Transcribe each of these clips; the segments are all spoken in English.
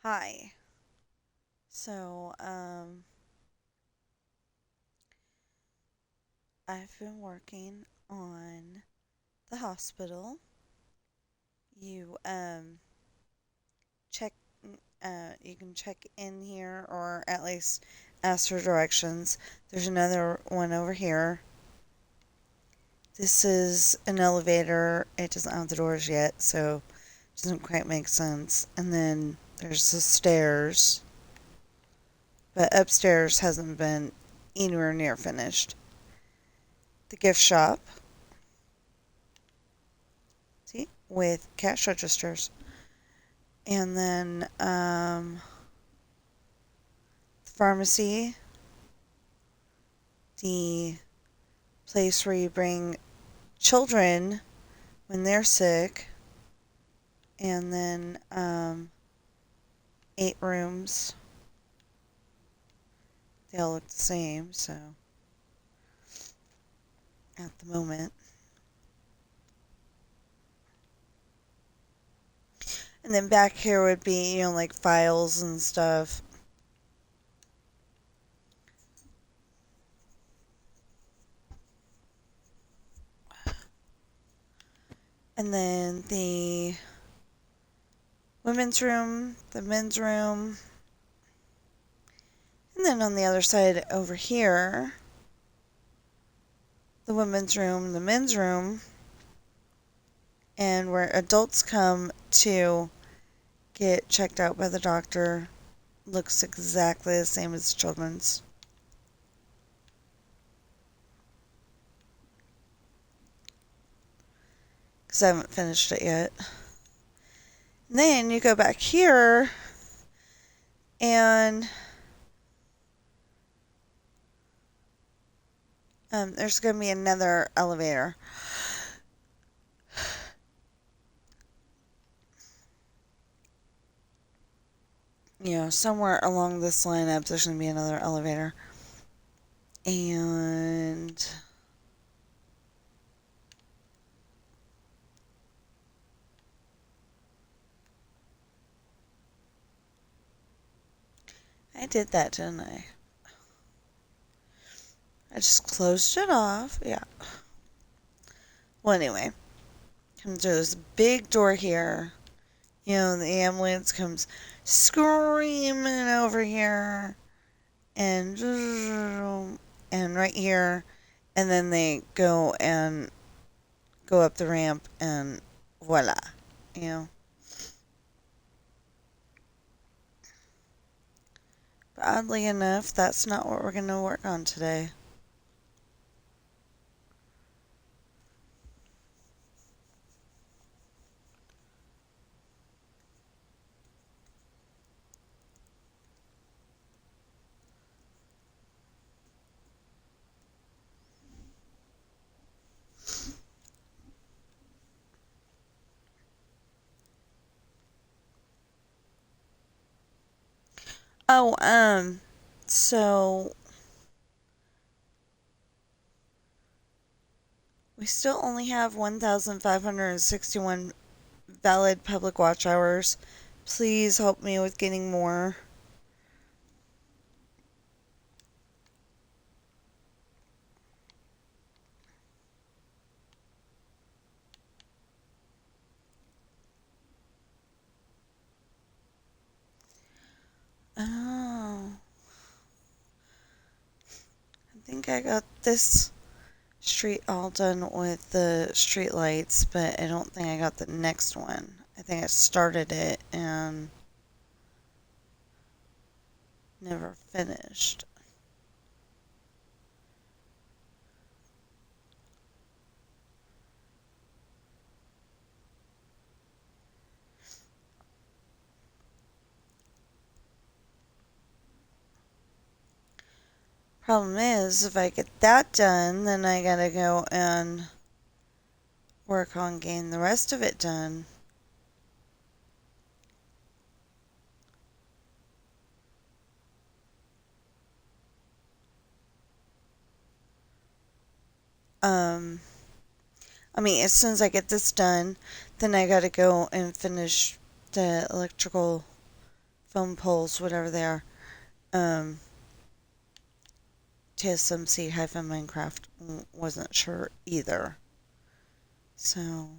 Hi. So, I've been working on the hospital. You check you can check in here or at least ask for directions. There's another one over here. This is an elevator. It doesn't have the doors yet, so it doesn't quite make sense. And then there's the stairs, but upstairs hasn't been anywhere near finished. The gift shop, see, with cash registers. And then the pharmacy, the place where you bring children when they're sick, and then 8 rooms. They all look the same, so at the moment. And then back here would be, like files and stuff. And then the women's room, the men's room. And then on the other side over here, the women's room, the men's room, and where adults come to get checked out by the doctor looks exactly the same as children's. Because I haven't finished it yet. And then you go back here and there's going to be another elevator. Somewhere along this lineup, there's going to be another elevator. And I did that, didn't I? I just closed it off. Yeah. Well, anyway, come through this big door here. The ambulance comes screaming over here. And right here, and then they go up the ramp and voila, you know. But oddly enough, that's not what we're going to work on today. Oh, so we still only have 1,561 valid public watch hours. Please help me with getting more. Oh, I think I got this street all done with the street lights, but I don't think I got the next one. I think I started it and never finished. Problem is, if I get that done, then I gotta go and work on getting the rest of it done. Um, as soon as I get this done, then I gotta go and finish the electrical phone poles, whatever they are. Um, TSMC-Minecraft wasn't sure either. So,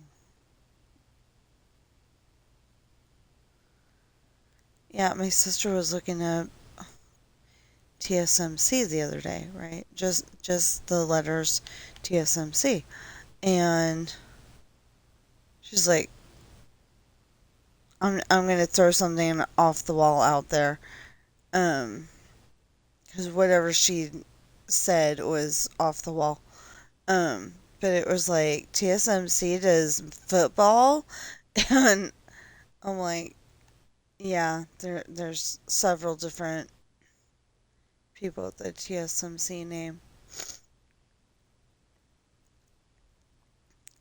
yeah, my sister was looking up TSMC the other day, right? Just the letters TSMC. And she's like, I'm gonna throw something off the wall out there. Because whatever she said was off the wall. But it was like TSMC does football, and I'm like, yeah, there's several different people with the TSMC name.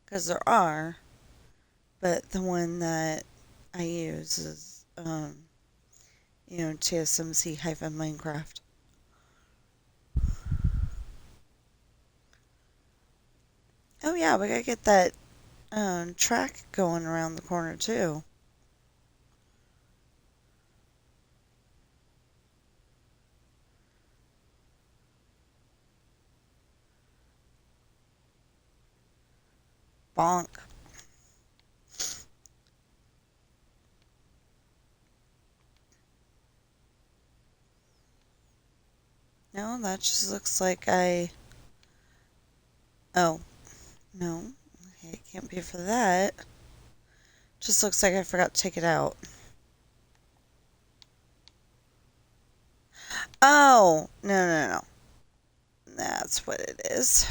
Because there are, but the one that I use is, TSMC-Minecraft. Oh yeah, we gotta get that track going around the corner too. Bonk. No, that just looks like I... Oh, no. Okay, it can't be for that. Just looks like I forgot to take it out. Oh, no. That's what it is.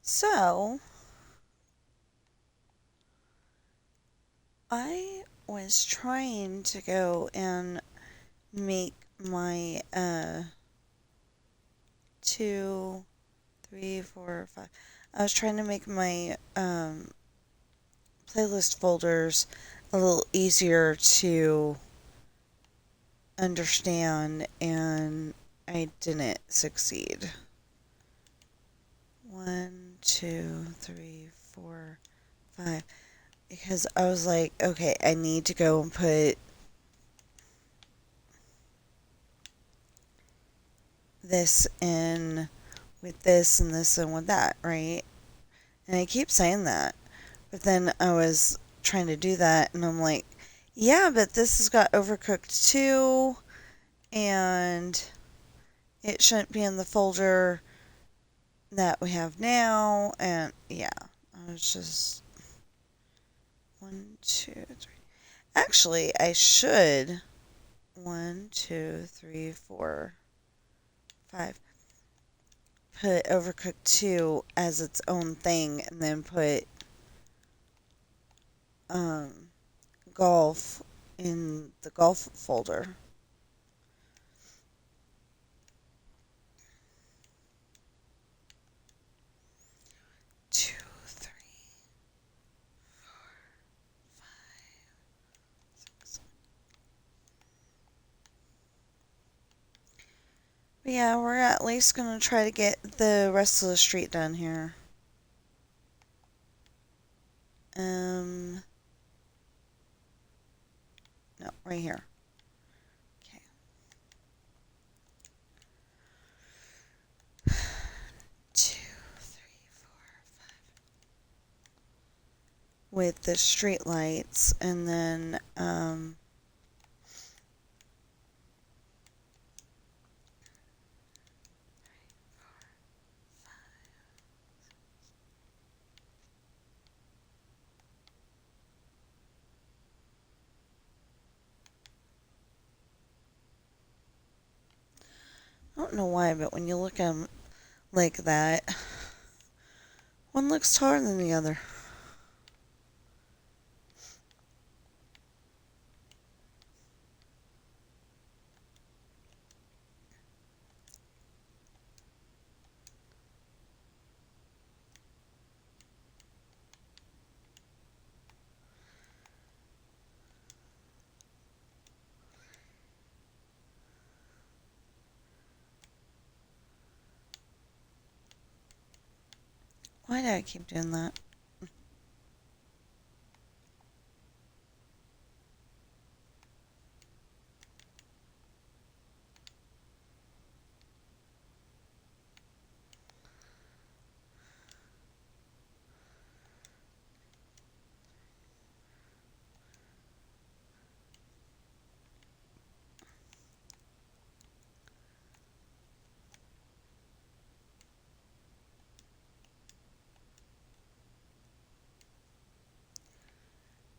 So, I was trying to go and make my, 2, 3, 4, 5. I was trying to make my, playlist folders a little easier to understand, and I didn't succeed. 1, 2, 3, 4, 5. Because I was like, okay, I need to go and put this in with this and this and with that, right? And I keep saying that. But then I was trying to do that, and I'm like, yeah, but this has got Overcooked too, and it shouldn't be in the folder that we have now. And yeah, I was just 1, 2, 3. Actually, I should 1, 2, 3, 4, 5. Put Overcooked 2 as its own thing, and then put um, golf in the golf folder. 2, 3, 4, 5, 6. But yeah, we're at least gonna try to get the rest of the street done here. No, right here. Okay. 2, 3, 4, 5. With the street lights, and then don't know why, but when you look at them like that, one looks taller than the other. Why do I keep doing that?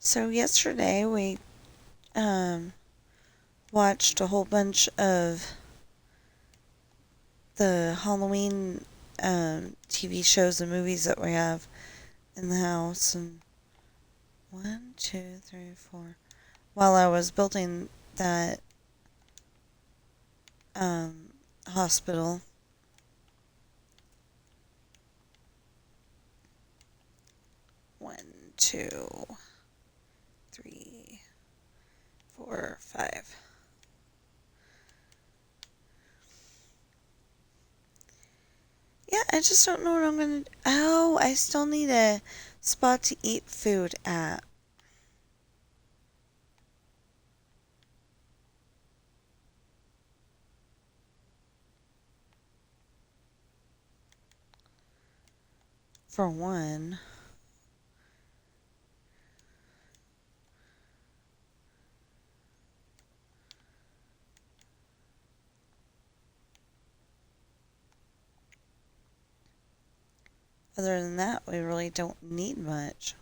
So yesterday we um, watched a whole bunch of the Halloween TV shows and movies that we have in the house. And 1, 2, 3, 4. While I was building that hospital, 1, 2, 3, 4, 5. Yeah, I just don't know what I'm gonna. Oh, I still need a spot to eat food at. For one. Other than that, we really don't need much.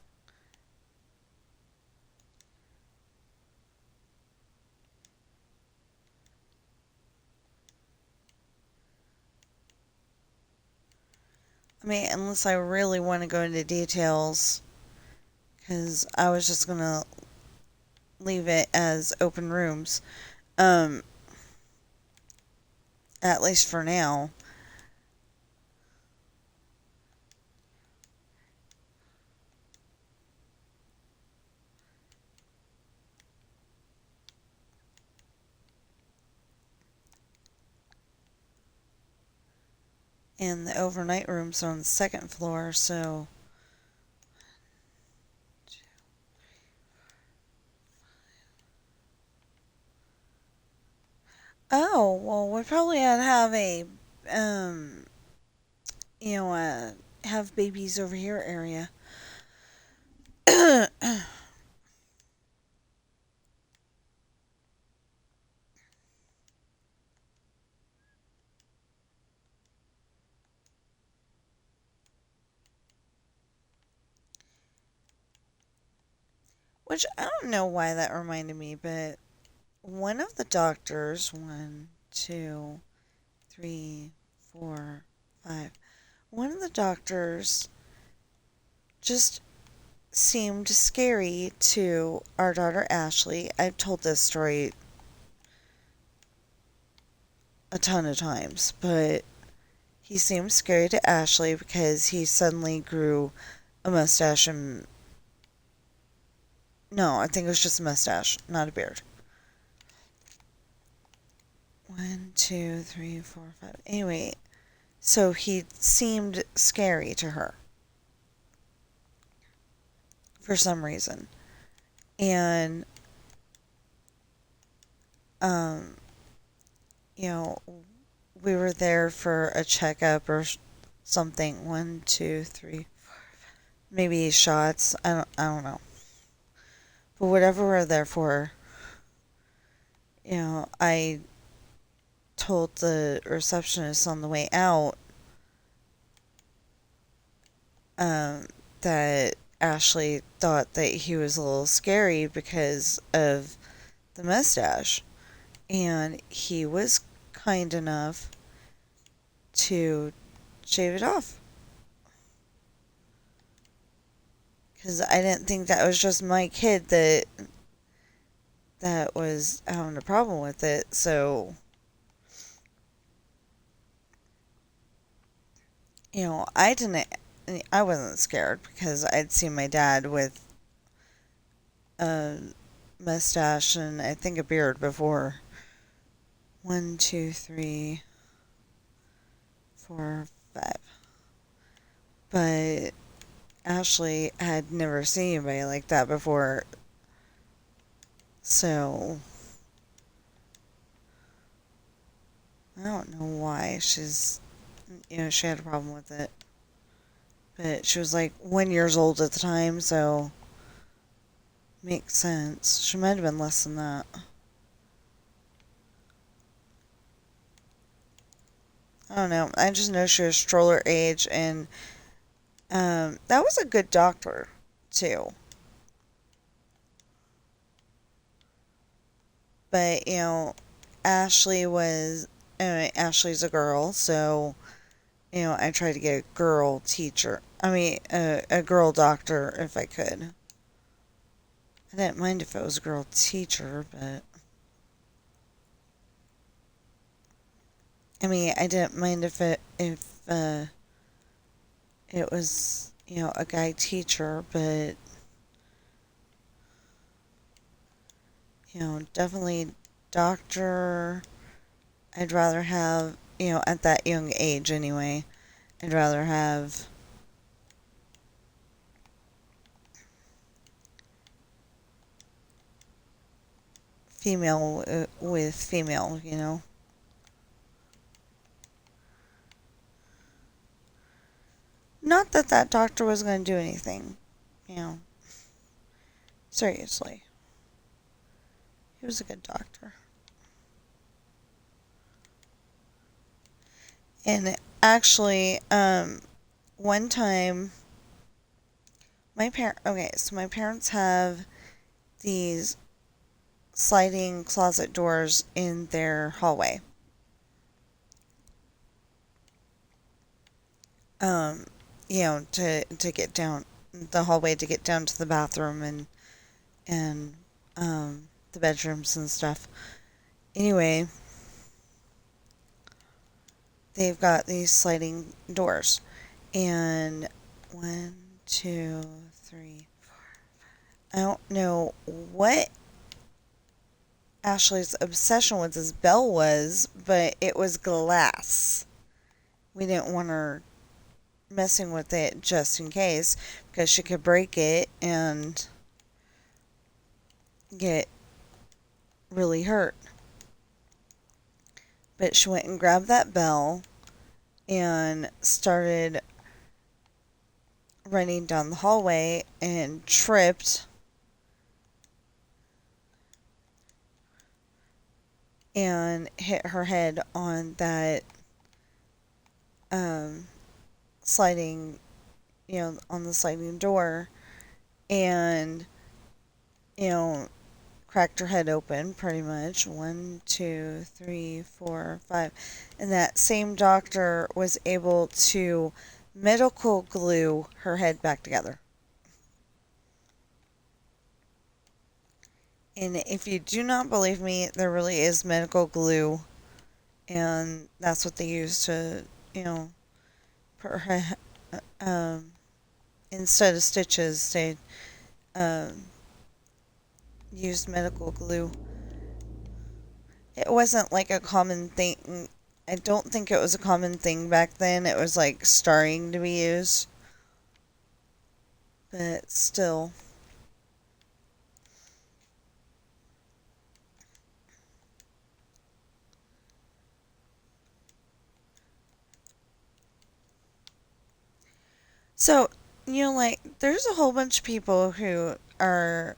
I mean, unless I really want to go into details, because I was just gonna leave it as open rooms, um, at least for now. And the overnight rooms are on the second floor, so. Oh, well, we probably ought to have a, um, have babies over here area. Which I don't know why that reminded me, but one of the doctors, 1, 2, 3, 4, 5, one of the doctors just seemed scary to our daughter Ashley. I've told this story a ton of times, but he seemed scary to Ashley because he suddenly grew a mustache and. No, I think it was just a mustache, not a beard. 1, 2, 3, 4, 5. Anyway, so he seemed scary to her for some reason. And, um, you know, we were there for a checkup or something. 1, 2, 3, maybe shots. I don't know. But whatever we're there for, I told the receptionist on the way out that Ashley thought that he was a little scary because of the mustache. And he was kind enough to shave it off. Because I didn't think that was just my kid that was having a problem with it. So, I wasn't scared because I'd seen my dad with a mustache and I think a beard before. 1, 2, 3, 4, 5. But Ashley had never seen anybody like that before. So, I don't know why she had a problem with it. But she was like 1 year old at the time, so makes sense. She might have been less than that. I don't know. I just know she was stroller age, and that was a good doctor, too. But, Ashley's a girl, so, I tried to get a girl teacher. I mean, a girl doctor if I could. I didn't mind if it was a girl teacher, but I mean, I didn't mind if it was, a guy teacher, but definitely doctor. I'd rather have, at that young age anyway, I'd rather have female with female. Not that that doctor was going to do anything, you know. Seriously. He was a good doctor. And actually, one time, so my parents have these sliding closet doors in their hallway. Um, to get down the hallway to get down to the bathroom and the bedrooms and stuff. Anyway, they've got these sliding doors, and 1, 2, 3, 4. I don't know what Ashley's obsession with this bell was, but it was glass. We didn't want her messing with it just in case because she could break it and get really hurt. But she went and grabbed that bell and started running down the hallway and tripped and hit her head on that sliding, on the sliding door, and cracked her head open pretty much. 1, 2, 3, 4, 5. And that same doctor was able to medical glue her head back together. And if you do not believe me, there really is medical glue, and that's what they use to, put her, instead of stitches, they used medical glue. It wasn't like a common thing. I don't think it was a common thing back then. It was like starting to be used. But still. So, there's a whole bunch of people who are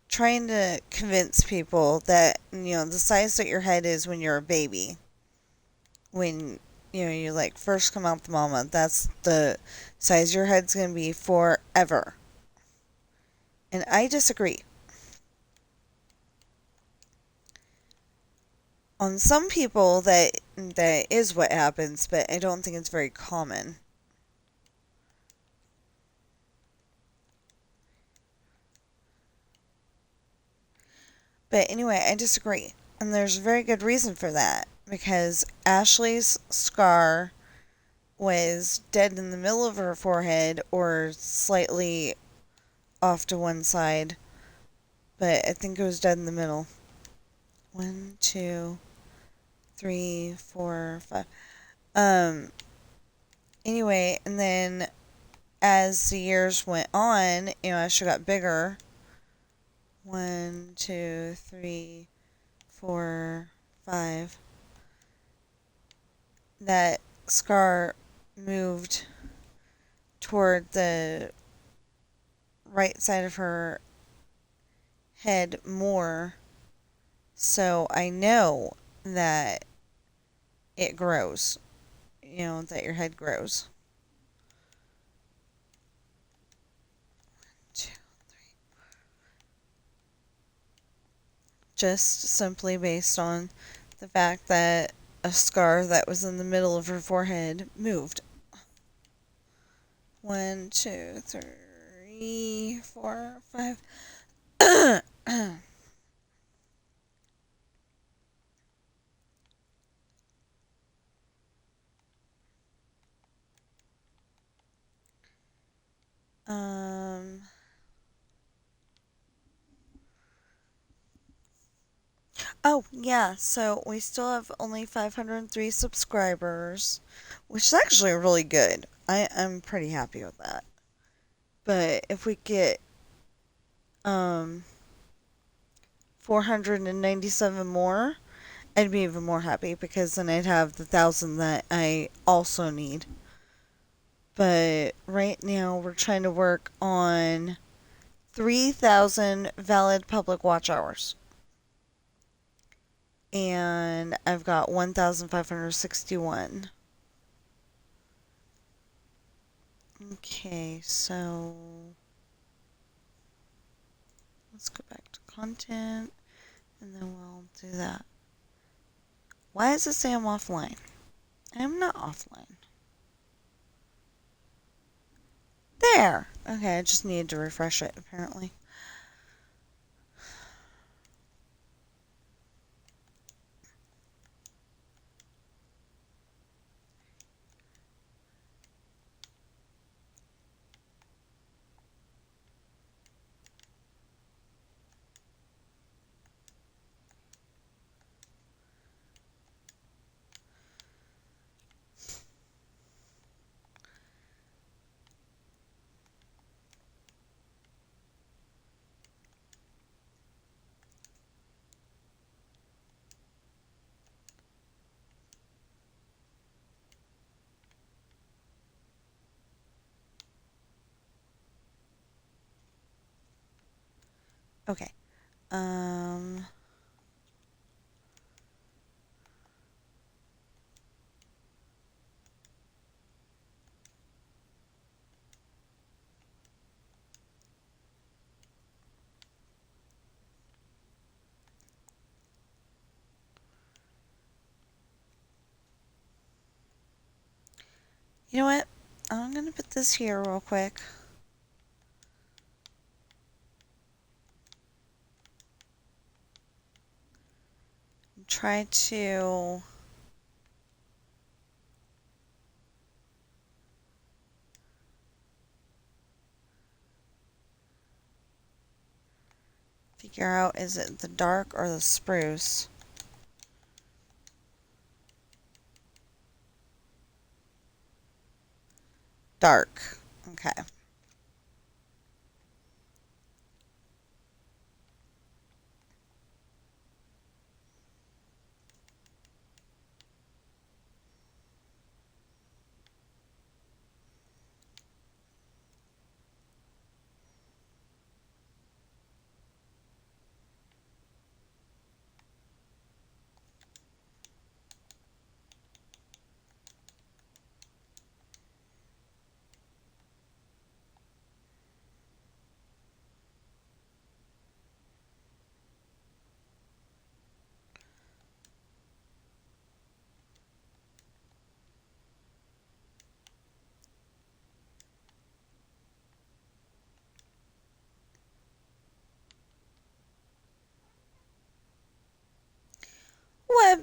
trying to convince people that, the size that your head is when you're a baby, when, you like first come out the mama, that's the size your head's going to be forever. And I disagree. On some people, that is what happens, but I don't think it's very common. But anyway, I disagree. And there's a very good reason for that. Because Ashley's scar was dead in the middle of her forehead or slightly off to one side. But I think it was dead in the middle. 1, 2, 3, 4, 5. Anyway, and then as the years went on, as she got bigger, 1, 2, 3, 4, 5, that scar moved toward the right side of her head more. So I know that it grows, that your head grows. 2, 3. Just simply based on the fact that a scar that was in the middle of her forehead moved. 1, 2, 3, 4, 5. um. Oh, yeah, so we still have only 503 subscribers, which is actually really good. I'm pretty happy with that. But if we get 497 more, I'd be even more happy because then I'd have the 1,000 that I also need. But right now we're trying to work on 3,000 valid public watch hours. And I've got 1,561. Okay, so let's go back to content and then we'll do that. Why does it say I'm offline? I'm not offline. There! Okay, I just needed to refresh it apparently. Okay. You know what? I'm gonna put this here real quick. Try to figure out, is it the dark or the spruce? Dark. Okay.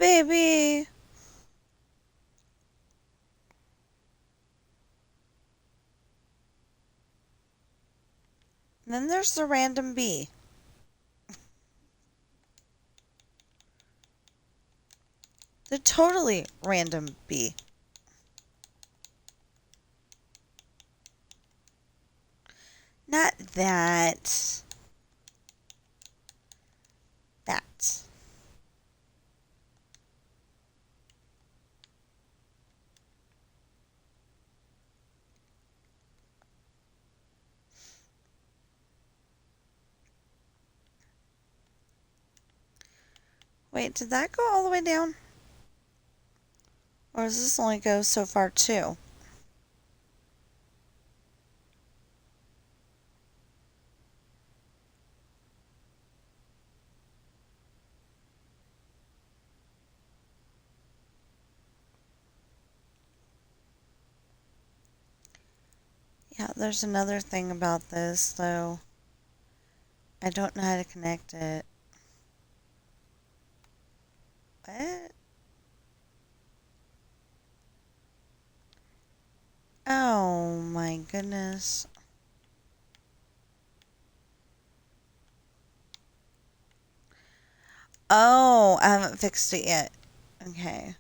baby. And then there's the random bee. The totally random bee. Not that. That. Wait, did that go all the way down? Or does this only go so far too? Yeah, there's another thing about this, though. I don't know how to connect it. What? Oh my goodness. Oh, I haven't fixed it yet. Okay.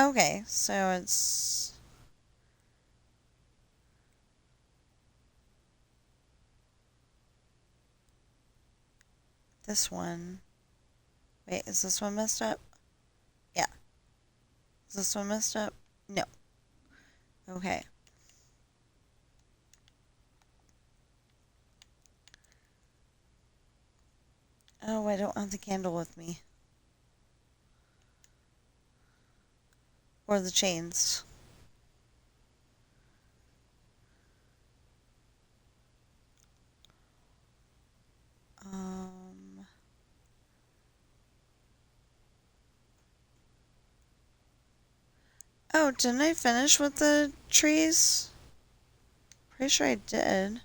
Okay, so it's... this one. Wait, is this one messed up? Yeah. Is this one messed up? No. Okay. Oh, I don't have the candle with me. Or the chains. Um... Oh, didn't I finish with the trees? Pretty sure I did.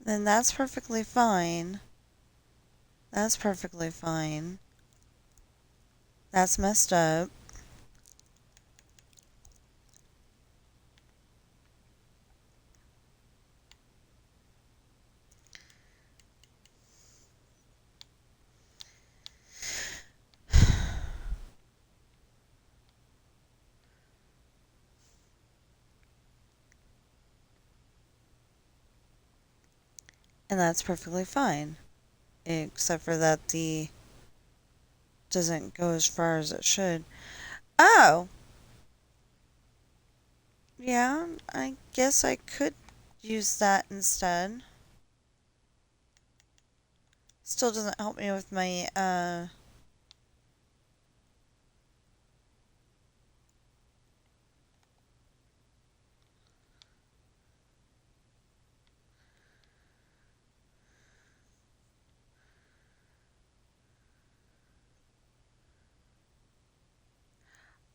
Then that's perfectly fine. That's perfectly fine. That's messed up. And that's perfectly fine. Except for that the doesn't go as far as it should. Oh! Yeah, I guess I could use that instead. Still doesn't help me with my,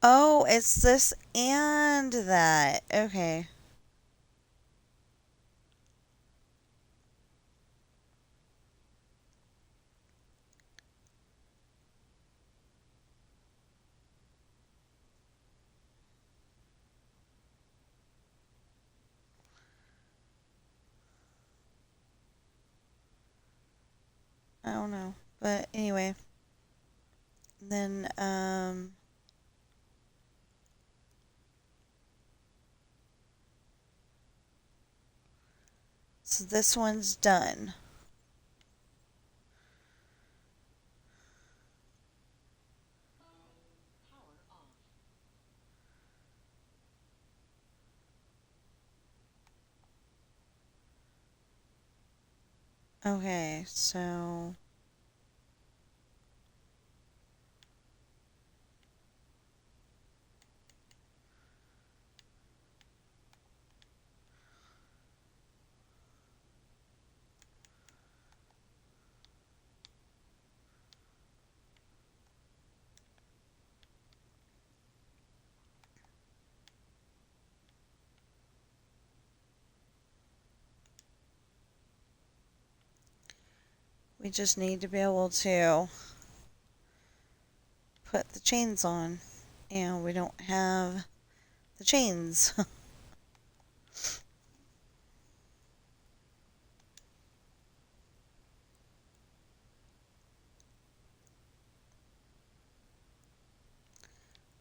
Oh, it's this and that. Okay. I don't know. But anyway. Then, so this one's done. Okay, so we just need to be able to put the chains on. And we don't have the chains.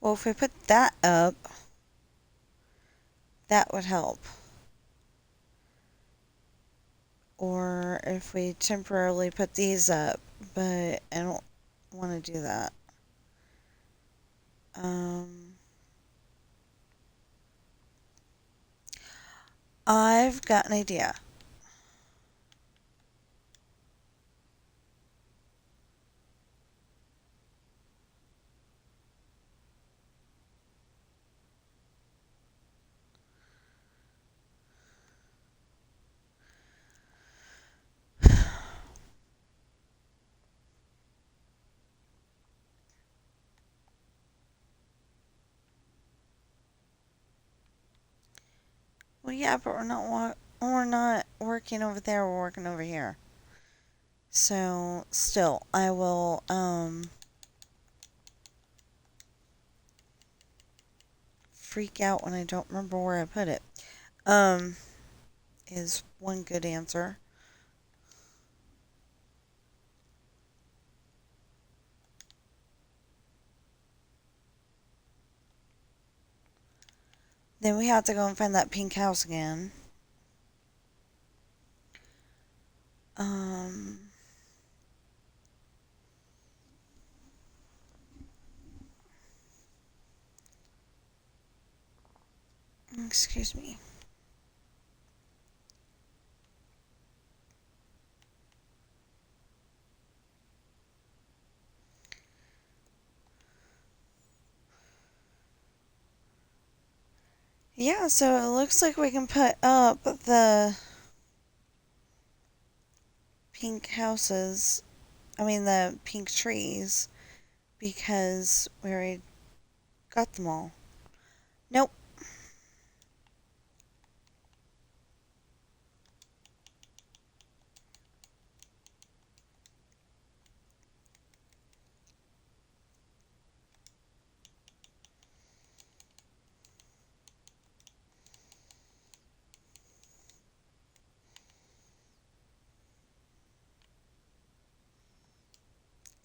Well, if we put that up, that would help. Or if we temporarily put these up, but I don't want to do that. Um, I've got an idea. Well, yeah, but we're not working over there. We're working over here. So still, I will freak out when I don't remember where I put it. Um, is one good answer. Then we have to go and find that pink house again. Um, excuse me. Yeah, so it looks like we can put up the pink houses. I mean, the pink trees because we already got them all. Nope.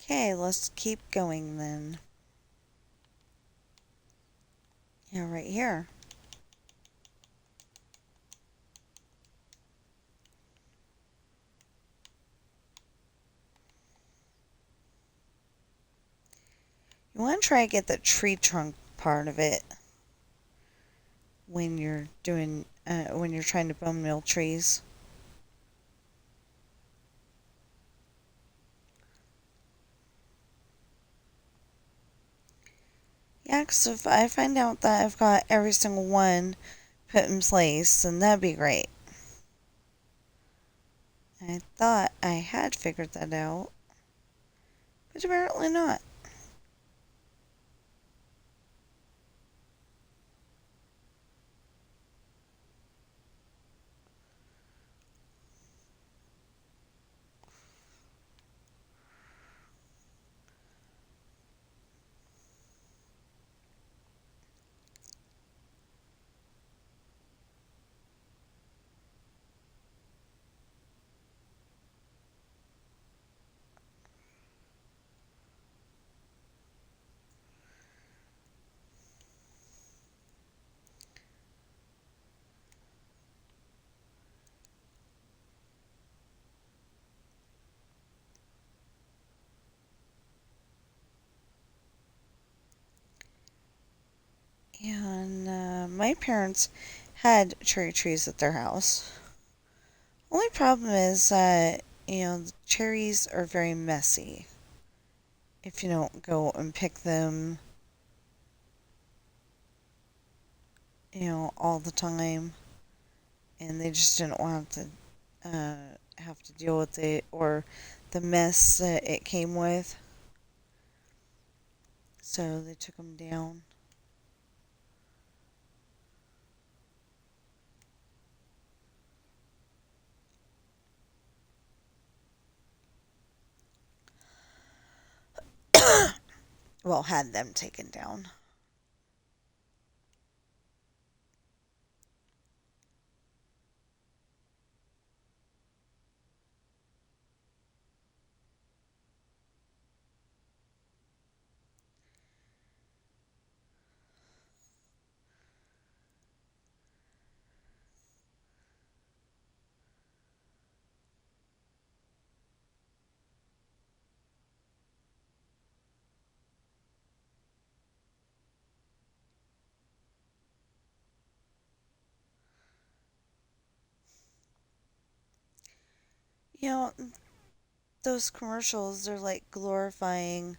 Okay, let's keep going then. Yeah, right here. You want to try to get the tree trunk part of it when you're trying to bone mill trees. Yeah, because if I find out that I've got every single one put in place, then that'd be great. I thought I had figured that out, but apparently not. And my parents had cherry trees at their house. Only problem is that the cherries are very messy if you don't go and pick them, all the time. And they just didn't want to have to deal with it or the mess that it came with. So they took them down. Well, had them taken down. You know, those commercials, they're like glorifying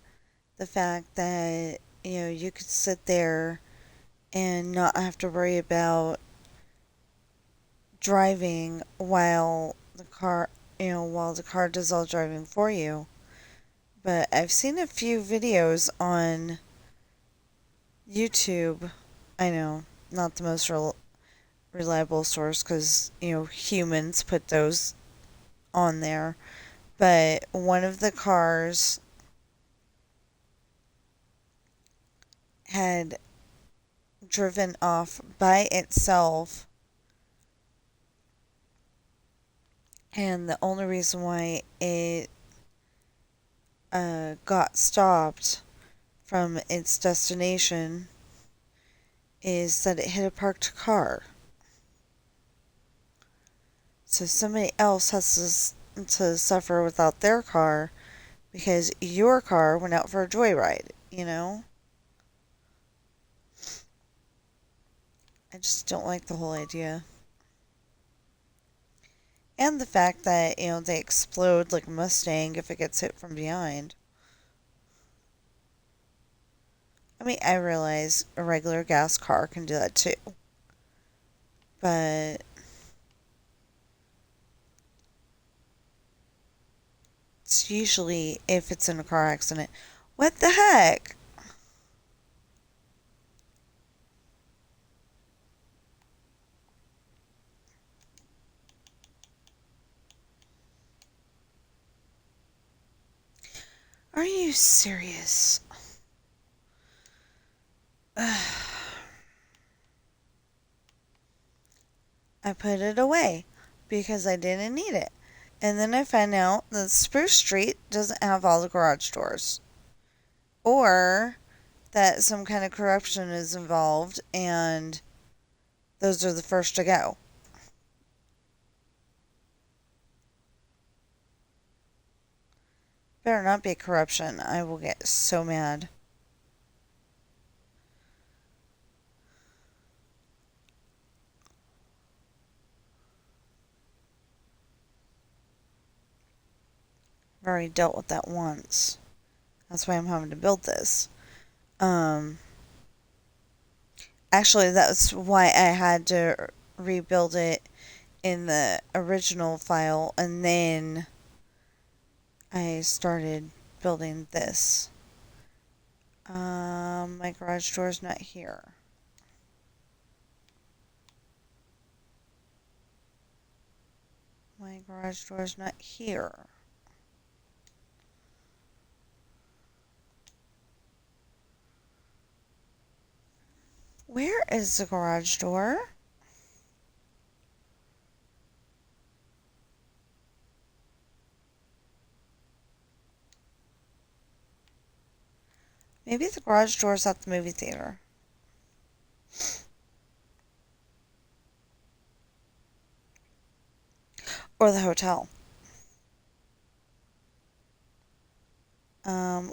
the fact that, you could sit there and not have to worry about driving while the car does all driving for you. But I've seen a few videos on YouTube. I know, not the most reliable source because, humans put those on there. But one of the cars had driven off by itself, and the only reason why it got stopped from its destination is that it hit a parked car. So somebody else has to suffer without their car because your car went out for a joyride. I just don't like the whole idea. And the fact that, they explode like a Mustang if it gets hit from behind. I mean, I realize a regular gas car can do that too. But it's usually if it's in a car accident. What the heck? Are you serious? I put it away because I didn't need it. And then I found out that Spruce Street doesn't have all the garage doors. Or that some kind of corruption is involved and those are the first to go. Better not be corruption. I will get so mad. I've already dealt with that once. That's why I'm having to build this. Um, Actually, that's why I had to rebuild it in the original file, and then I started building this. My garage door's not here. My garage door's not here. Where is the garage door? Maybe the garage door's at the movie theater. Or the hotel.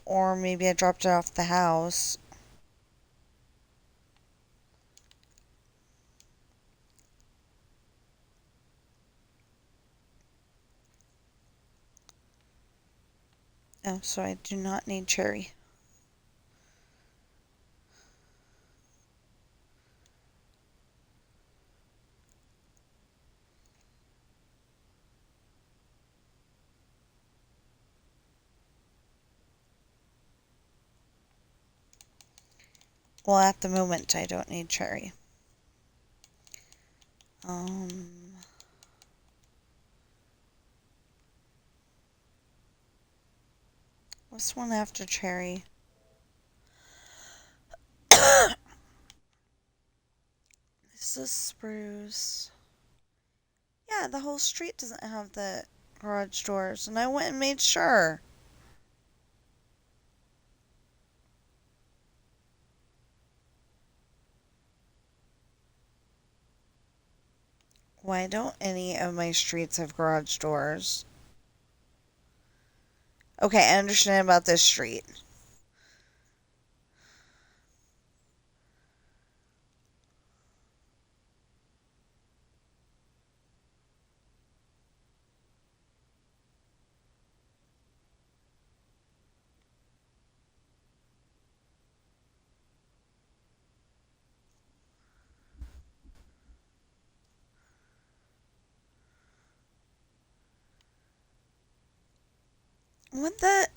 Or maybe I dropped it off the house. Oh, so I do not need cherry. Well, at the moment, I don't need cherry. What's one after cherry? This is spruce. Yeah, the whole street doesn't have the garage doors, and I went and made sure. Why don't any of my streets have garage doors? Okay, I understand about this street. What the?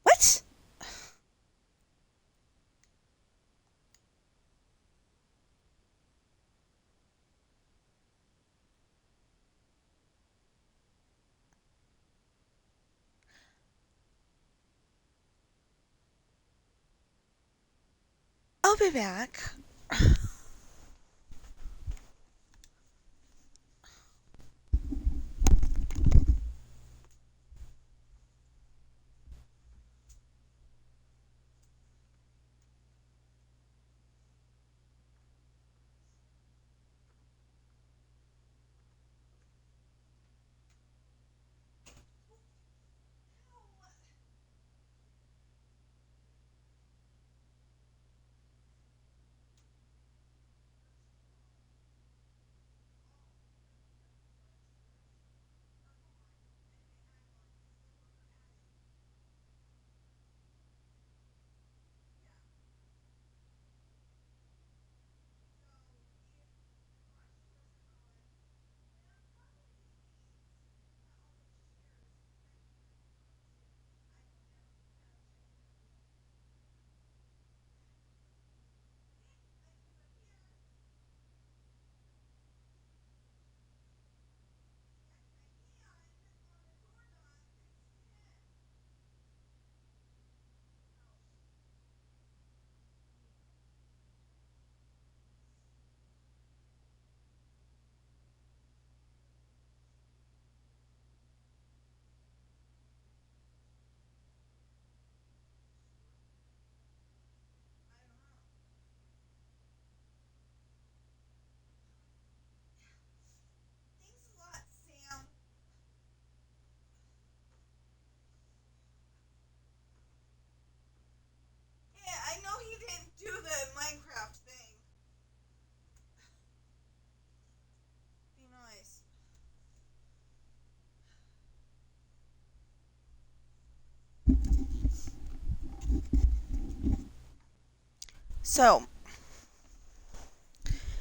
What? I'll be back. Thanks a lot, Sam. Yeah, I know he didn't do the Minecraft thing. Be nice. So,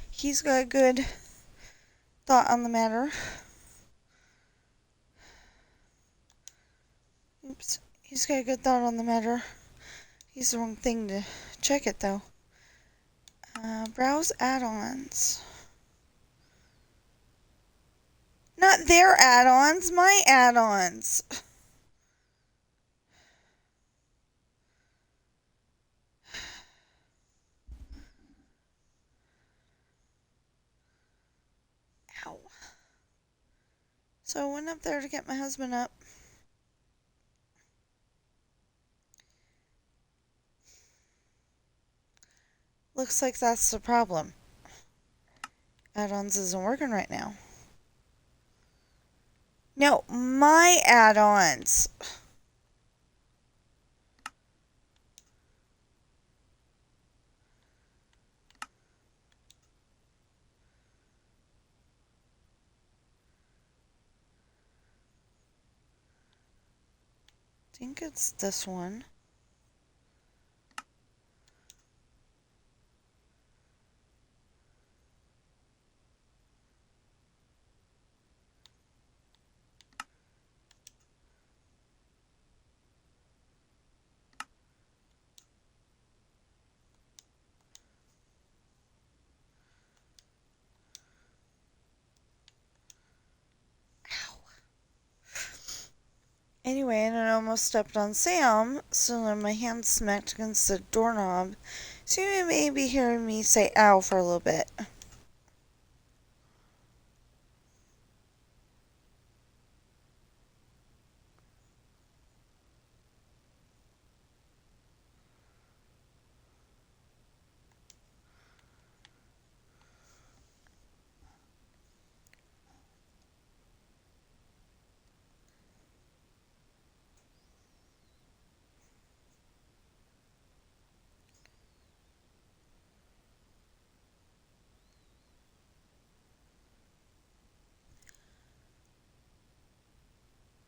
he's got a good thought on the matter. Oops. He's got a good thought on the matter. He's the wrong thing to check it, though. Browse add-ons. Not their add-ons, my add-ons. Ow. So I went up there to get my husband up. Looks like that's the problem. add-ons isn't working right now. No, my add-ons. I think it's this one. Anyway, and I almost stepped on Sam, so then my hand smacked against the doorknob. So you may be hearing me say ow for a little bit.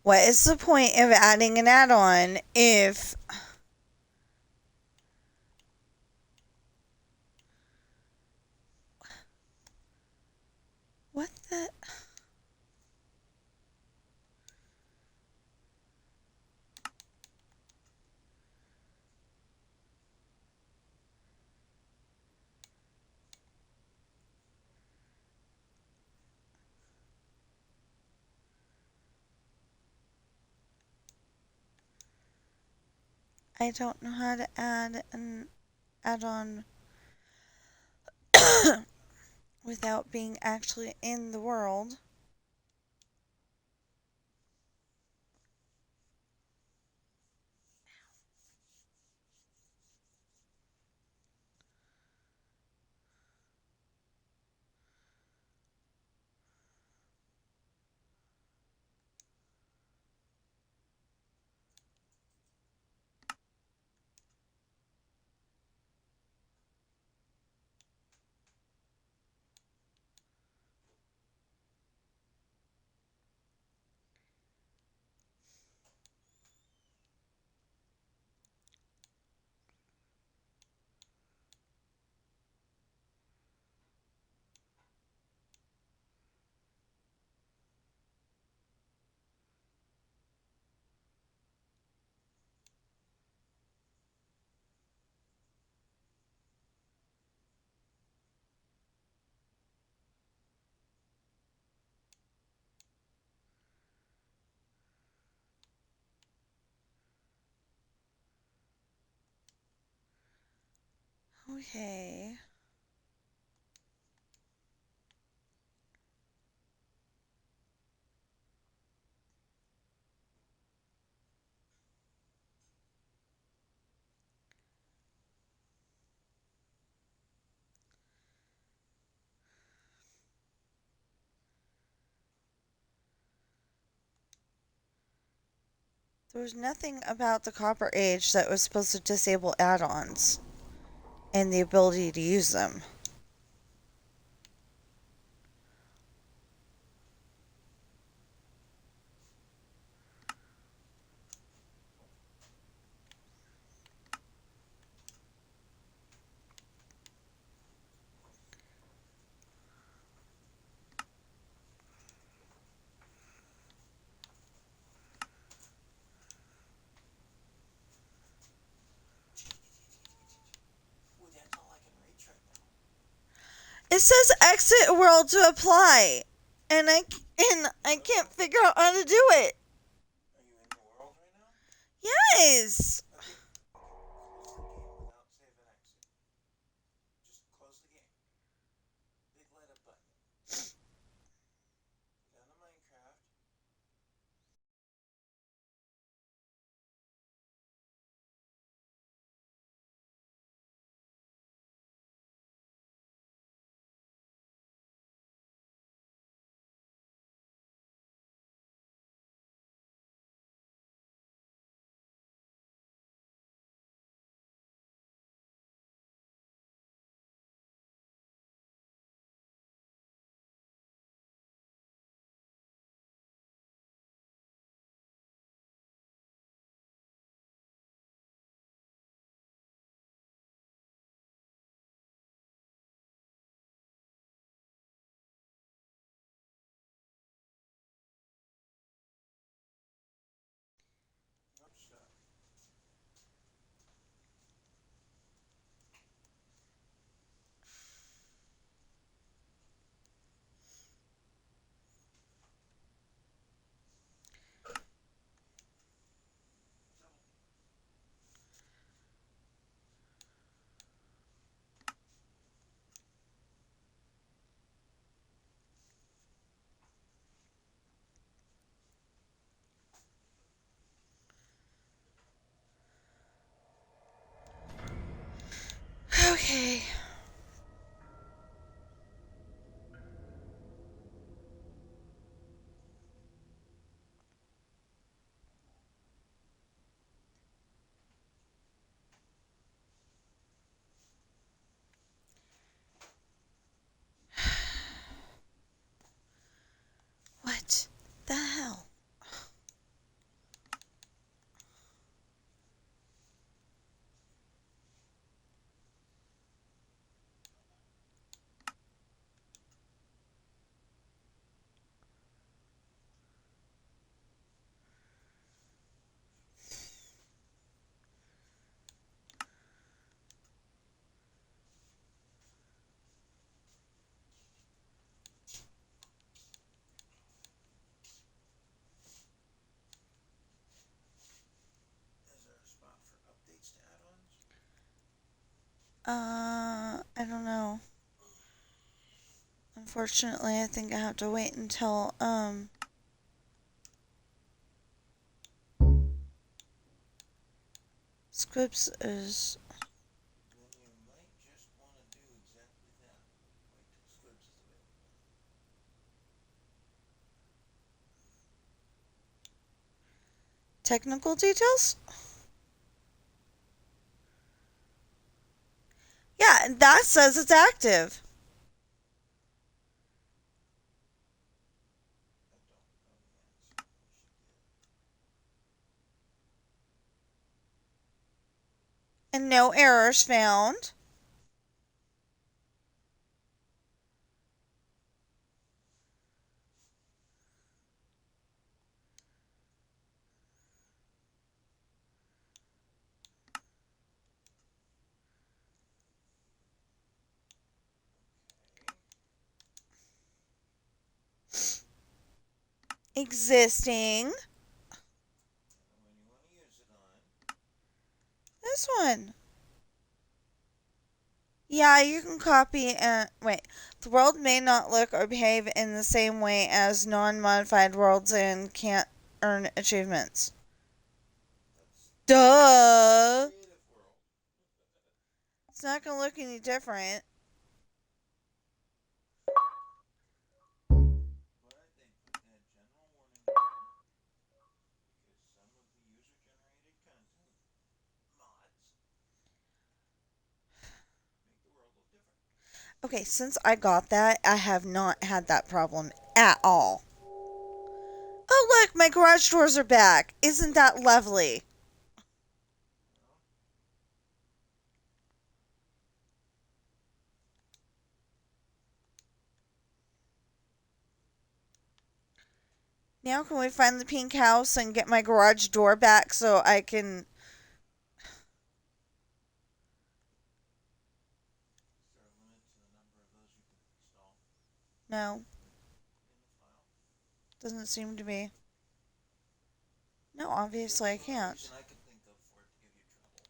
What is the point of adding an add-on if... What the... I don't know how to add an add-on without being actually in the world. Okay. There was nothing about the Copper Age that was supposed to disable add-ons and the ability to use them. It says exit world to apply, and I can't figure out how to do it. Are you in the world right now? Yes. Close the game without save and exit. Just close the game. Big light up button. Go down to Minecraft. I don't know. Unfortunately, I think I have to wait until Scripps is Then you might just want to do exactly that. Wait till Squibs is available. technical details. Yeah, that says it's active. I don't know the answer. I wish I did. And no errors found. Okay. Existing. And when you want to use it on, This one. Yeah, you can copy and wait. The world may not look or behave in the same way as non-modified worlds and can't earn achievements. that's Duh. creative world. It's not gonna look any different. But they put that general warning down because some of the user-generated content mods make the world look different. Okay, since I got that, I have not had that problem at all. Oh, look, my garage doors are back. Isn't that lovely? Well, Now, can we find the pink house and get my garage door back so I can. is there a limit to the number of those you can install No, in the file? doesn't seem to be. No, obviously I That's the only can't. reason I can think of for it to give you trouble.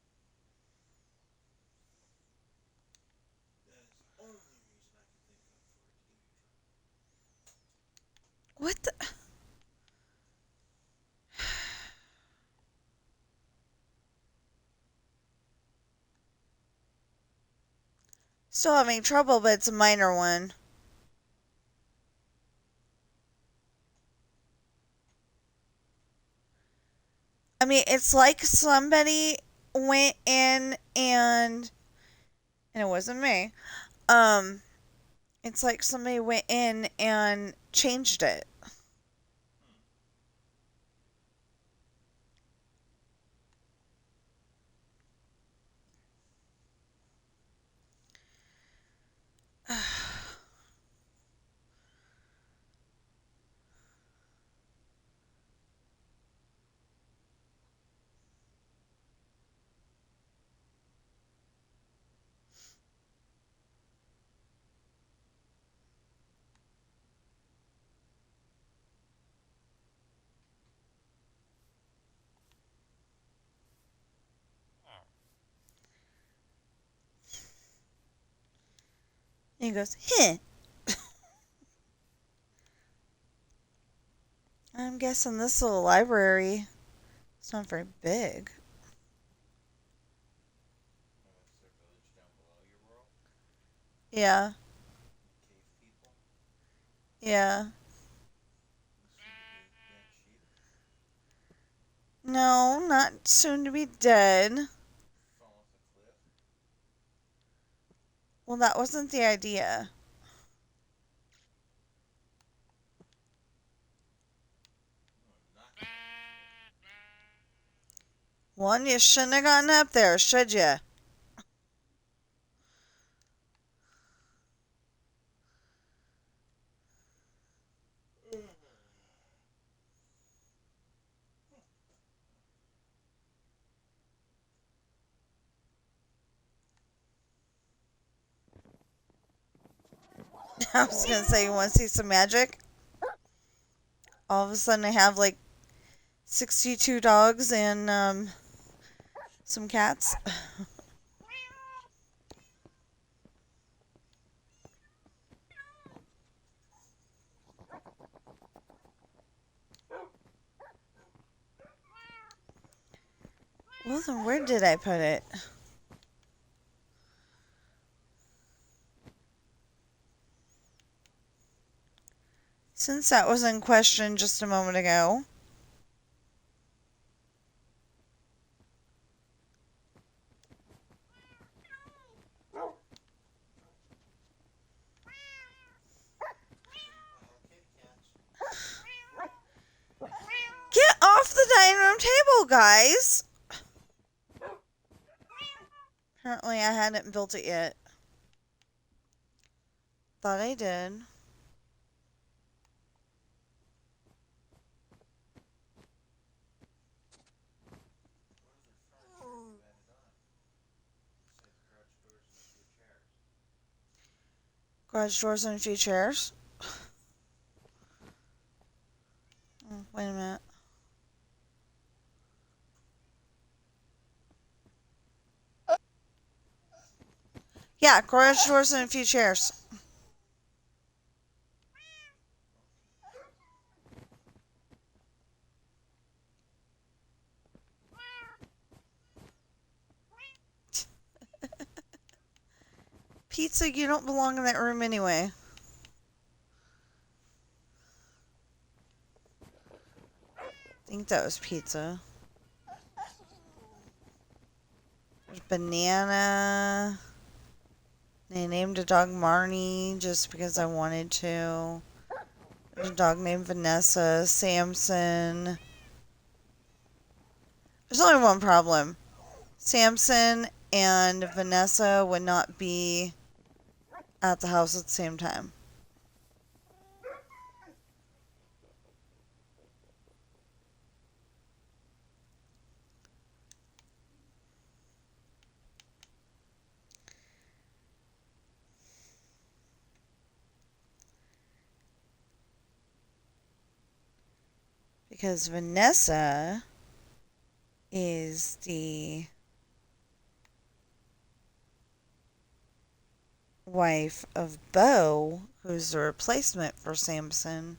That is the only reason I can think of for it to give you trouble. What the. Still having trouble, but it's a minor one. I mean, it's like somebody went in and it wasn't me. Um, it's like somebody went in and changed it. Hmm. And he goes, "Heh." I'm guessing this little library is not very big. Oh, that's their village down below your world? Yeah, The cave people? yeah. Who seem to be dead sheep? No, not soon to be dead. Fall off a cliff? Well, that wasn't the idea. Oh, not fall off a One, you shouldn't have gotten up there, should you? cliff. I was gonna say, you want to see some magic? All of a sudden, I have like 62 dogs and some cats. Well, then where did I put it? Since that was in question just a moment ago. Get off the dining room table, guys! Apparently I hadn't built it yet. Thought I did. Garage doors and a few chairs. Oh, wait a minute. Yeah, garage doors and a few chairs. Pizza, you don't belong in that room anyway. I think that was pizza. There's banana. They named a dog Marnie just because I wanted to. There's a dog named Vanessa, Samson. There's only one problem. Samson and Vanessa would not be at the house at the same time. Because Vanessa is the wife of Bo, who's the replacement for Samson.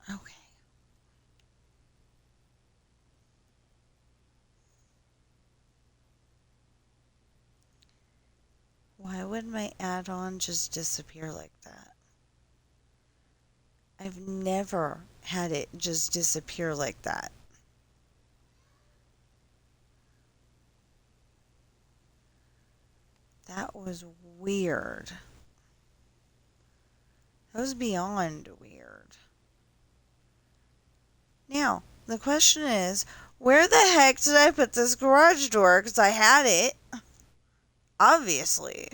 Okay. Why would my add-on just disappear like that? I've never had it just disappear like that. That was weird. That was beyond weird. Now, the question is, where the heck did I put this garage door? Because I had it. Obviously.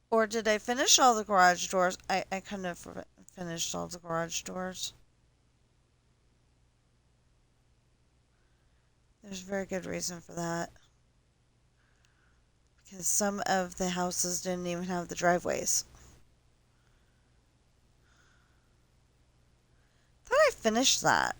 Or did I finish all the garage doors? I couldn't have finished all the garage doors. There's a very good reason for that. Because some of the houses didn't even have the driveways. I thought I finished that.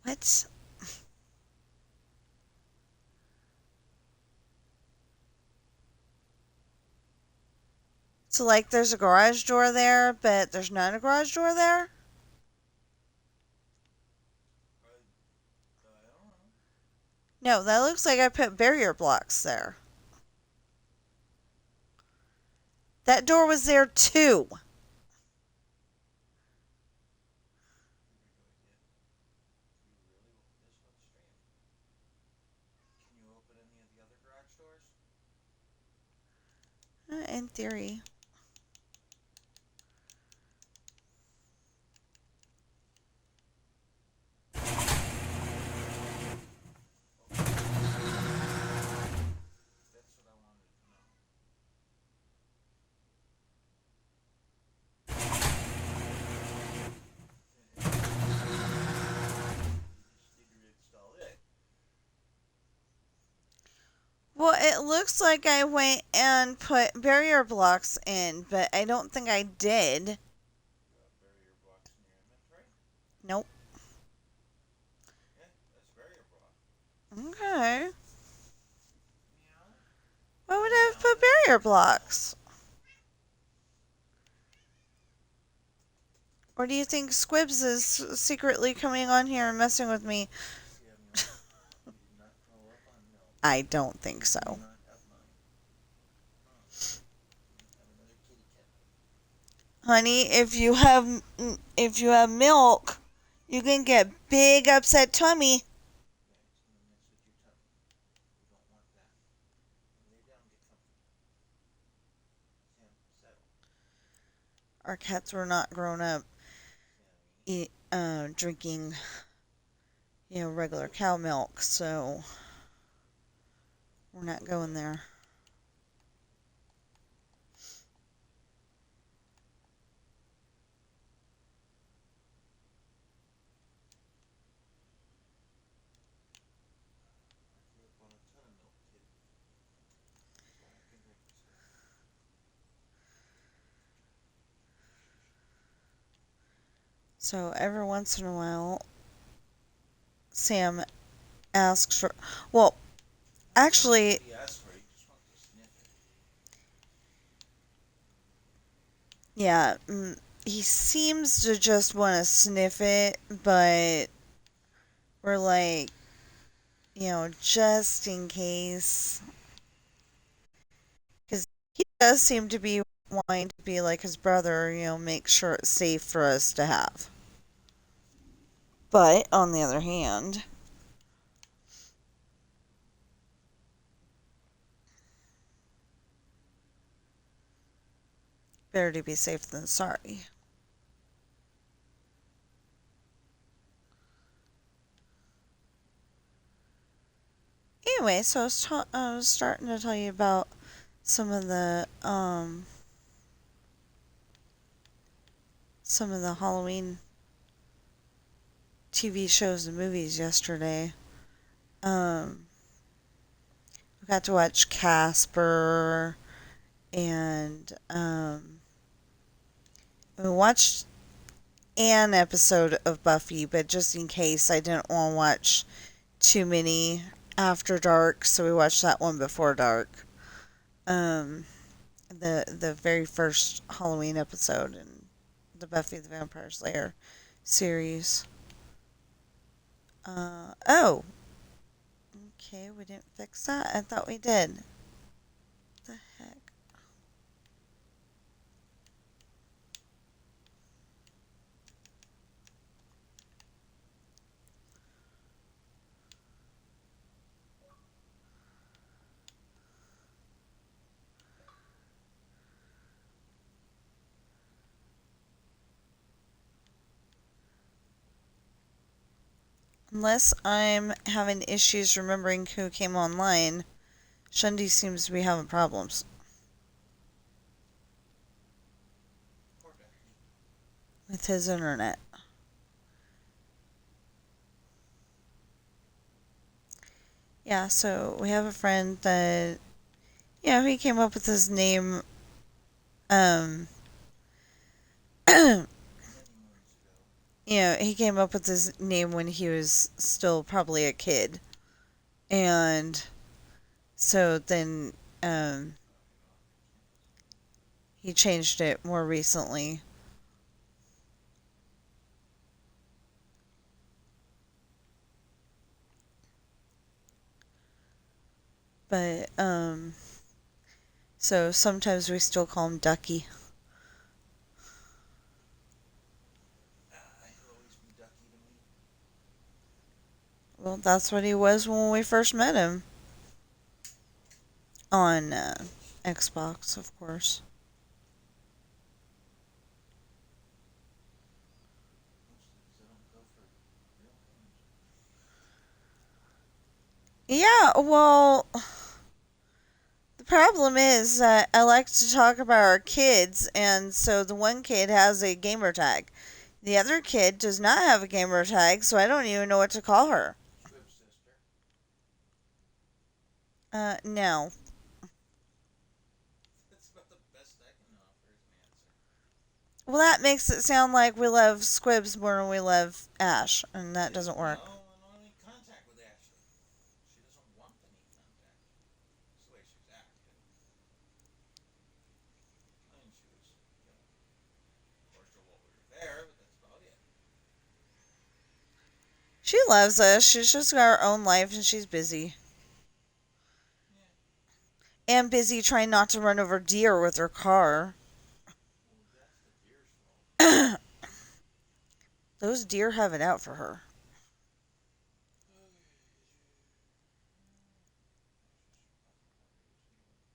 What? So, like, there's a garage door there, but there's not a garage door there? No, that looks like I put barrier blocks there. That door was there too. In theory. That's what I wanted to know. You just need to install it. Well, it looks like I went and put barrier blocks in, but I don't think I did. You have barrier blocks in your inventory? Nope. Yeah, that's barrier block. Okay. Meow. Why would I have Meow. put That's barrier meow. blocks? Or do you think Squibs is secretly coming on here and messing with me? Does he have milk? You did not grow up on milk. I don't think You do so. not have mine. Huh. You have another kitty cat. Honey, if you have milk, you can get big upset tummy. Yeah, it's gonna mess with your tummy. We don't want that. Lay down and get comfortable. Sam, settle. Our cats were not grown up Sammy. drinking, regular cow milk, so we're not going there. I grew up on a ton of milk, kid. That's why I can drink this stuff. So every once in a while, Sam asks for. Well, actually, He asked for it. He just wants to sniff it. yeah, he seems to just want to sniff it, but we're like, just in case. Because he does seem to be wanting to be like his brother, make sure it's safe for us to have. But on the other hand, better to be safe than sorry. Anyway, so I was starting to tell you about some of the Halloween TV shows and movies yesterday. Um, we got to watch Casper, and we watched an episode of Buffy, but just in case I didn't want to watch too many after dark, so we watched that one before dark. Um, the very first Halloween episode in the Buffy the Vampire Slayer series. Oh, okay, we didn't fix that. I thought we did. What the heck? Unless I'm having issues remembering who came online, Shundi seems to be having problems Poor Becky. with his internet. Yeah, so we have a friend that, he came up with his name, um, Many moons ago. he came up with his name when he was still probably a kid. And so then, he changed it more recently. But, so sometimes we still call him Ducky. He'll always be Ducky to me. Well, that's what he was when we first met him on Xbox, of course. Mostly because I don't go for real games. Yeah, well, the problem is that I like to talk about our kids, and so the one kid has a gamer tag. The other kid does not have a gamer tag, so I don't even know what to call her. Squib sister. No. That's about the best I can offer as an answer. Well, that makes it sound like we love Squibs more than we love Ash, and that doesn't work. No, I don't have any contact with Ashley. She doesn't want any contact. That's the way she's acting. I mean, she was, cordial while we were there, but that's about it. She loves us. She's just got her own life, and she's busy. Yeah. And busy trying not to run over deer with her car. Well, that's the deer's fault. Those deer have it out for her.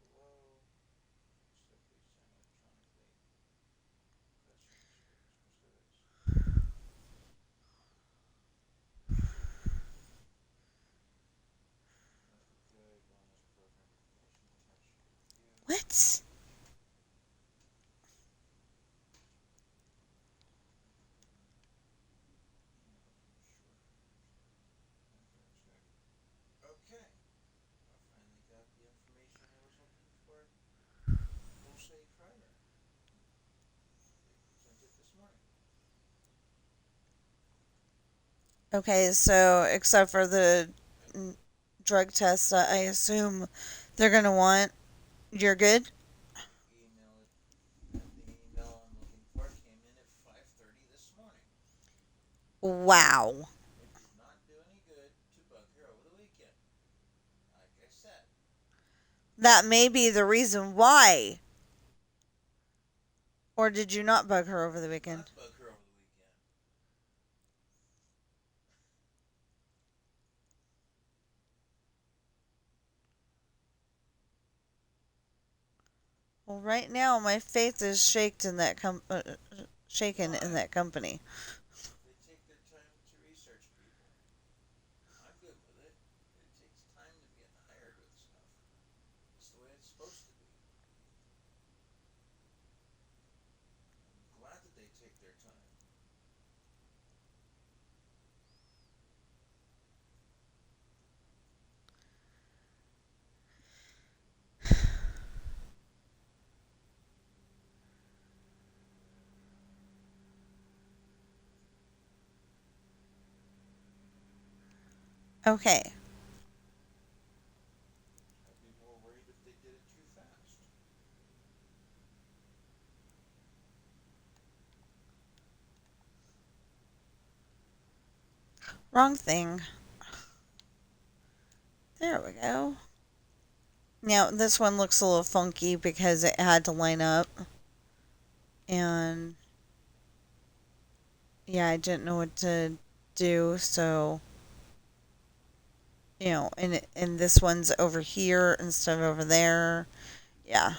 Below. Simply send electronically. Question Squibs. Okay, bonus program information attached to review. What? Okay, I finally got the information I was looking for. Jose Traitor. They sent it this morning. Okay, so except for the drug test that I assume they're going to want, you're good? The email I'm looking for came in at 5:30 this morning. Wow. It did not do any good to bug her over the weekend. Like I said, That may be the reason why. Or did you not bug her over the did weekend? not bug her over the weekend. Well, right now my faith is shaken in Why? that company. They take their time to research people. I'm good with it. It takes time to get hired with stuff. It's the way it's supposed to be. I'm glad that they take their time. Okay. I'd be more worried if they did it too fast. Wrong thing. There we go. Now, this one looks a little funky because it had to line up. And yeah, I didn't know what to do, so and this one's over here instead of over there. Yeah.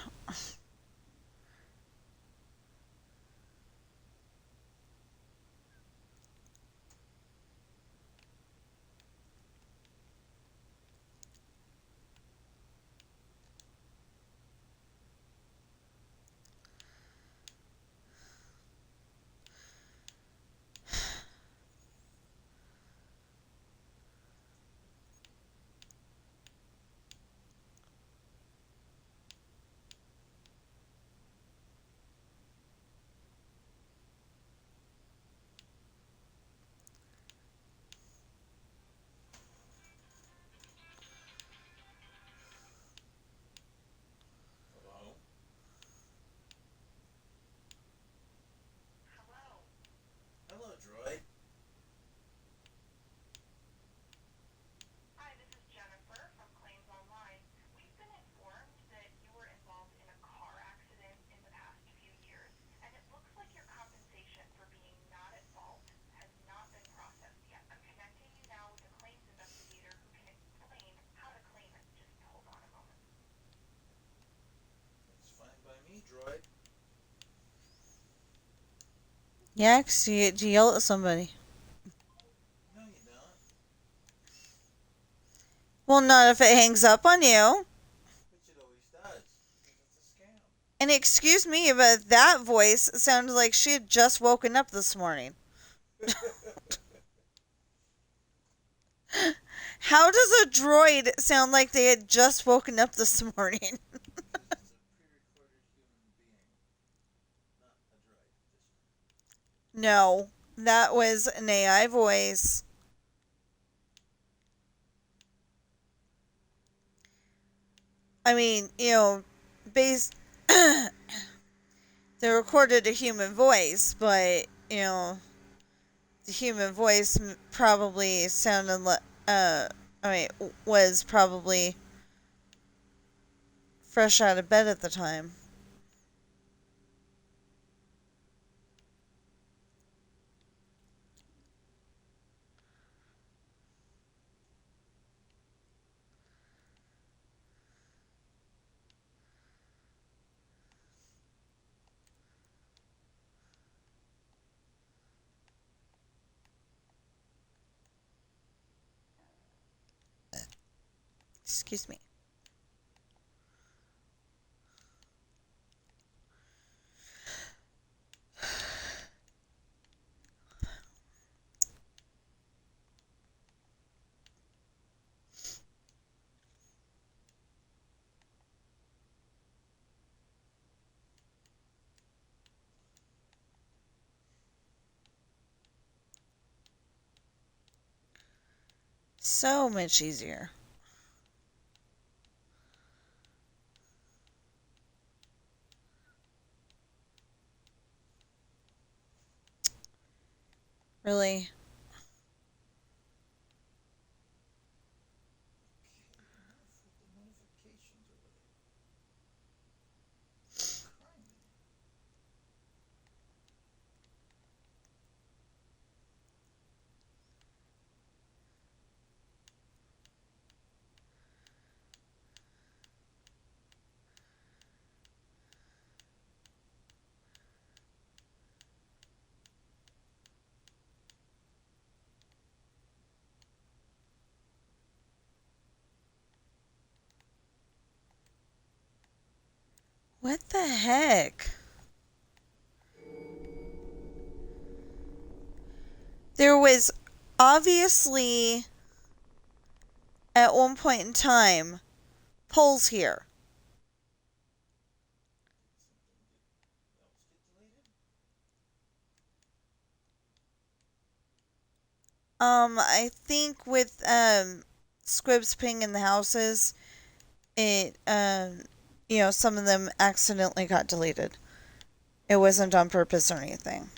Yeah, 'cause you get to yell at somebody. No, you don't. Well, not if it hangs up on you. Which it always does, because it's a scam. And excuse me, but that voice sounded like she had just woken up this morning. How does a droid sound like they had just woken up this morning? Because it's a pre-recorded human being, not a droid this time. No, that was an AI voice. I mean, based. They recorded a human voice, but, the human voice probably sounded like. I mean, was probably fresh out of bed at the time. Excuse me. So much easier. Really. Okay, enough with the notifications over there. Criminy. What the heck? There was obviously, at one point in time, polls here. Did something else get deleted? I think with squibs ping in the houses, it some of them accidentally got deleted. It wasn't on purpose or anything.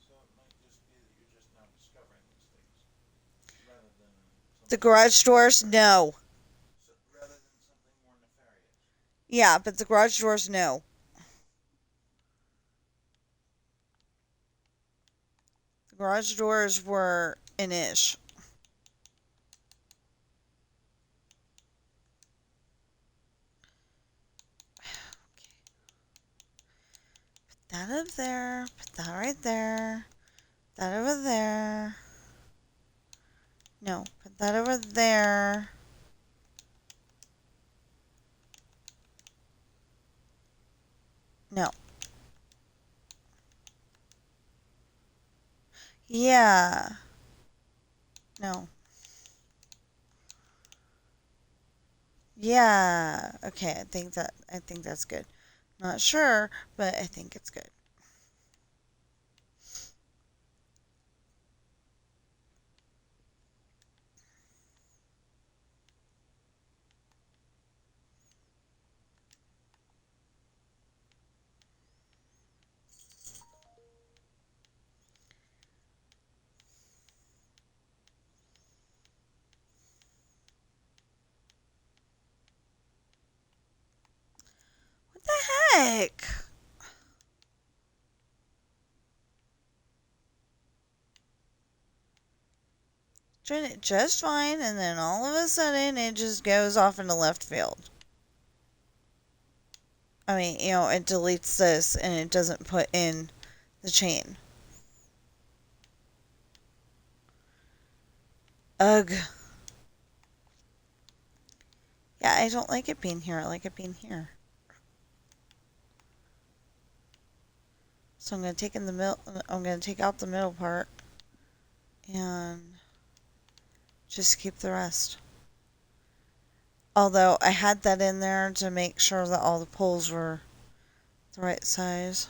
So it might just be that you're just now discovering these things, rather than The something more garage doors, nefarious. no. So, rather than something more nefarious. Yeah, but the garage doors, no. The garage doors were an ish. That up there. Put that right there. That over there. No, put that over there. No. Yeah. No. Yeah. Okay, I think that's good. Not sure, but I think it's good. What the heck? Doing it just fine, and then all of a sudden it just goes off into left field. I mean, it deletes this and it doesn't put in the chain. Ugh. Yeah, I don't like it being here. I like it being here. So I'm gonna take in the middle. I'm gonna take out the middle part and just keep the rest. Although I had that in there to make sure that all the poles were the right size.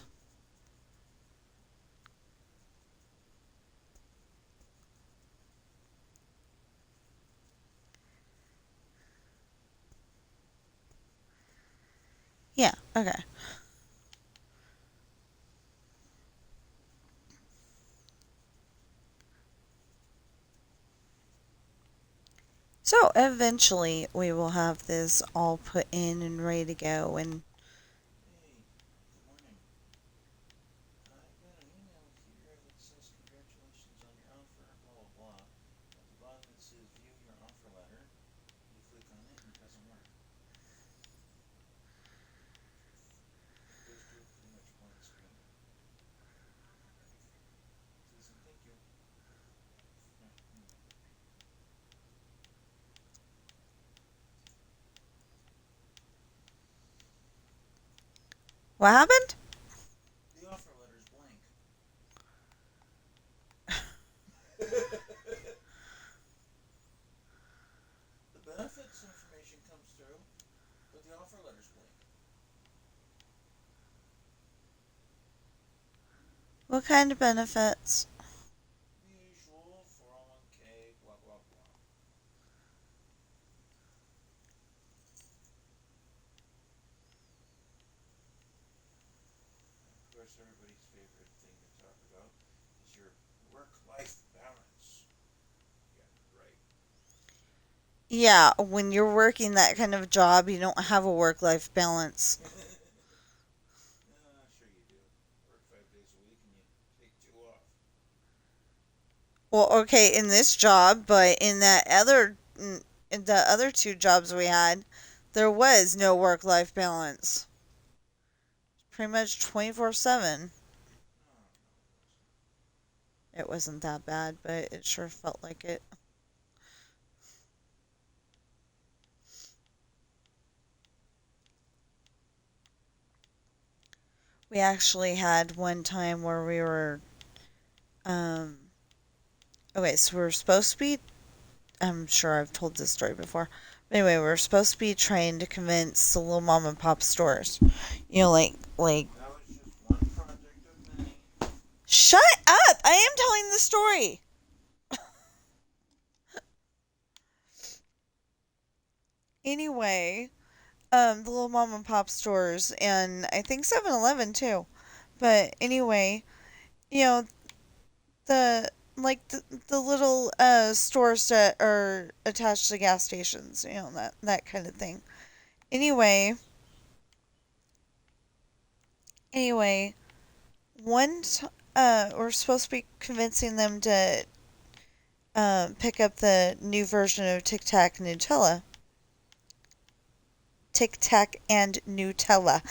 Yeah, okay. So eventually we will have this all put in and ready to go. And Hey, good morning. I got an email here that says congratulations on your offer, blah blah blah. At the bottom it says view your offer letter. You click on it and it doesn't work. It goes to a pretty much blank screen. Please and thank you. Anyway. what happened? The offer letter is blank. The benefits information comes through, but the offer letter's blank. What kind of benefits? The usual 401k, blah blah blah. And of course, everybody's favorite thing to talk about is your work-life balance. Yeah, right. Yeah, when you're working that kind of job, you don't have a work life balance. Sure you do. Work 5 days a week and you take two off. Well, okay, in this job, but in the other two jobs we had, there was no work life balance. Pretty much 24/7. No, no, it wasn't. It wasn't that bad, but it sure felt like it. We actually had one time where we were, um, okay, so we were supposed to be, I'm sure I've told this story before. But anyway, we were supposed to be trying to convince the little mom and pop stores. Like, That was just one project of many. shut up! I am telling the story! Anyway, the little mom and pop stores, and I think 7-Eleven too. But anyway, you know, the little stores that are attached to gas stations, that kind of thing. Anyway, anyway, we're supposed to be convincing them to pick up the new version of Tic Tac Nutella. Tic Tac and Nutella.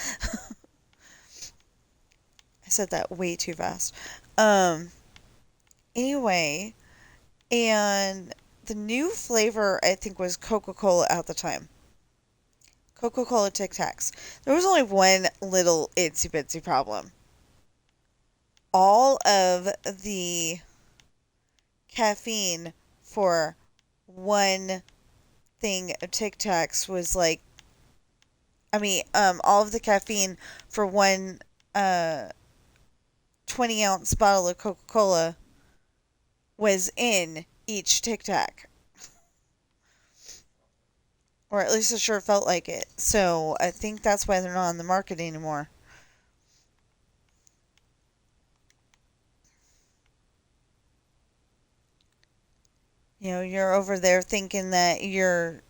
I said that way too fast. Um, anyway, and the new flavor I think was Coca Cola at the time. Coca Cola Tic Tacs. There was only one little itsy bitsy problem. All of the caffeine for one thing of Tic Tacs was like, all of the caffeine for one 20-ounce bottle of Coca Cola was in each Tic Tac. Or at least it sure felt like it. So I think that's why they're not on the market anymore. You're over there thinking that you're,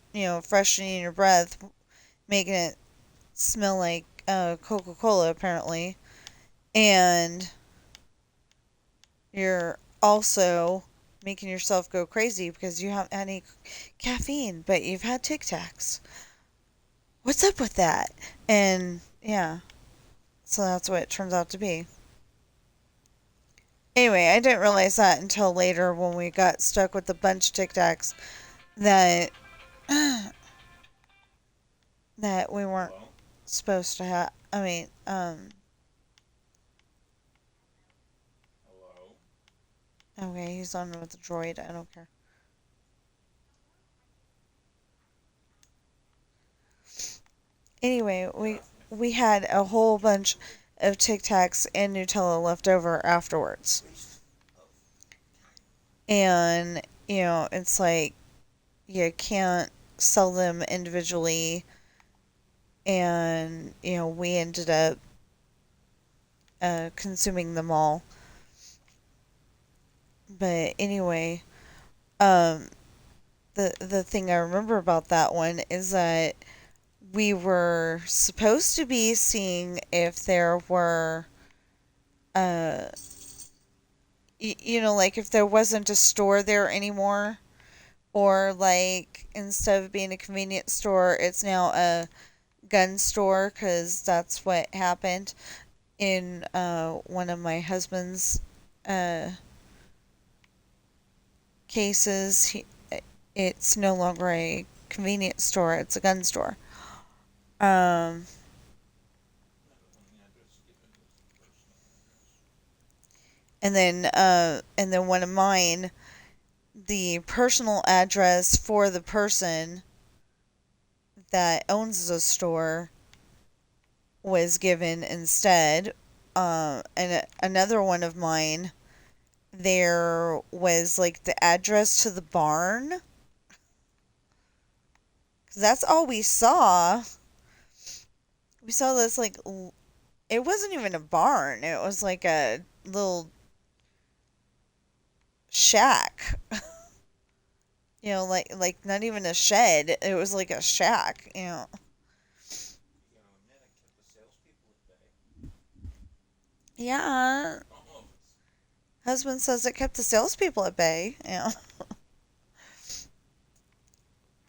freshening your breath, making it smell like Coca Cola, apparently. And you're also making yourself go crazy because you haven't had any caffeine, but you've had Tic Tacs. What's up with that? And Yeah. So that's what it turns out to be. Anyway, I didn't realize that until later when we got stuck with a bunch of Tic Tacs that that we weren't Hello? supposed to have. I mean, Hello? okay, he's on with the droid. I don't care. Anyway, we Yeah, we had a whole bunch of Tic Tacs and Nutella left over afterwards, waste of time. and it's like you can't sell them individually, and we ended up consuming them all. But anyway, um, the thing I remember about that one is that we were supposed to be seeing if there were uh like if there wasn't a store there anymore, or like instead of being a convenience store it's now a gun store, because that's what happened in one of my husband's uh cases. It's no longer a convenience store, it's a gun store. um Yeah, but when the address given was the personal address. and then one of mine, the personal address for the person that owns the store was given instead. And another one of mine, there was like the address to the barn. 'Cause that's all we saw. We saw this like it wasn't even a barn. It was like a little shack. Like not even a shed. It was like a shack. You gotta admit, I kept the salespeople at bay. Yeah. Almost. Husband says it kept the salespeople at bay. Yeah.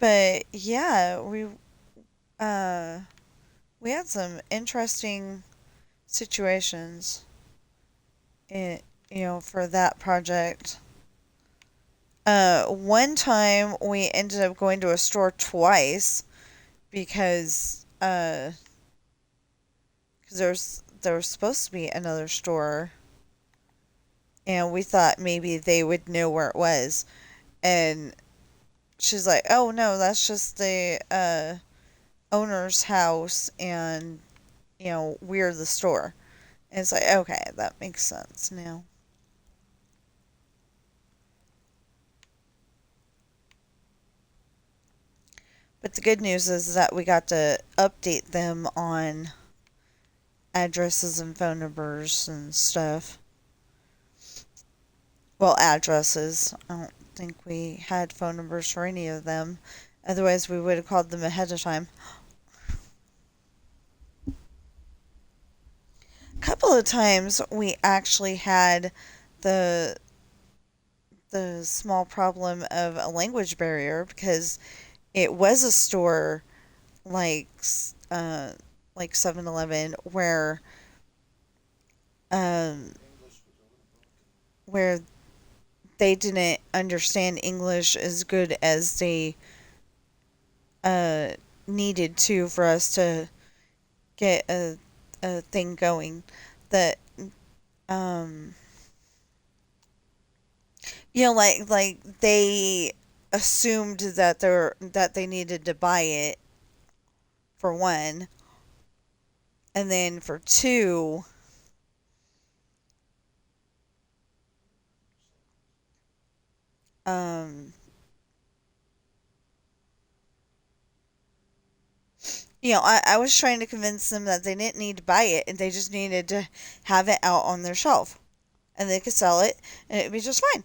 But yeah, uh we had some interesting situations in, for that project. One time we ended up going to a store twice because there was supposed to be another store, and we thought maybe they would know where it was. And she's like, "Oh no, that's just the owner's house, and we're the store." And it's like, okay, that makes sense now. But the good news is that we got to update them on addresses and phone numbers and stuff. Well, addresses. I don't think we had phone numbers for any of them. Otherwise, we would have called them ahead of time. A couple of times we actually had the small problem of a language barrier, because it was a store like uh like 7-Eleven um English was a little broken. where they didn't understand English as good as they uh needed to for us to get a thing going. That um like they assumed that they needed to buy it, for one, and then for two, um I was trying to convince them that they didn't need to buy it, and they just needed to have it out on their shelf, and they could sell it, and it'd be just fine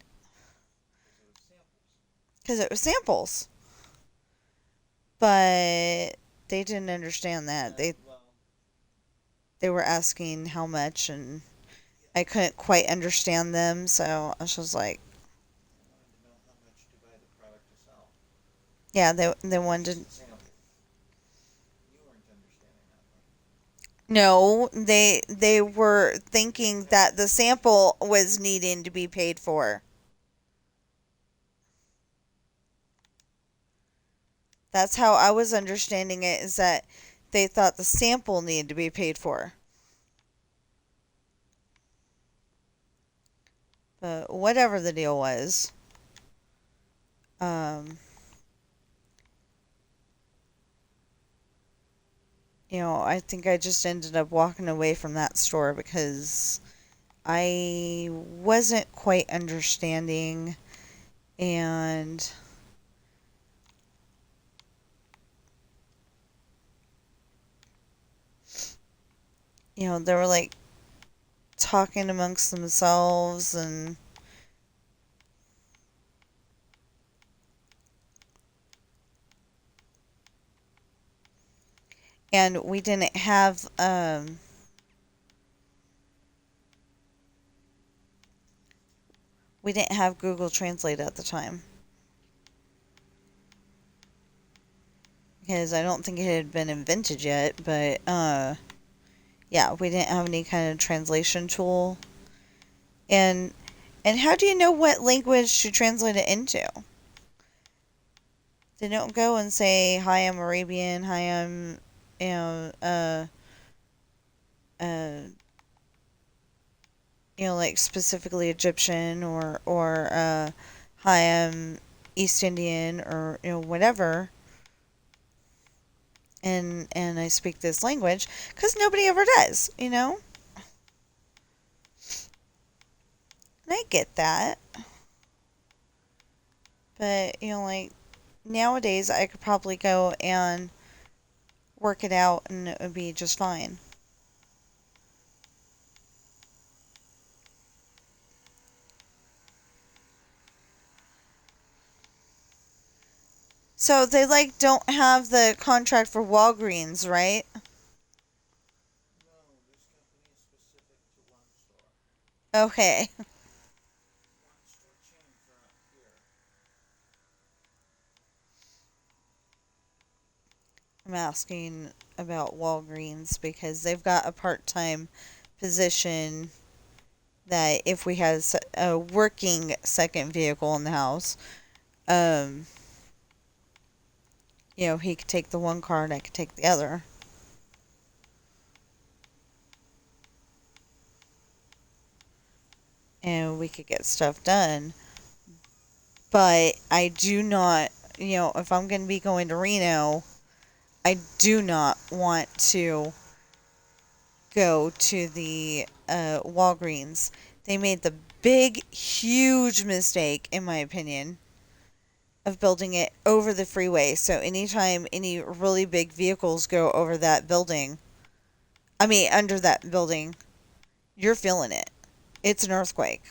Because it was samples. because it was samples. But they didn't understand that. Yeah, They well, they were asking how much, and yeah. I couldn't quite understand them, so I was just like, They wanted to know how much to buy the product to sell. yeah, they Not just wanted. the sample. You weren't understanding that part. No, they were thinking that the sample was needing to be paid for. That's how I was understanding it, is that they thought the sample needed to be paid for. But whatever the deal was, um, I think I just ended up walking away from that store because I wasn't quite understanding, and they were like talking amongst themselves, and we didn't have Google Translate at the time because I don't think it had been invented yet, but yeah, we didn't have any kind of translation tool. And and how do you know what language to translate it into? They don't go and say, "Hi, I'm Arabian. Hi, I'm you know uh uh like specifically Egyptian, or "Hi, I'm East Indian," or whatever. And I speak this language because nobody ever does. And I get that, but like nowadays I could probably go and work it out and it would be just fine. So they like don't have the contract for Walgreens, right? No, this company is specific to one store. Okay. One store chain for here. I'm asking about Walgreens because they've got a part-time position that if we had a working second vehicle in the house, um, he could take the one car and I could take the other. And we could get stuff done. But I do not, if I'm going to be going to Reno, I do not want to go to the Walgreens. They made the big, huge mistake, in my opinion, of building it over the freeway. So anytime any really big vehicles go over that building, I mean, under that building, you're feeling it. It's an earthquake.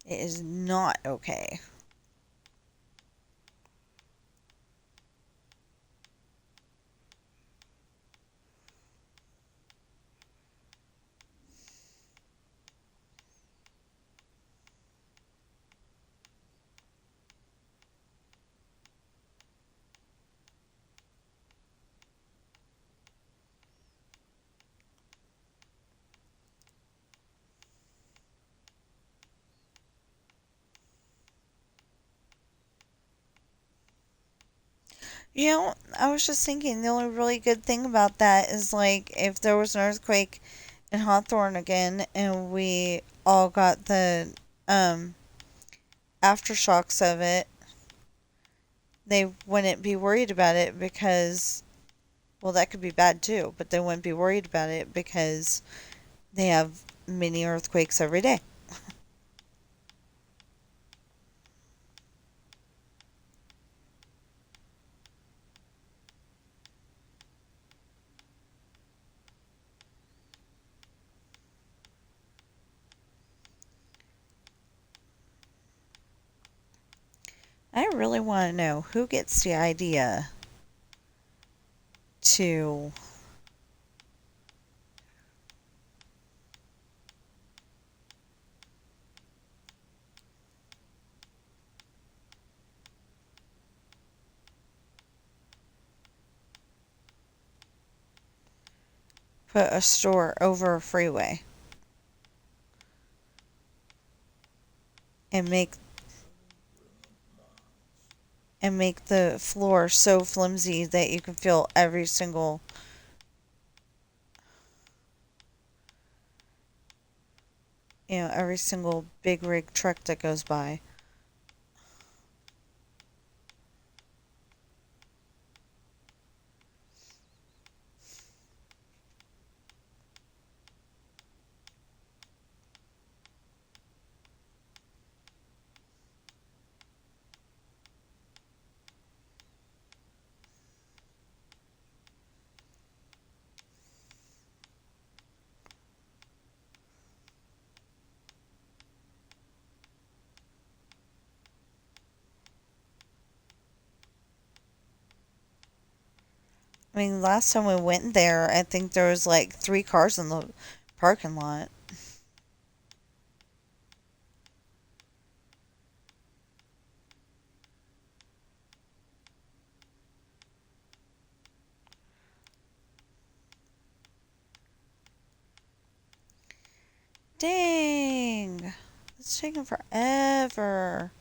It is not okay. I was just thinking the only really good thing about that is like if there was an earthquake in Hawthorne again and we all got the um aftershocks of it, they wouldn't be worried about it because, well, that could be bad too, but they wouldn't be worried about it because they have mini earthquakes every day. I really want to know who gets the idea to put a store over a freeway and make the floor so flimsy that you can feel every single big rig truck that goes by. I mean, last time we went there, I think there was like 3 cars in the parking lot. Dang! It's taking forever.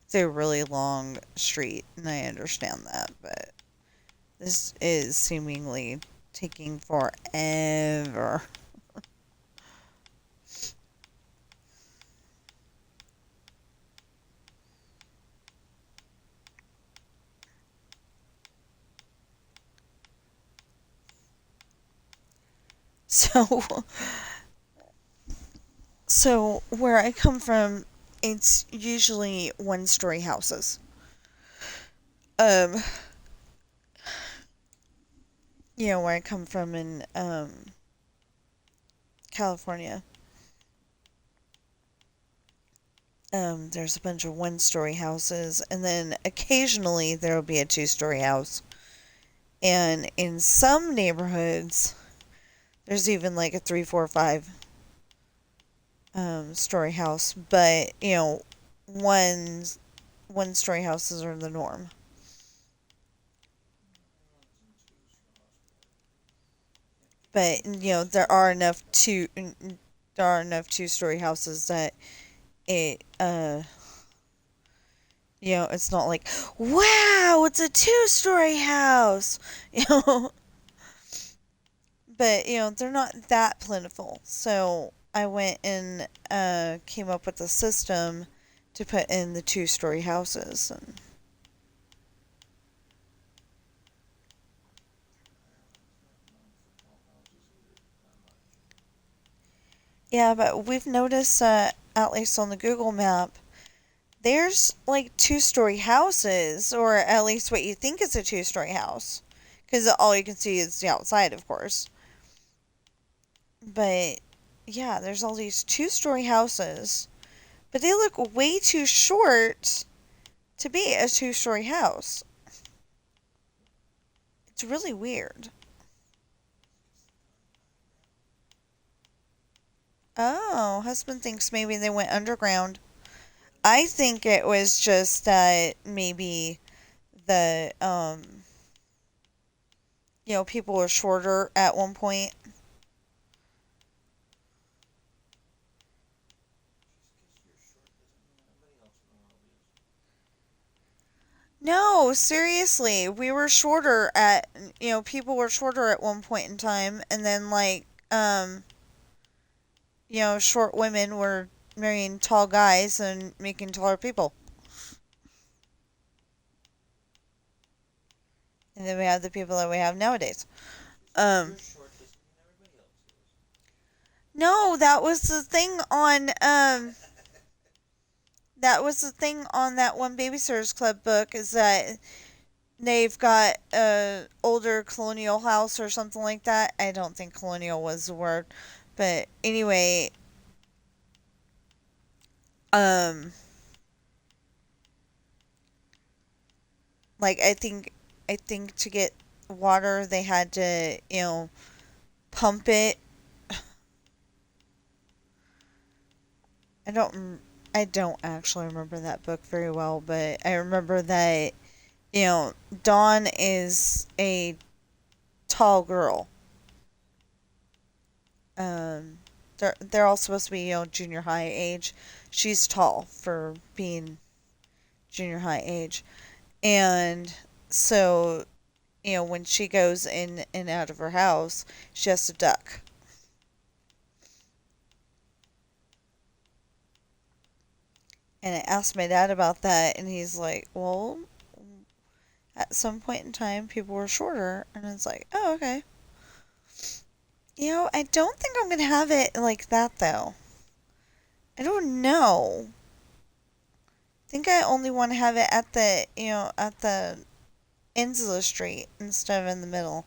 It's a really long street, and I understand that, but this is seemingly taking forever. So, so where I come from, it's usually one-story houses. Um, where I come from in California, there's a bunch of one-story houses, and then occasionally there will be a two-story house. And in some neighborhoods, there's even like a three, four, five story house, but one one story houses are the norm. But there are enough two-story houses that it it's not like, wow, it's a two-story house. you know but they're not that plentiful. So I went and came up with a system to put in the two-story houses. And yeah, but we've noticed that, at least on the Google map, there's like two-story houses, or at least what you think is a two-story house, because all you can see is the outside, of course. But yeah, there's all these two-story houses, but they look way too short to be a two-story house. It's really weird. Oh, husband thinks maybe they went underground. I think it was just that maybe the people were shorter at one point. No, seriously, we were shorter at people were shorter at one point in time, and then like short women were marrying tall guys and making taller people. And then we have the people that we have nowadays. Um no, that was the thing on that one Babysitters Club book, is that they've got a older colonial house or something like that. I don't think colonial was the word. But anyway, um like I think to get water they had to, pump it. I don't I don't actually remember that book very well, but I remember that you know, Dawn is a tall girl. Um, they're all supposed to be, junior high age. She's tall for being junior high age. And so, when she goes in and out of her house, she has to duck. And I asked my dad about that, and he's like, well, at some point in time, people were shorter. And it's like, oh, okay. I don't think I'm going to have it like that, though. I don't know. I think I only want to have it at the ends of the street instead of in the middle.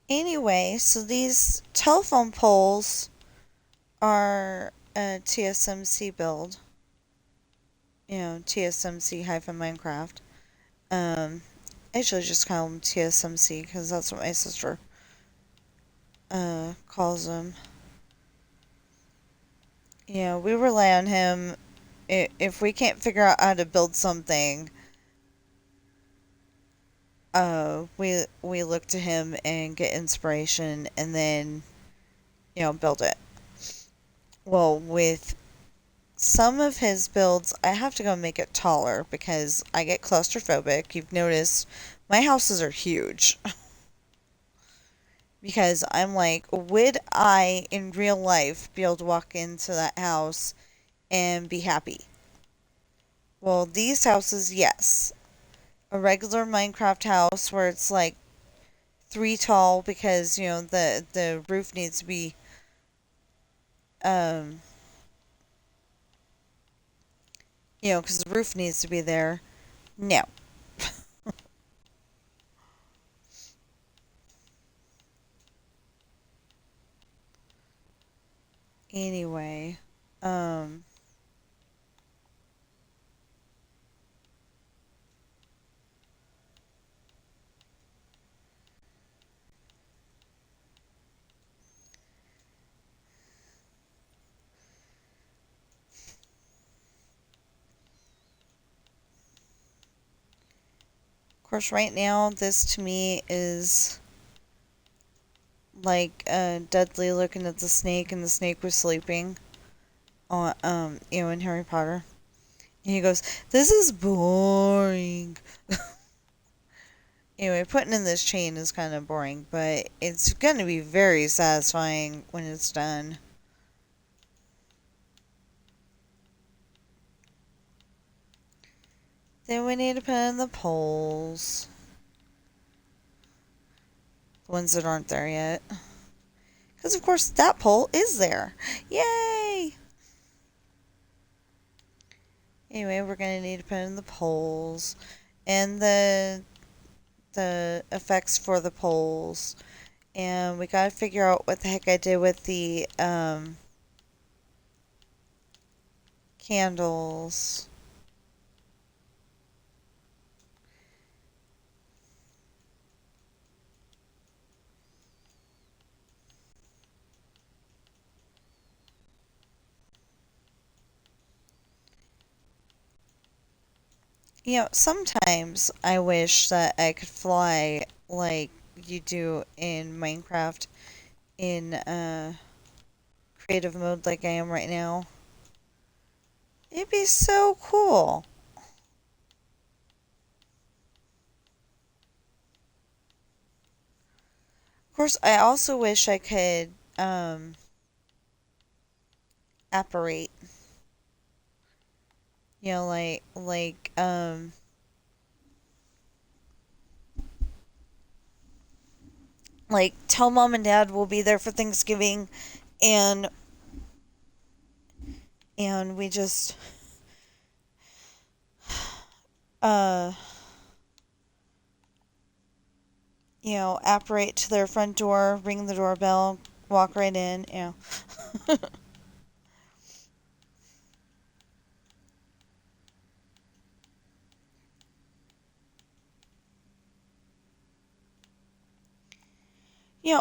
Anyway, so these telephone poles are a TSMC build. TSMC hyphen Minecraft. I usually just call them TSMC because that's what my sister calls them. We rely on him. If we can't figure out how to build something, we look to him and get inspiration, and then build it. Well, with some of his builds, I have to go make it taller because I get claustrophobic. You've noticed my houses are huge. Because I'm like, would I in real life be able to walk into that house and be happy? Well, these houses, yes. A regular Minecraft house where it's like three tall because the roof needs to be um because the roof needs to be there. No. Anyway, um, of course, right now this to me is like Dudley looking at the snake and the snake was sleeping on in Harry Potter. And he goes, "This is boring." Anyway, putting in this chain is kind of boring, but it's going to be very satisfying when it's done. Then we need to put in the poles. The ones that aren't there yet. Because, of course, that pole is there. Yay! Anyway, we're going to need to put in the poles. And the effects for the poles. And we got to figure out what the heck I did with the candles. Sometimes I wish that I could fly like you do in Minecraft in creative mode like I am right now. It'd be so cool. Of course, I also wish I could apparate. Like tell mom and dad we'll be there for Thanksgiving, and we just uh apparate to their front door, ring the doorbell, walk right in.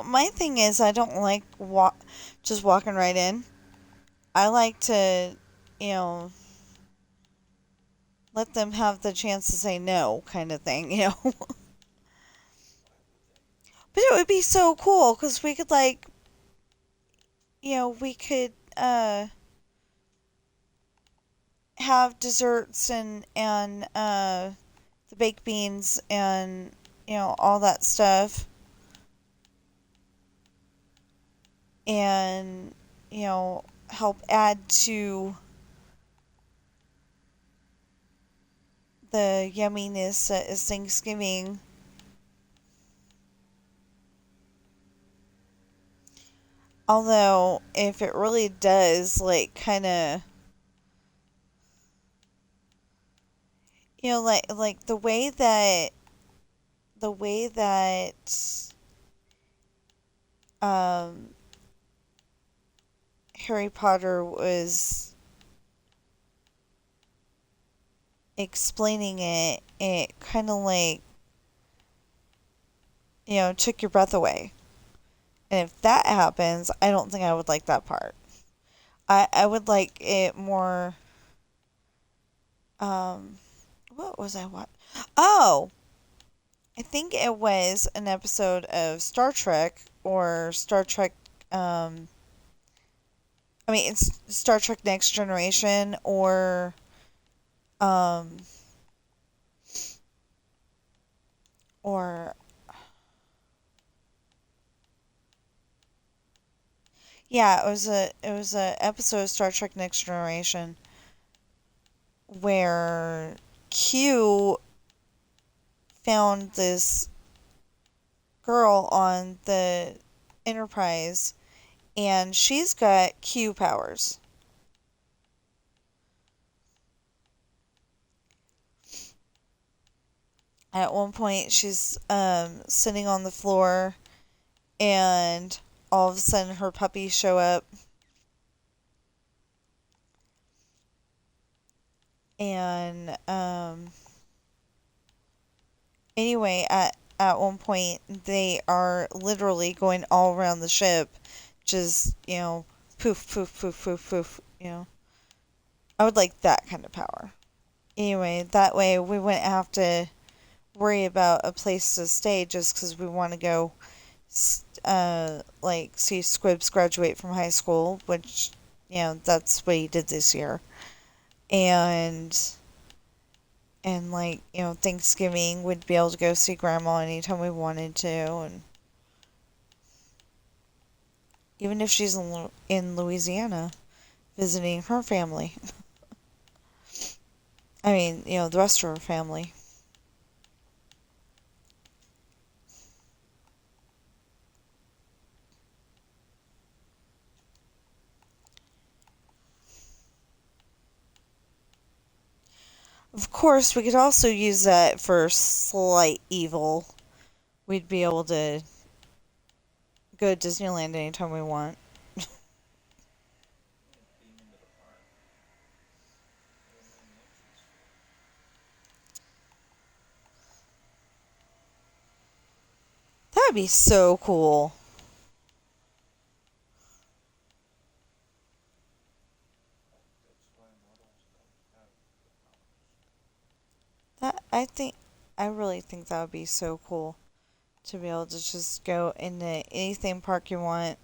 My thing is I don't like just walking right in. I like to, you know, let them have the chance to say no, kind of thing. But it would be so cool because we could we could have desserts and the baked beans and all that stuff, and help add to the yumminess that is Thanksgiving. Although, if it really does, kind of, like the way that um, Harry Potter was explaining it, it kind of took your breath away. And if that happens, I don't think I would like that part. I would like it more. Um, what was I watching? Oh, I think it was an episode of Star Trek or Star Trek. I mean, it's Star Trek Next Generation um, or yeah, it was a episode of Star Trek Next Generation where Q found this girl on the Enterprise, and she's got Q powers. At one point, she's sitting on the floor, and all of a sudden, her puppies show up, and anyway, at one point, they are literally going all around the ship, just poof, poof, poof, poof, poof. I would like that kind of power. Anyway, that way we wouldn't have to worry about a place to stay just because we want to go, see Squibs graduate from high school, which, that's what he did this year. And, Thanksgiving, we'd be able to go see Grandma anytime we wanted to. And even if she's in Louisiana visiting her family. I mean, the rest of her family. Of course, we could also use that for slight evil. We'd be able to go to Disneyland anytime we want. Beam into the park. Never mind the entrance fee. That'd be so cool. That's why mortals don't have the powers. I really think that would be so cool to be able to just go into any theme park you want,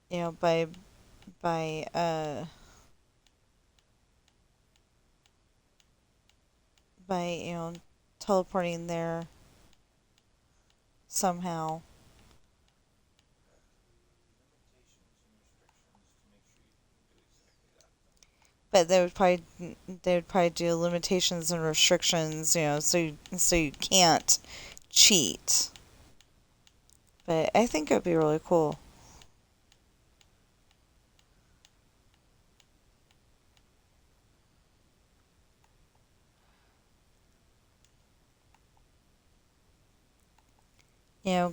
you know, by by teleporting there somehow. Limitations and restrictions to make sure you can do exactly that thing. But they would probably do limitations and restrictions, so you can't cheat. But I think it would be really cool.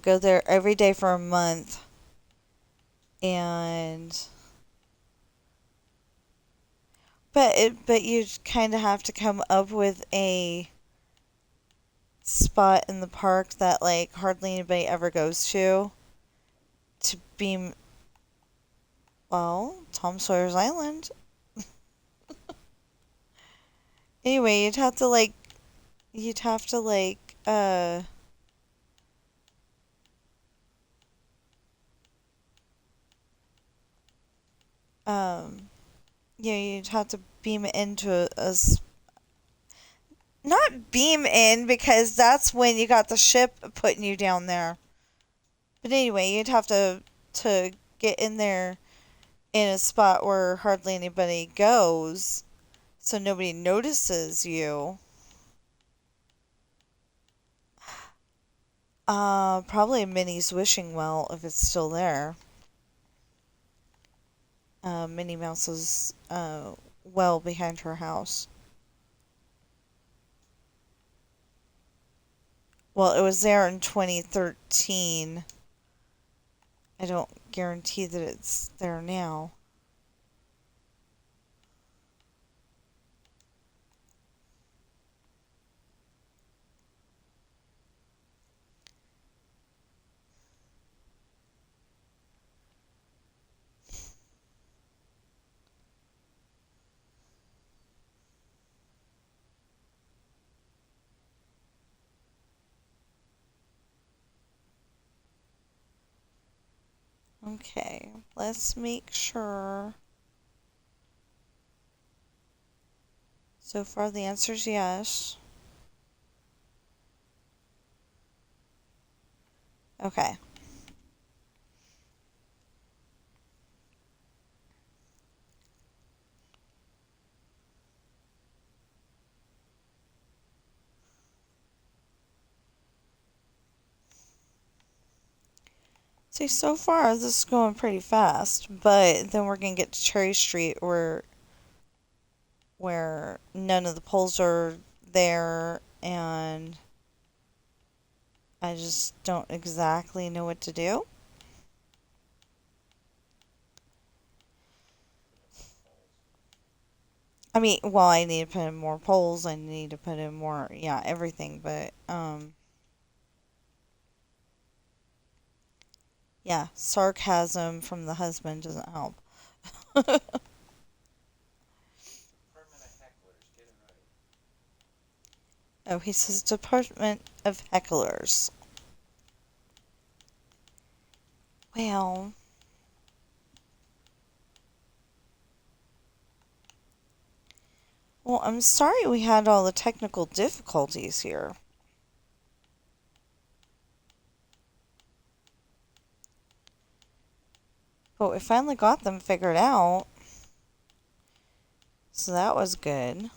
Go there every day for a month and but you kind of have to come up with a spot in the park that like hardly anybody ever goes to be well, Tom Sawyer's Island. Anyway, you'd have to um you'd have to beam it into not beam in because that's when you got the ship putting you down there. But anyway, you'd have to get in there in a spot where hardly anybody goes so nobody notices you. Probably Minnie's wishing well if it's still there. Minnie Mouse's well behind her house. Well, it was there in 2013. I don't guarantee that it's there now. Okay, let's make sure. So far, the answer is yes. Okay. See, so far this is going pretty fast, but then we're gonna get to Cherry Street where none of the poles are there, and I just don't exactly know what to do. I mean, well, I need to put in more poles. I need to put in more, yeah, everything. But yeah, sarcasm from the husband doesn't help. Department of Hecklers, get it right. Oh, he says Department of Hecklers. Well, well, I'm sorry we had all the technical difficulties here. But we finally got them figured out. So that was good.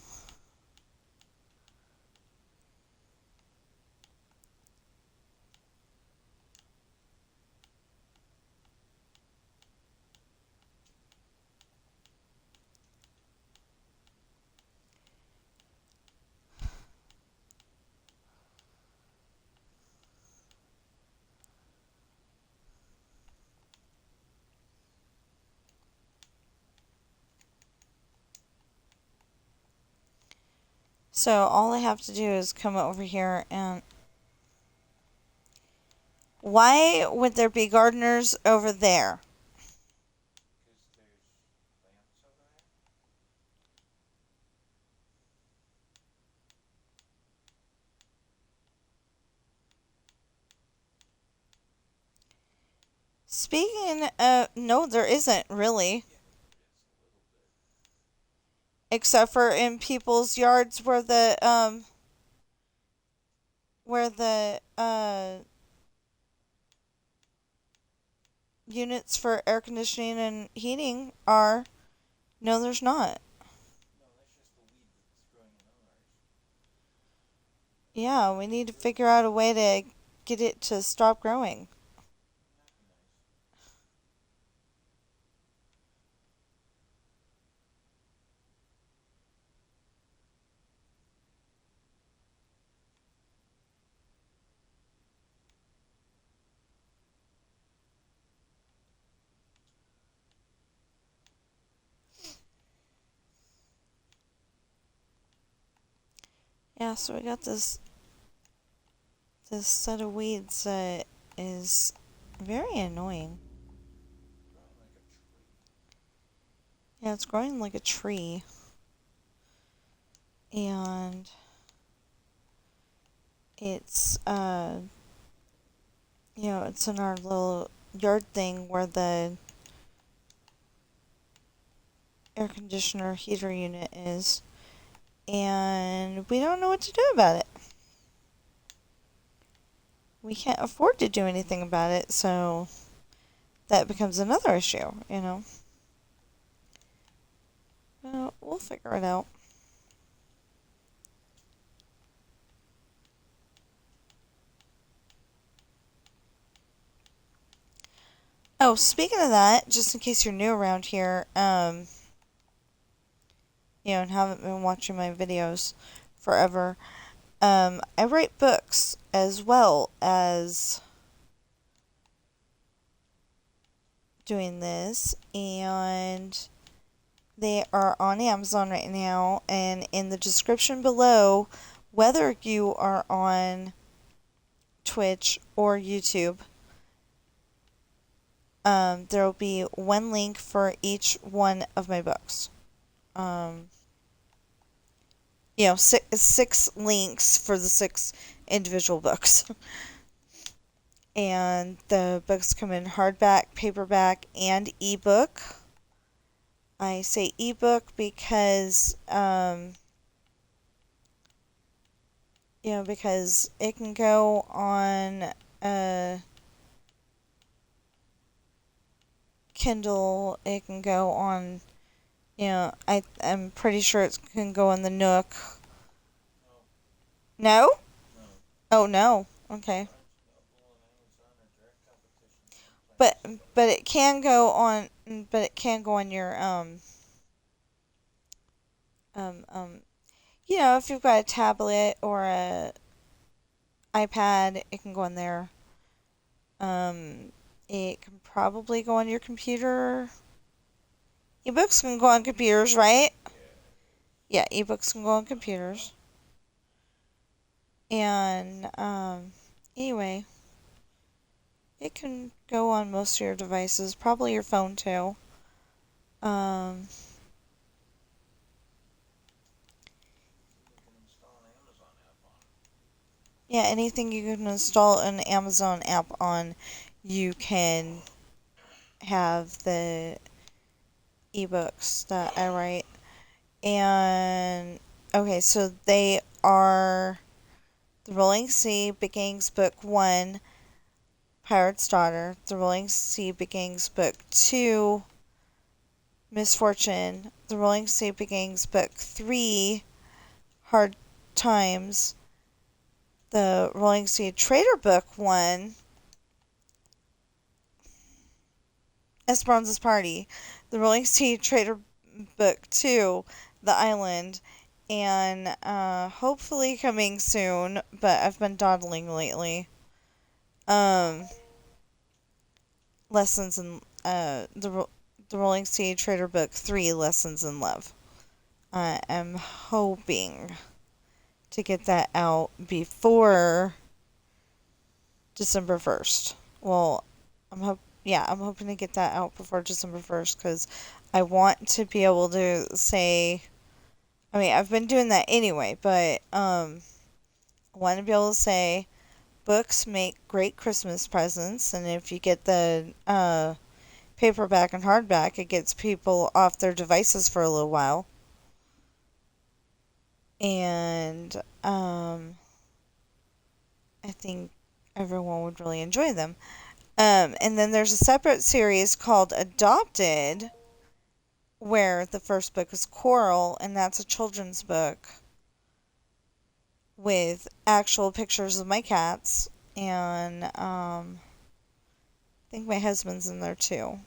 So all I have to do is come over here and... Why would there be gardeners over there? Because there's plants over there. Speaking of... No, there isn't, really. Yeah, there is a little bit. Except for in people's yards where the units for air conditioning and heating are. No, there's not. No, that's just the weed that's growing in ours. Yeah, we need to figure out a way to get it to stop growing. Wouldn't that be nice? Yeah, so we got this set of weeds that is very annoying. Growing like a tree. Yeah, it's growing like a tree. And it's it's in our little yard thing where the air conditioner heater unit is. And we don't know what to do about it. We can't afford to do anything about it, so that becomes another issue. We'll figure it out. Oh, speaking of that, just in case you're new around here, and haven't been watching my videos forever, I write books as well as doing this, and they are on Amazon right now. And in the description below, whether you are on Twitch or YouTube, there will be one link for each one of my books. Um, six links for the six individual books. And the books come in hardback, paperback, and ebook. I say ebook because, because it can go on Kindle, it can go on, I'm pretty sure it can go on the Nook. No. No? No. Oh, no. Okay. Barnes and Noble and Amazon are direct competition. They don't play But in the same but market. it can go on but it can go on your um um if you've got a tablet or a iPad, it can go on there. Um, it can probably go on your computer. Ebooks can go on computers, right? Yeah, ebooks can go on computers. And anyway, it can go on most of your devices, probably your phone too. Um, Anything you can install an Amazon app on. yeah, anything you can install an Amazon app on, you can have the ebooks that I write. And okay, so they are The Rolling Sea Beginnings Book 1, Pirate's Daughter. The Rolling Sea Beginnings Book 2, Misfortune. The Rolling Sea Beginnings Book 3, Hard Times. The Rolling Sea Traitor Book 1, Esperanza's Party. The Rolling Sea Traitor Book 2, The Island. And hopefully coming soon, but I've been dawdling lately. Um, Lessons in the Rolling Sea Trader Book 3, Lessons in Love. I am hoping to get that out before December 1st. Well, I'm hoping to get that out before December 1st because I want to be able to say, I mean, I've been doing that anyway, but I want to be able to say books make great Christmas presents, and if you get the paperback and hardback, it gets people off their devices for a little while. And I think everyone would really enjoy them. And then there's a separate series called Adopted, where the first book is Coral, and that's a children's book with actual pictures of my cats. And I think my husband's in there too.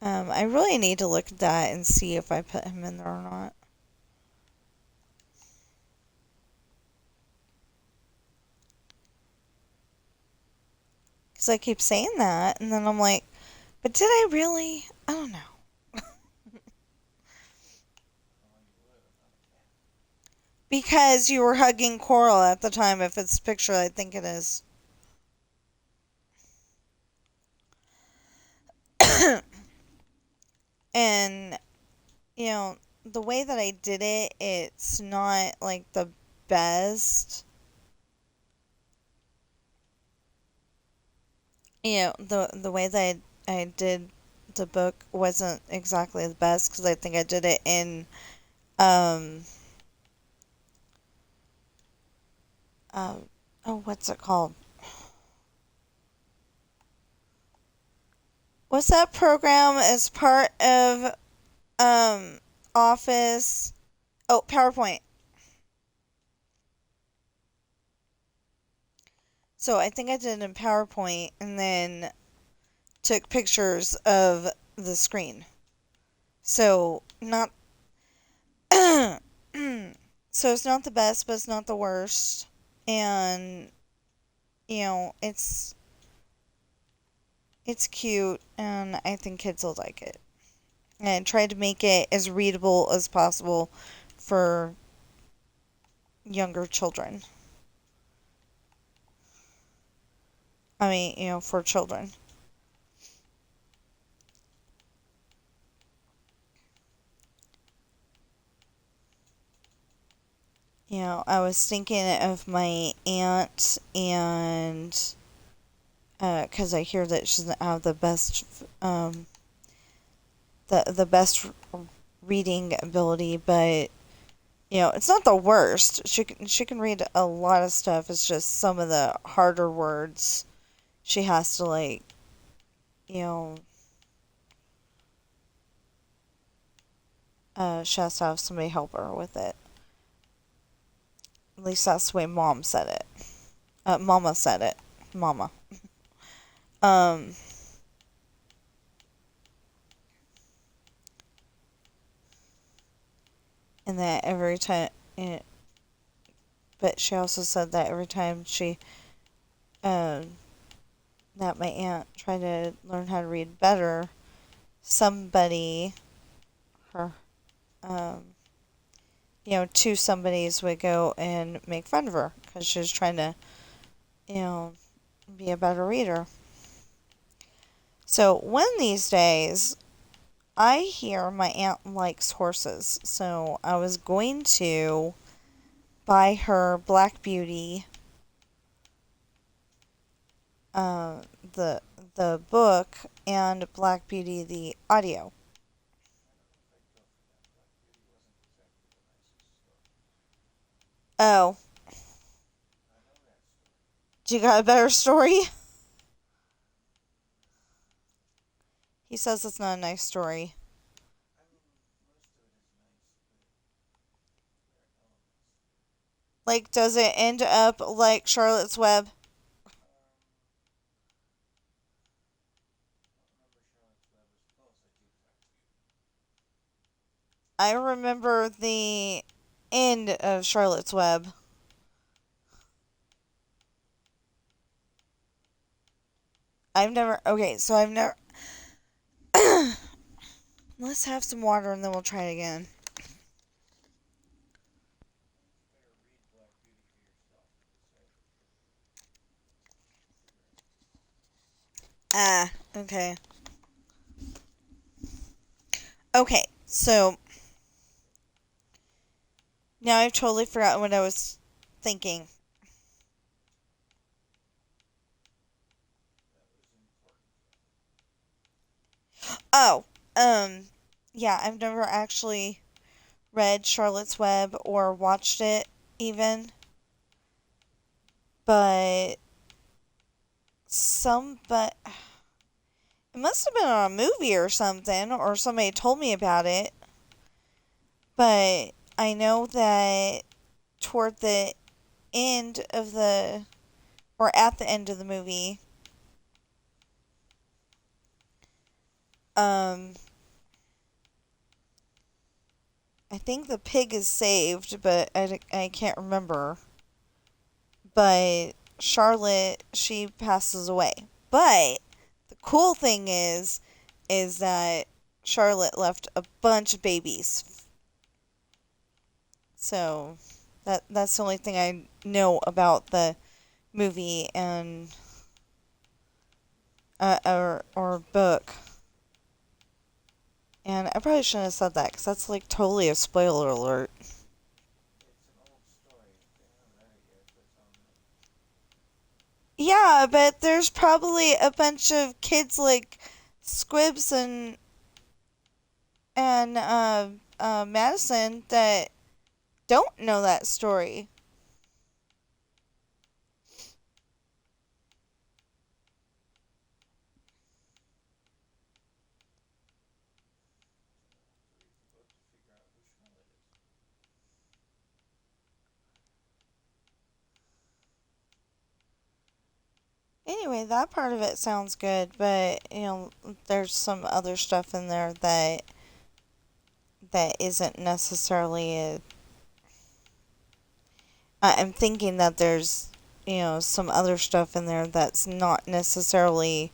I really need to look at that and see if I put him in there or not. Because I keep saying that, and then I'm like, but did I really? I don't know. I don't know why you would. I'm not a cat. Because you were hugging Coral at the time, if it's the picture I think it is. And, you know, the way that I did it, it's not like the best. The way that I did the book wasn't exactly the best because I think I did it in um uh, oh, what's it called? What's that program as part of um Office? Oh, PowerPoint. So I think I did it in PowerPoint and then took pictures of the screen. So not so it's not the best, but it's not the worst. And it's cute and I think kids will like it. And try to make it as readable as possible for younger children. I mean, for children. I was thinking of my aunt and because I hear that she doesn't have the best reading ability, but it's not the worst. She can read a lot of stuff. It's just some of the harder words she has to you know she has to have somebody help her with it. At least that's the way Mom said it. Mama said it. Mama. Um, and that every time, but she also said that every time um, that my aunt tried to learn how to read better, somebody, her, um, two somebodies would go and make fun of her because she was trying to, you know, be a better reader. So one of these days, I hear my aunt likes horses, so I was going to buy her Black Beauty, uh, the the book, and Black Beauty the audio. Oh, do you got a better story? He says it's not a nice story. Like, does it end up like Charlotte's Web? I remember the end of Charlotte's Web. I've never. Okay, so I've never. Let's have some water and then we'll try it again. Ah, okay. Okay, so now I've totally forgotten what I was thinking. Oh, um, yeah, I've never actually read Charlotte's Web or watched it even, but but it must have been on a movie or something, or somebody told me about it. But I know that toward the end of the, or at the end of the movie, um, I think the pig is saved, but I can't remember. But Charlotte, she passes away. But the cool thing is that Charlotte left a bunch of babies. So That's the only thing I know about the movie and or book. And I probably shouldn't have said that because that's like totally a spoiler alert. It's an old story. They haven't read it yet, but Yeah, but there's probably a bunch of kids like Squibs and Madison that don't know that story. to read the book to figure out which one it is. Anyway, that part of it sounds good, but there's some other stuff in there that isn't necessarily I'm thinking that there's some other stuff in there that's not necessarily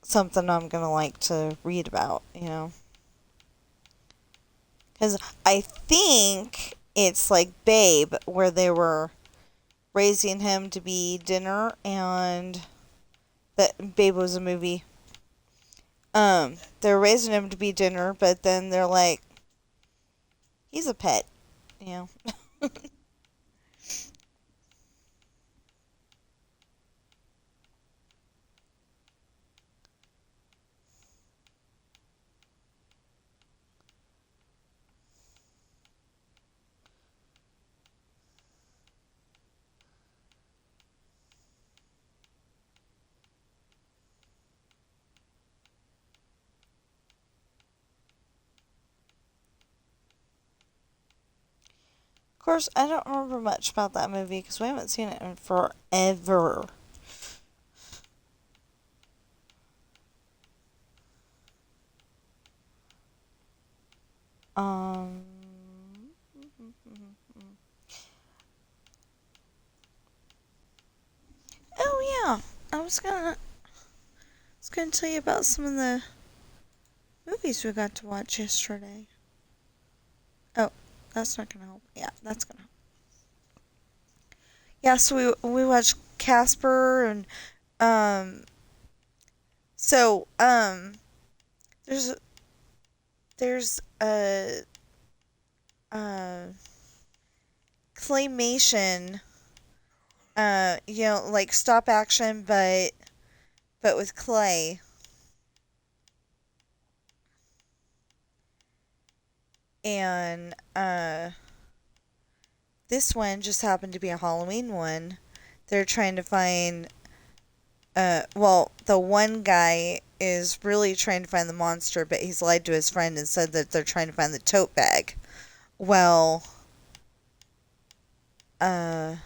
something I'm gonna like to read about. Because I think it's like Babe, where they were raising him to be dinner, and that Babe was a movie. They're raising him to be dinner, but then they're like, he's a pet, you know. Of course, I don't remember much about that movie because we haven't seen it in forever. Um. Oh yeah, I was gonna tell you about some of the movies we got to watch yesterday. Oh, that's not gonna help. Yeah, that's gonna help. Yeah, so we watched Casper and um. So there's there's a claymation like stop action but with clay, and this one just happened to be a Halloween one. They're trying to find well, the one guy is really trying to find the monster, but he's lied to his friend and said that they're trying to find the tote bag. Well, uh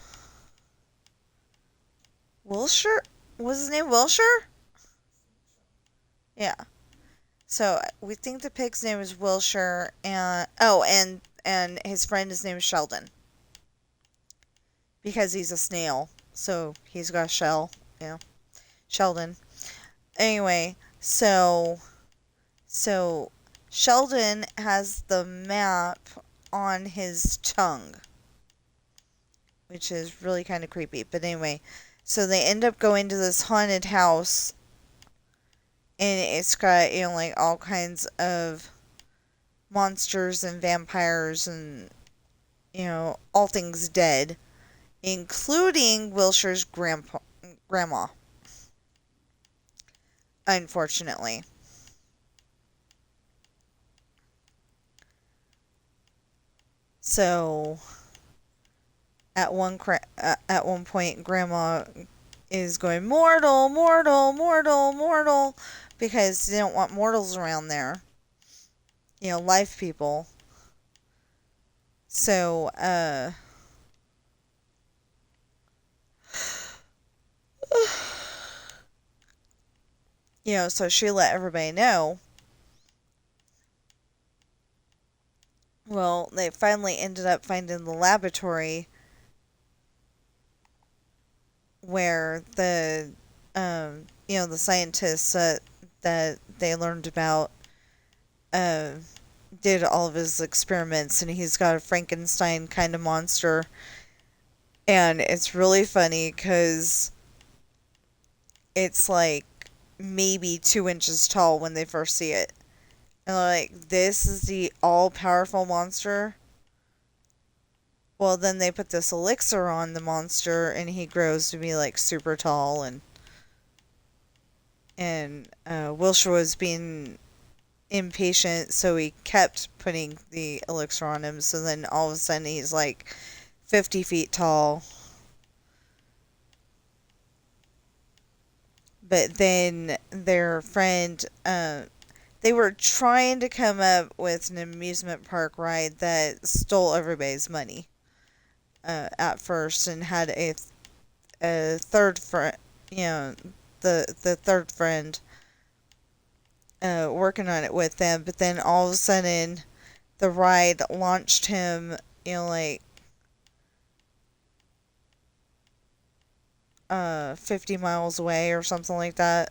Wilshire, was his name Wilshire? Yeah. So we think the pig's name is Wilshire, and and his friend his name is Sheldon because he's a snail, so he's got a shell. Yeah, Sheldon. Anyway, so Sheldon has the map on his tongue, which is really kind of creepy. But anyway, so they end up going to this haunted house, and it's got like all kinds of monsters and vampires and all things dead, including Wilshire's grandma, unfortunately. So at one point, Grandma is going mortal, mortal, mortal, mortal, because they don't want mortals around there. Life people. So so she let everybody know. Well, they finally ended up finding the laboratory where the scientists that they learned about uh, did all of his experiments, and he's got a Frankenstein kind of monster. And it's really funny because it's like maybe 2 inches tall when they first see it. And they're like, this is the all powerful monster? Well, then they put this elixir on the monster, and he grows to be like super tall. And Wilshire was being impatient, so he kept putting the elixir on him. So then all of a sudden he's like 50 feet tall. But then their friend, they were trying to come up with an amusement park ride that stole everybody's money at first, and had a third friend, you know, the third friend working on it with them. But then all of a sudden, the ride launched him, like 50 miles away or something like that.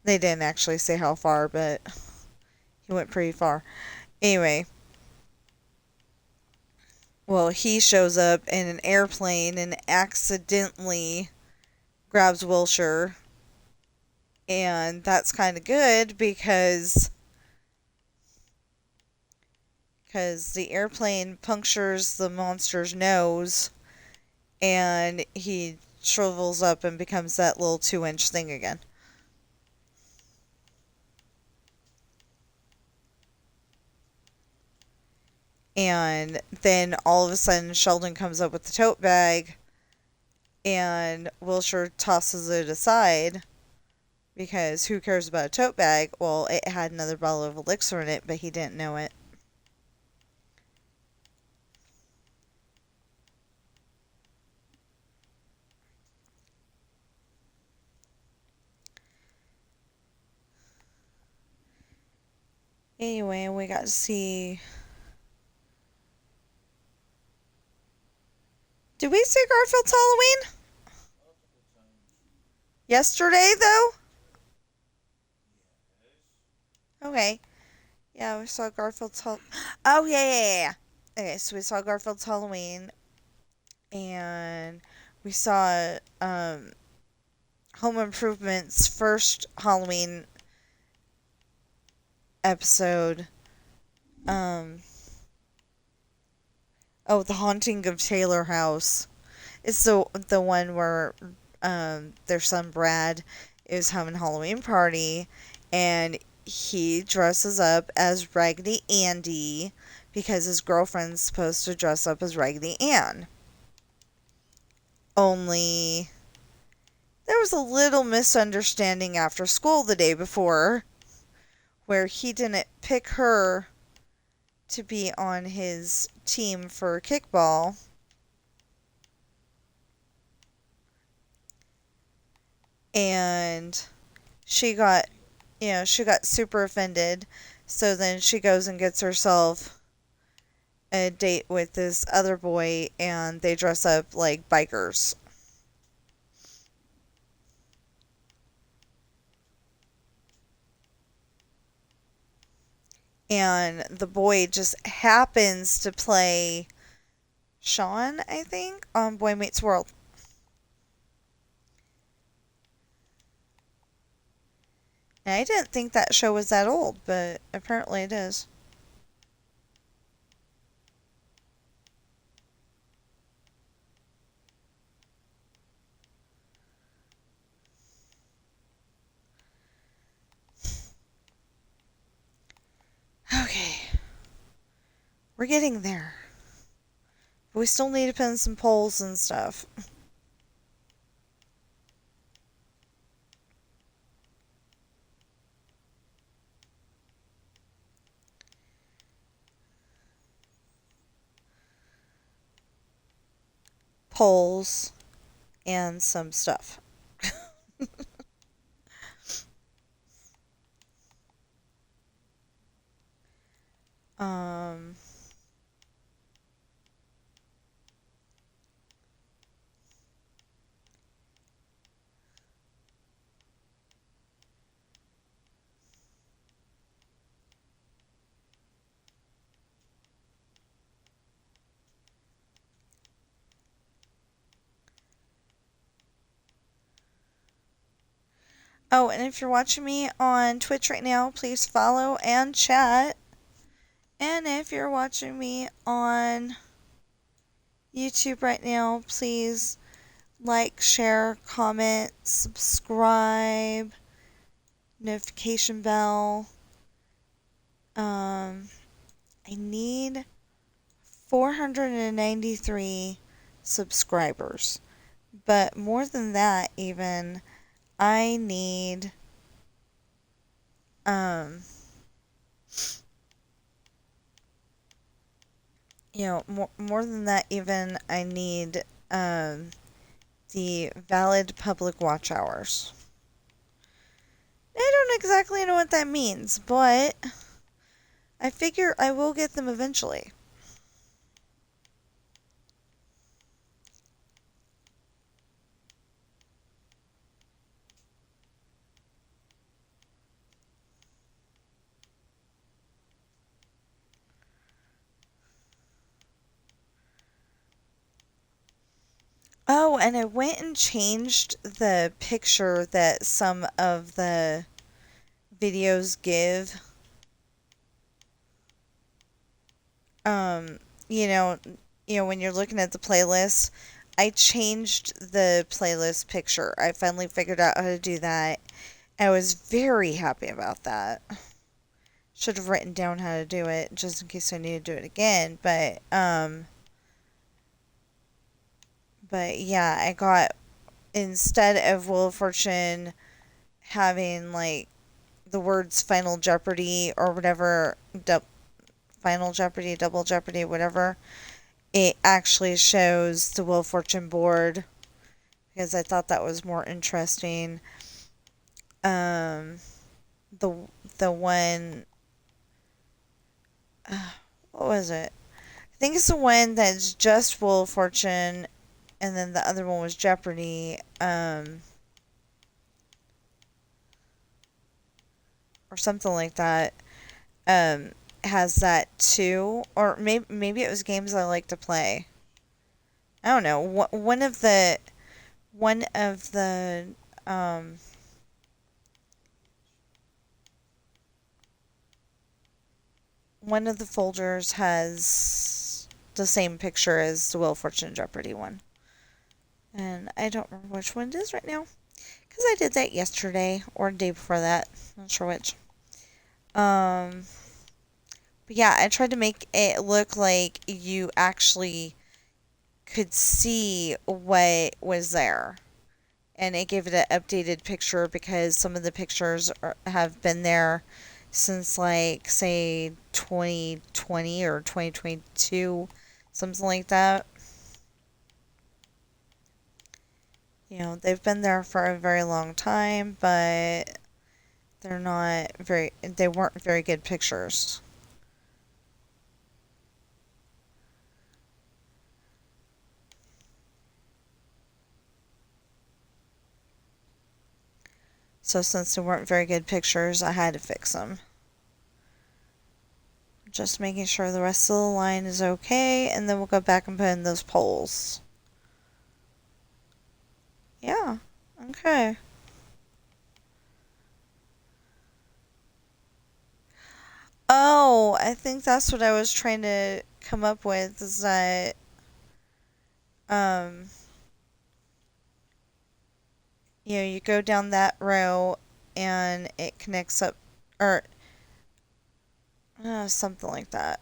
They didn't actually say how far, but he went pretty far. Anyway, well, he shows up in an airplane and accidentally grabs Wilshire. And that's kind of good because the airplane punctures the monster's nose, and he shrivels up and becomes that little 2 inch thing again. And then all of a sudden, Sheldon comes up with the tote bag, and Wilshire tosses it aside because who cares about a tote bag? Well, it had another bottle of elixir in it, but he didn't know it. Anyway, we got to see. Did we see Garfield's Halloween? Yesterday, though? Okay. Yeah, we saw Garfield's Halloween. Oh, yeah. Okay, so we saw Garfield's Halloween, and we saw Home Improvement's first Halloween episode. Um, The Haunting of Taylor House. It's the one where their son Brad is having a Halloween party, and he dresses up as Raggedy Andy because his girlfriend's supposed to dress up as Raggedy Ann. Only there was a little misunderstanding after school the day before where he didn't pick her to be on his team for kickball. And she got super offended. So then she goes and gets herself a date with this other boy, and they dress up like bikers. And the boy just happens to play Sean, I think, on Boy Meets World. And I didn't think that show was that old, but apparently it is. Okay. We're getting there. But we still need to pin some polls and stuff. Polls and some stuff. um Oh, and if you're watching me on Twitch right now, please follow and chat. And if you're watching me on YouTube right now, please like, share, comment, subscribe, notification bell. I need 493 subscribers. But more than that, even, I need, um, more than that, even, I need, the valid public watch hours. I don't exactly know what that means, but I figure I will get them eventually. Oh, and I went and changed the picture that some of the videos give. Um, you know, when you're looking at the playlist, I changed the playlist picture. I finally figured out how to do that. I was very happy about that. Should have written down how to do it just in case I need to do it again, but yeah, I got, instead of Wheel of Fortune having like the words Final Jeopardy or whatever, Final Jeopardy, Double Jeopardy, whatever, it actually shows the Wheel of Fortune board because I thought that was more interesting. Um, the the one, what was it? I think it's the one that's just Wheel of Fortune, and then the other one was Jeopardy, or something like that. Um, has that too, or maybe it was games I like to play. I don't know. One of the um one of the folders has the same picture as the Wheel of Fortune Jeopardy one. And I don't remember which one it is right now. Because I did that yesterday or the day before that. Not sure which. Um, but yeah, I tried to make it look like you actually could see what was there. And it gave it an updated picture because some of the pictures have been there since, like, say 2020 or 2022, something like that. They've been there for a very long time, but they weren't very good pictures. So since they weren't very good pictures, I had to fix them. Just making sure the rest of the line is okay, and then we'll go back and put in those poles. Yeah, okay. Oh, I think that's what I was trying to come up with, is that um you go down that row and it connects up, or something like that.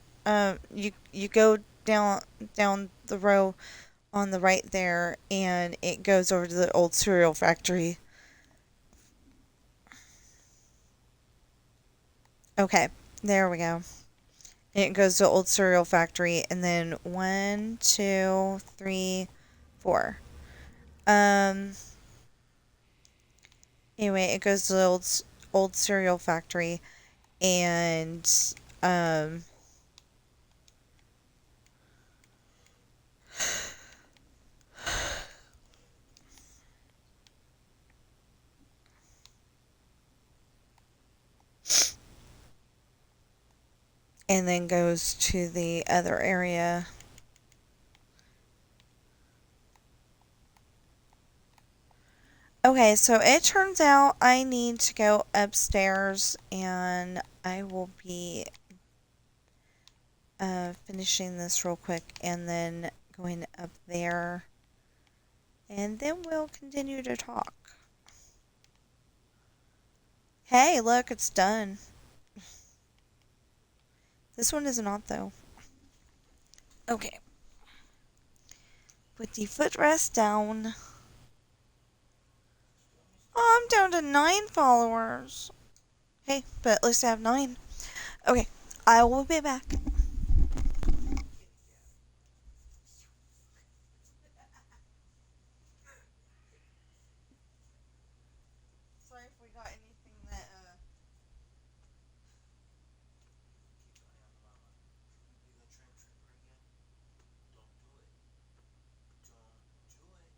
You go down the row on the right there, and it goes over to the old cereal factory. Okay, there we go. It goes to old cereal factory, and then 1, 2, 3, 4. Um. Anyway, it goes to the old cereal factory, and um, and then goes to the other area. Okay, so it turns out I need to go upstairs and I will be finishing this real quick and then going up there and then we'll continue to talk. Hey, look, it's done. This one is not, though. Okay. Put the footrest down. Oh, I'm down to 9 followers. Hey, but at least I have 9. Okay, I will be back. Sorry if we got anything that, Keep an eye on the mama. Do that traitor again. Don't do it. Don't do it.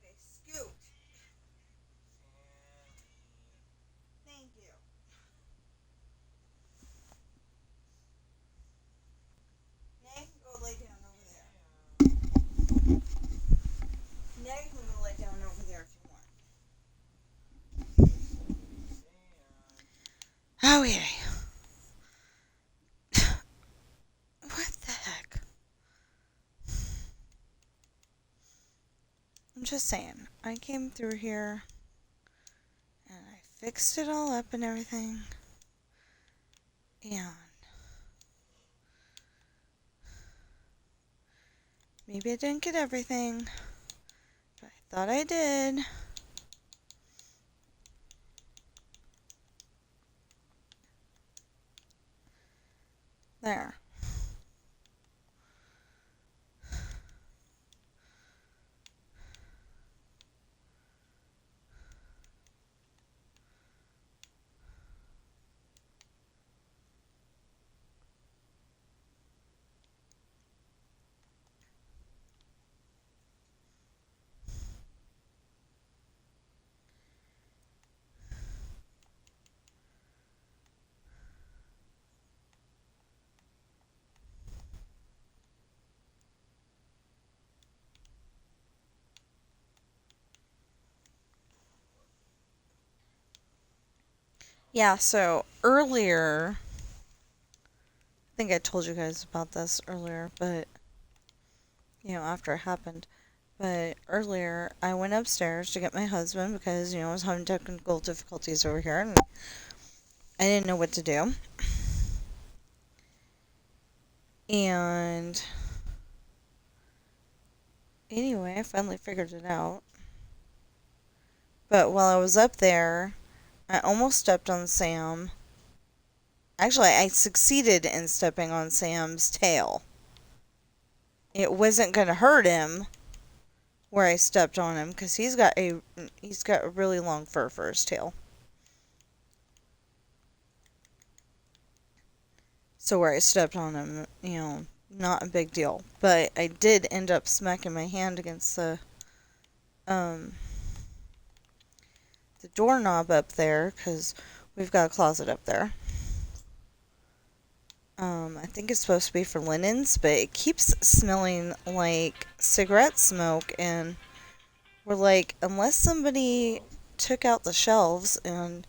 okay, scoot. Sammy. Thank you. Now you can go lay down over there. Now you can go lay down over there if you want. Okay. What the heck? I'm just saying. I came through here and I fixed it all up and everything. And maybe I didn't get everything, but I thought I did. There. Yeah, so earlier, I think I told you guys about this earlier, but, after it happened. But earlier, I went upstairs to get my husband because, I was having technical difficulties over here and I didn't know what to do. And anyway, I finally figured it out. But while I was up there, I almost stepped on Sam. Actually, I succeeded in stepping on Sam's tail. It wasn't going to hurt him where I stepped on him because he's got a really long fur for his tail. So where I stepped on him, not a big deal. But I did end up smacking my hand against um the doorknob up there because we've got a closet up there. I think it's supposed to be for linens, but it keeps smelling like cigarette smoke, and we're like, unless somebody took out the shelves and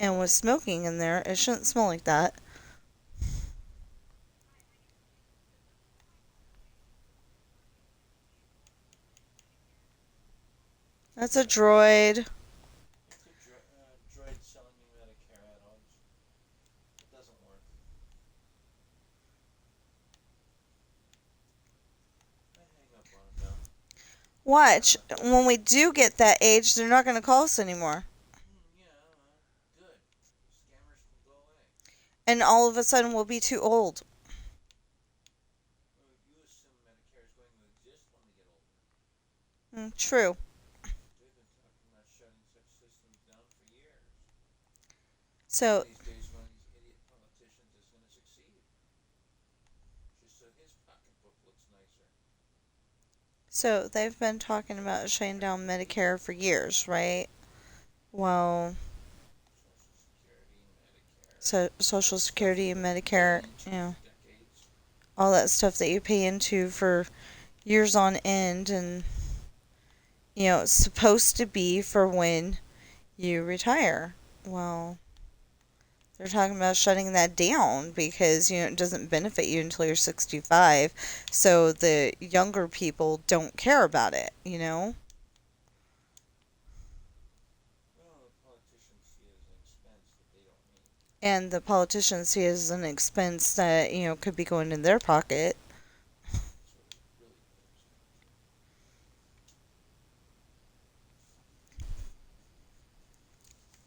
was smoking in there, it shouldn't smell like that. That's a droid. It's a droid selling me Medicare add-ons. It doesn't work. I hang up on him now. Watch, when we do get that age, they're not going to call us anymore. Yeah, good. Scammers will go away. And all of a sudden we'll be too old. Well, you assume Medicare is going to exist when we get older. True. They've been talking about shutting such systems down for years. One So, of these days, one of these idiot politicians is going to succeed. Just so his pocketbook looks nicer. so they've been talking about shutting down Medicare for years, right? Well, so Social Security and Medicare, Decades. all that stuff that you pay into for years on end, and it's supposed to be for when you retire. Well, they're talking about shutting that down because it doesn't benefit you until you're 65, so the younger people don't care about it. Well, the politicians see it as an expense that they don't need. And the politicians see it as an expense that could be going in their pocket. That's what it really boils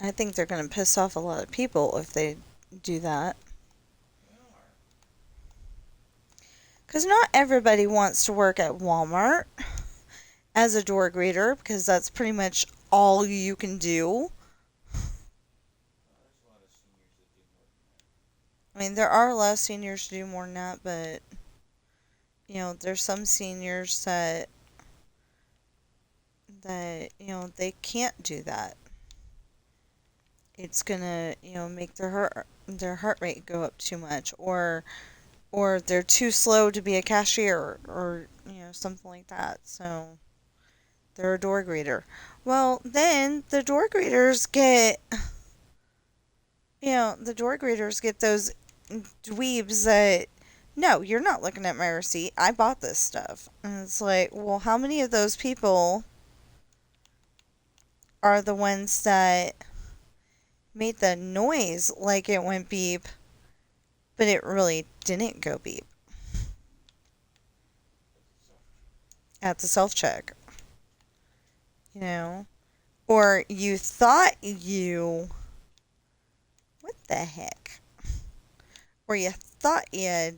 down I think they're going to piss off a lot of people if they do that. to. They are. Because not everybody wants to work at Walmart as a door greeter because that's pretty much all you can do. There's a lot of seniors that do more than that. I mean, there are a lot of seniors who do more than that, but there's some seniors that they can't do that. It's gonna make their heart rate go up too much, or they're too slow to be a cashier, or something like that. So they're a door greeter. Well, then the door greeters get those dweebs that, no, you're not looking at my receipt. I bought this stuff. And it's like, well, how many of those people are the ones that made the noise like it went beep, but it really didn't go beep at the self check? you know, or you thought you, what the heck, or you thought you had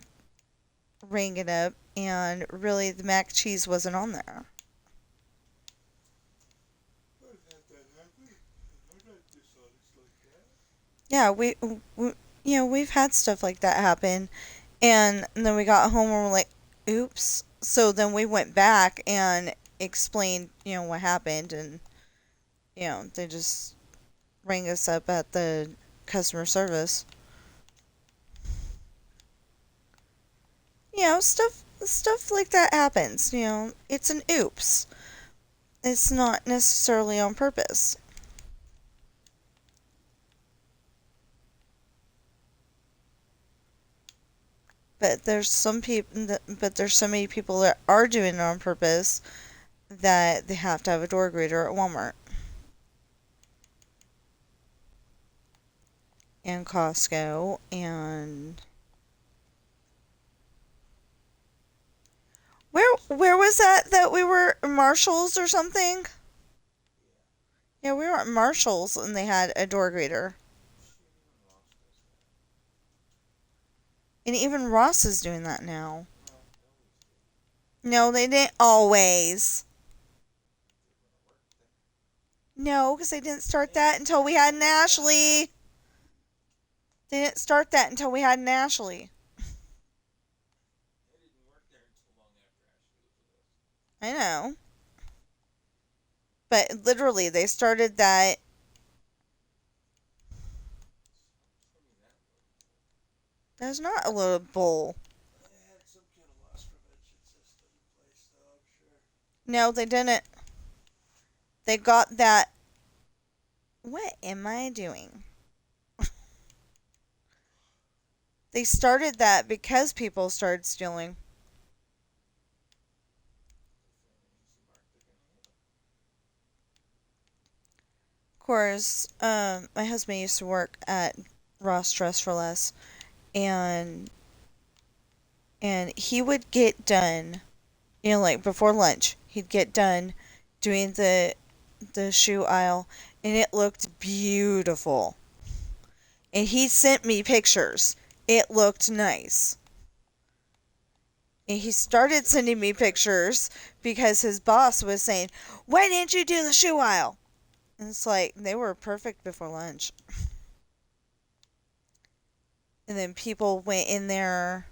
rang it up and really the mac and cheese wasn't on there. I've had that happen. I'm not dishonest like that. Yeah, we've had stuff like that happen, and then we got home and we're like, oops. So then we went back and explained, what happened, and they just rang us up at the customer service. Stuff like that happens. It's an oops. It's not necessarily on purpose. But there's some people, but there's so many people that are doing it on purpose that they have to have a door greeter at Walmart and Costco and where was that we were Marshalls or something? Yeah, we were at Marshalls and they had a door greeter. And even Ross is doing that now. No, they didn't always. No, because they didn't start that until we had an Ashley. They didn't start that until we had an Ashley. I know. But literally, they started that. That's not a little bowl. They had some kind of loss prevention system in place, though, I'm sure. No, they didn't. They got that. What am I doing? They started that because people started stealing. Of course, my husband used to work at Ross Dress for Less, and he would get done, like before lunch, he'd get done doing the shoe aisle, and it looked beautiful. And he sent me pictures. It looked nice. And he started sending me pictures because his boss was saying, "Why didn't you do the shoe aisle?" And it's like they were perfect before lunch. And then people went in there.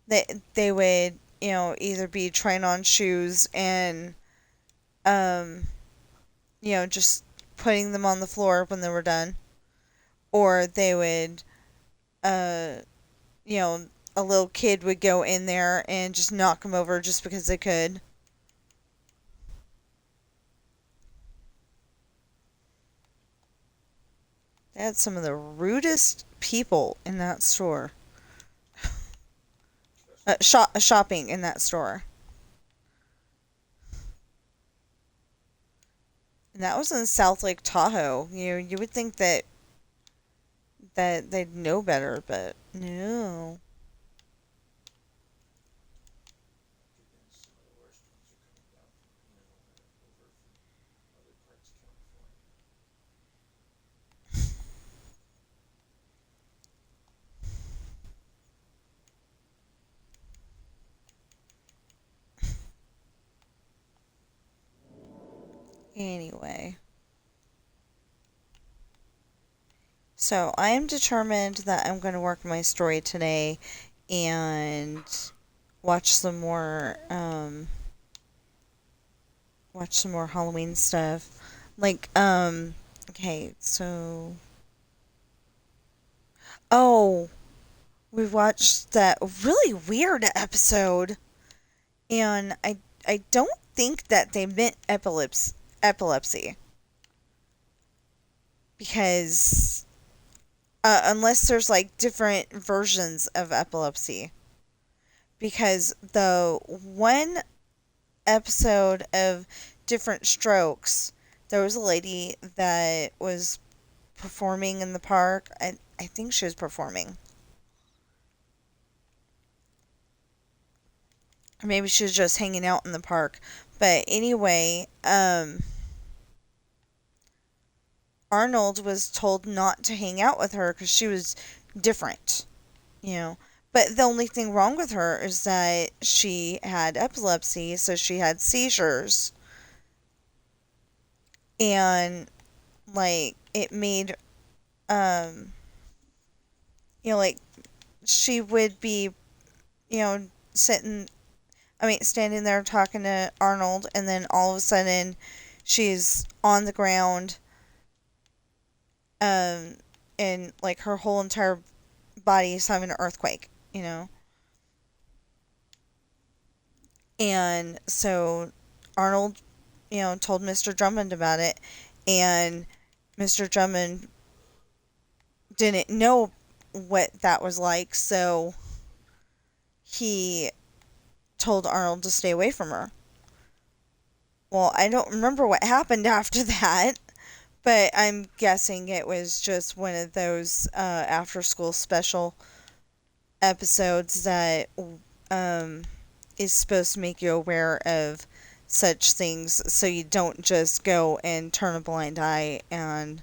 They would either be trying on shoes and um just putting them on the floor when they were done, or they would uh you know a little kid would go in there and just knock them over just because they could. They had some of the rudest people in that store. Shopping in that store. And that was in South Lake Tahoe. You would think that they'd know better, but no. Anyway, so I am determined that I'm going to work my story today and watch some more Halloween stuff. Like okay, so oh, we watched that really weird episode, and I don't think that they meant epilepsy because unless there's like different versions of epilepsy, because the one episode of Different Strokes, there was a lady that was performing in the park. I think she was performing. Or maybe she was just hanging out in the park. But anyway, Arnold was told not to hang out with her because she was different, you know. But the only thing wrong with her is that she had epilepsy, so she had seizures. And, like, it made, um, like, she would be, you know, sitting, standing there talking to Arnold, and then all of a sudden she's on the ground, um, and, like, her whole entire body is having an earthquake, you know. And so Arnold, told Mr. Drummond about it, and Mr. Drummond didn't know what that was like, so he told Arnold to stay away from her. Well, I don't remember what happened after that, but I'm guessing it was just one of those after school special episodes that um, is supposed to make you aware of such things so you don't just go and turn a blind eye and,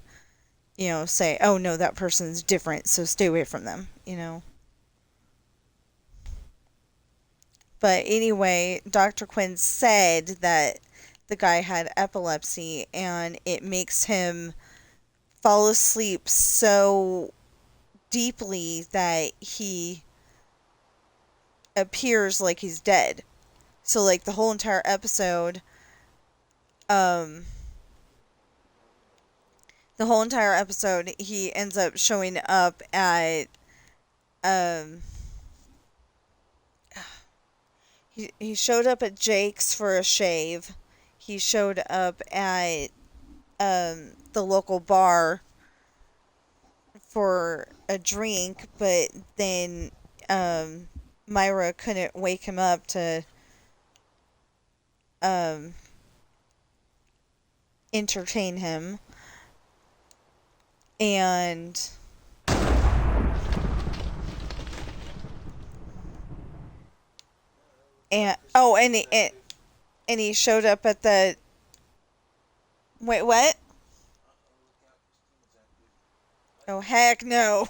say, oh no, that person's different, so stay away from them, But anyway, Dr. Quinn said that the guy had epilepsy and it makes him fall asleep so deeply that he appears like he's dead. So like um the whole entire episode he ends up showing up at um he showed up at Jake's for a shave. He showed up at the local bar for a drink, but then um Myra couldn't wake him up to um entertain him. And and oh and he showed up at the wait, what? Oh heck no.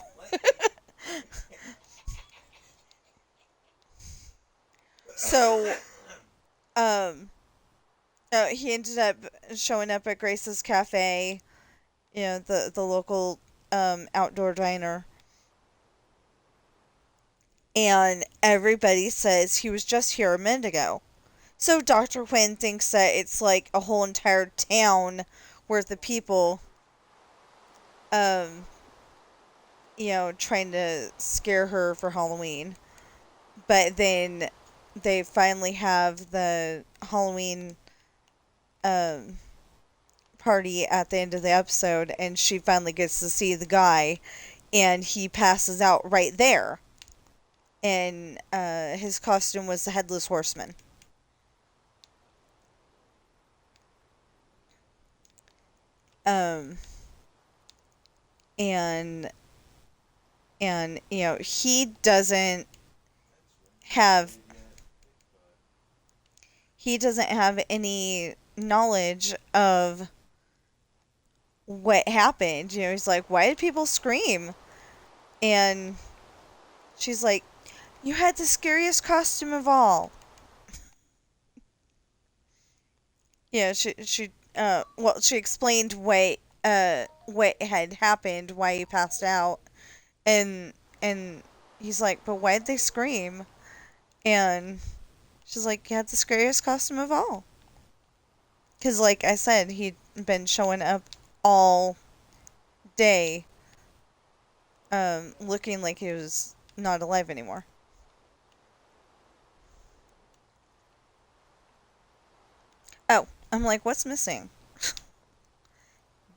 So um he ended up showing up at Grace's Cafe, the local outdoor diner, and everybody says he was just here a minute ago. So Dr. Quinn thinks that it's like a whole entire town worth of people um trying to scare her for Halloween. But then they finally have the Halloween um party at the end of the episode, and she finally gets to see the guy, and he passes out right there. And his costume was the Headless Horseman. Um, and he doesn't have any knowledge of what happened. He's like, why did people scream? And she's like, you had the scariest costume of all. Yeah, she explained what had happened, why he passed out, and he's like, but why did they scream? And she's like, you had the scariest costume of all. Because, like I said, he'd been showing up all day, looking like he was not alive anymore. Oh, I'm like, what's missing?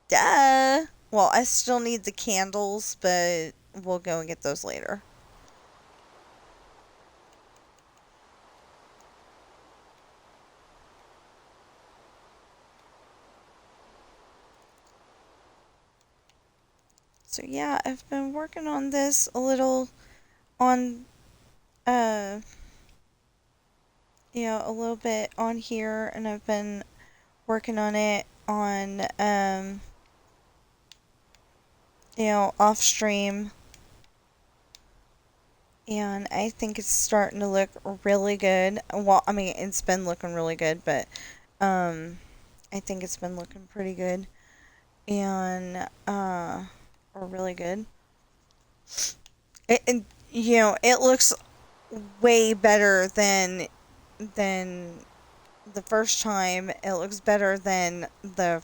Duh. Well, I still need the candles, but we'll go and get those later. So yeah, I've been working on this a little on uh a little bit on here, and I've been working on it on off stream, and I think it's starting to look really good. Well, I mean, it's been looking really good, but um, I think it's been looking pretty good, and or really good. It looks way better than the first time. It looks better than the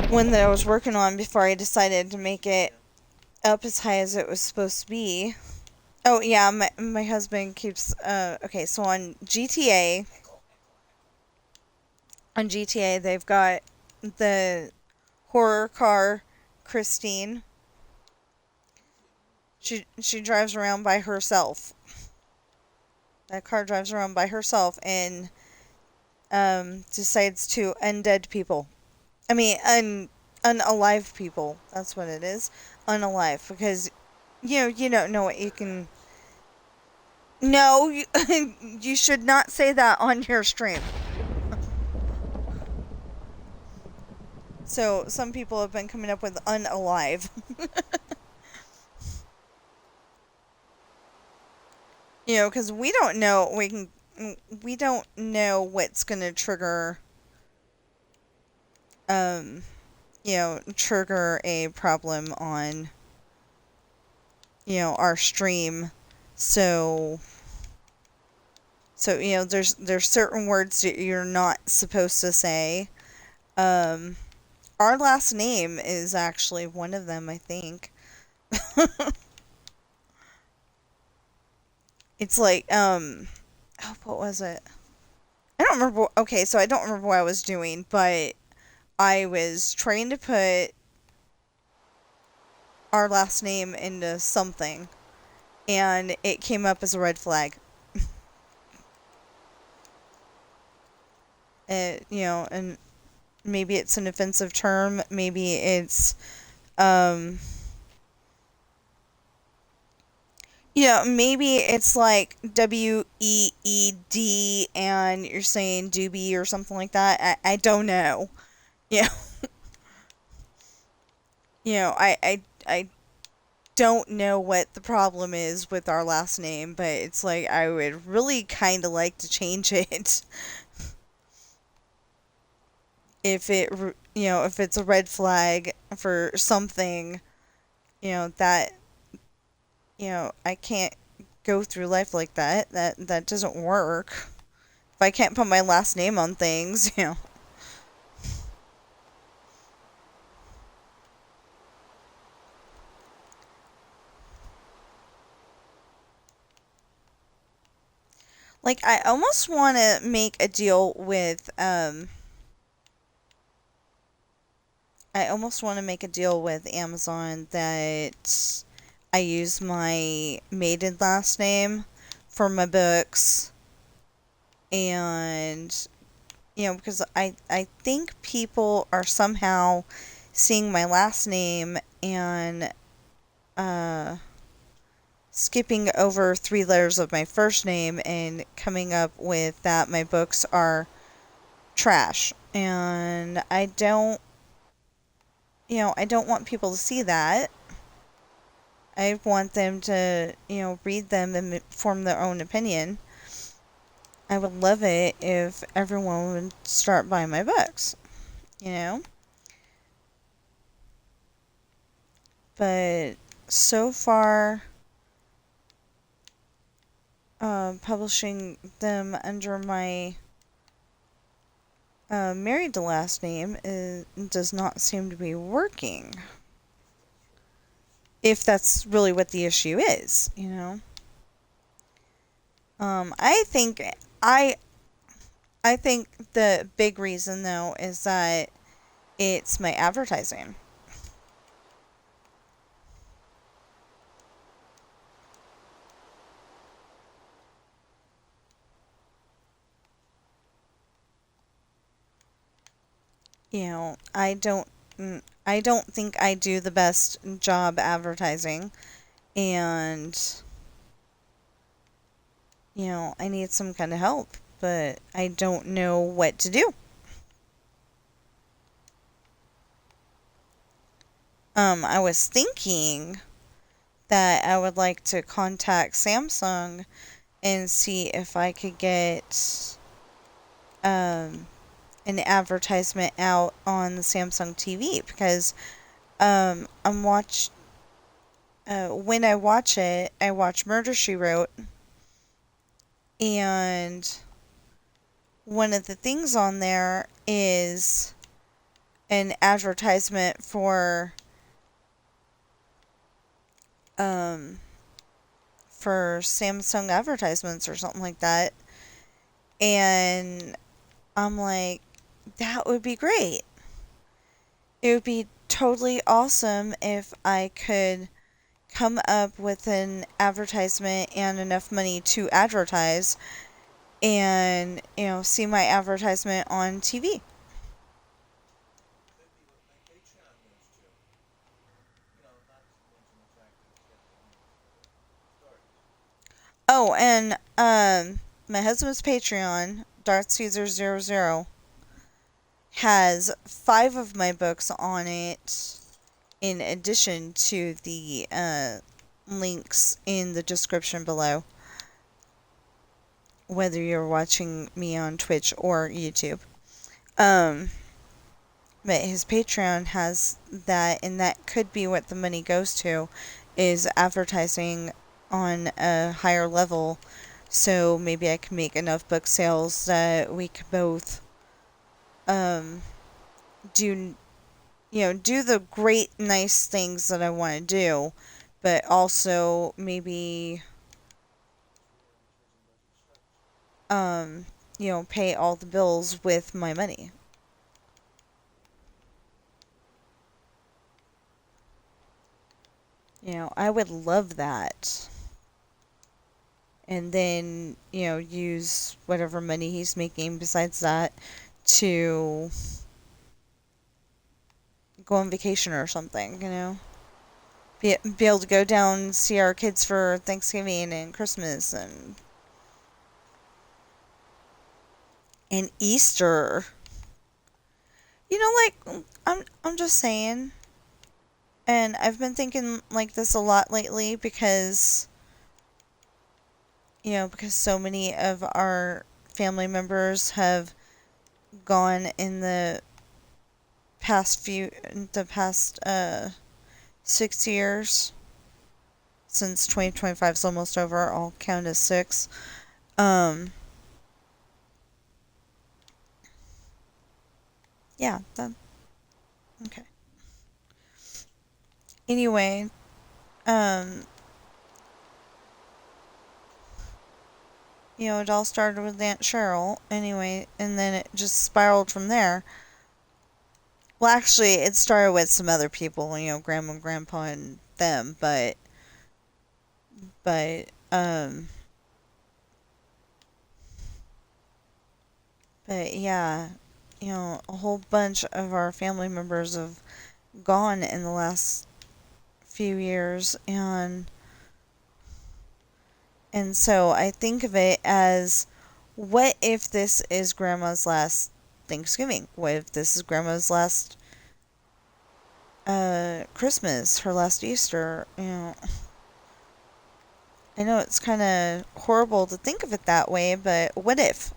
one that I was working on before I decided to make it up as high as it was supposed to be. Oh yeah, my husband keeps okay, so on GTA they've got the horror car Christine. She drives around by herself. That car drives around by herself and decides to undead people. I mean unalive people. That's what it is. Unalive because you don't know what you can. No, you should not say that on your stream. So some people have been coming up with unalive. Because we don't know what's gonna trigger um trigger a problem on our stream. So there's certain words that you're not supposed to say. Um, our last name is actually one of them, I think. It's like oh, what was it? I don't remember. Okay, so I don't remember what I was doing, but I was trying to put our last name into something, and it came up as a red flag. And maybe it's an offensive term. Maybe it's um maybe it's like WEED and you're saying doobie or something like that. I don't know. Yeah. I don't know what the problem is with our last name, but it's like I would really kind of like to change it. If it's a red flag for something, that I can't go through life like that. That doesn't work. If I can't put my last name on things, like I almost want to make a deal with Amazon that I use my maiden last name for my books, and because I think people are somehow seeing my last name and uh skipping over 3 letters of my first name and coming up with that my books are trash. And I don't want people to see that. I want them to, read them and form their own opinion. I would love it if everyone would start buying my books, you know? But so far, publishing them under my married to last name does not seem to be working. If that's really what the issue is. I think I I think the big reason though is that it's my advertising. I don't think I do the best job advertising, and I need some kind of help, but I don't know what to do. I was thinking that I would like to contact Samsung and see if I could get um, an advertisement out on the Samsung TV because I'm watch when I watch it, I watch Murder She Wrote, and one of the things on there is an advertisement um for Samsung advertisements or something like that. And I'm like, that would be great. It would be totally awesome if I could come up with an advertisement and enough money to advertise and, see my advertisement on TV. Could be what my Patreon goes to. Not to mention the fact that it's got the links for the stories. Oh, and my husband's Patreon, DarthCaesar00, has 5 of my books on it in addition to the links in the description below, whether you're watching me on Twitch or YouTube. Um, but his Patreon has that, and that could be what the money goes to, is advertising on a higher level. So maybe I can make enough book sales that we could both um, do do the great nice things that I want to do, but also maybe um, pay all the bills with my money. I would love that. And then, use whatever money he's making besides that to go on vacation or something. Be able to go down and see our kids for Thanksgiving and Christmas and Easter. I'm just saying. And I've been thinking like this a lot lately because so many of our family members have gone in the past 6 years, since 2025 is almost over. I'll count as 6. Um, yeah, okay. Anyway, um, it all started with Aunt Cheryl, anyway, and then it just spiraled from there. Well, actually, it started with some other people, Grandma and Grandpa and them, but, but yeah, a whole bunch of our family members have gone in the last few years, and so I think of it as, what if this is Grandma's last Thanksgiving? What if this is Grandma's last Christmas, her last Easter? I know it's kind of horrible to think of it that way, but what if?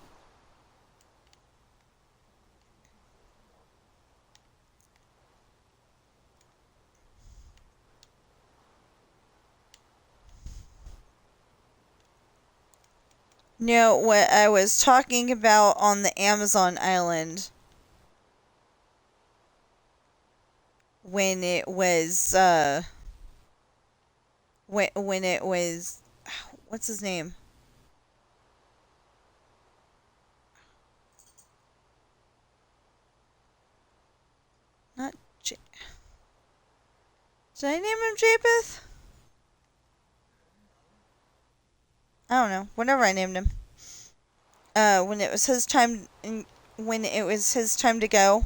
What I was talking about on the Amazon island when it was when it was, what's his name? Not J- Did I name him Japheth? I don't know. Whatever I named him. When it was his time, when it was his time to go,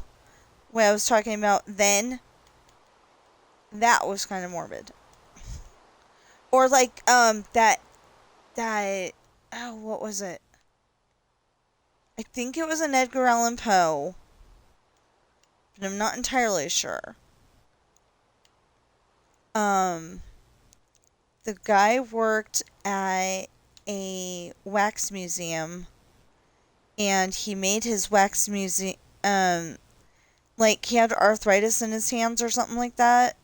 what I was talking about then, that was kind of morbid. Or like that oh, what was it? I think it was an Edgar Allan Poe, but I'm not entirely sure. Um, the guy worked at a wax museum, and he made his wax museum. Like he had arthritis in his hands or something like that,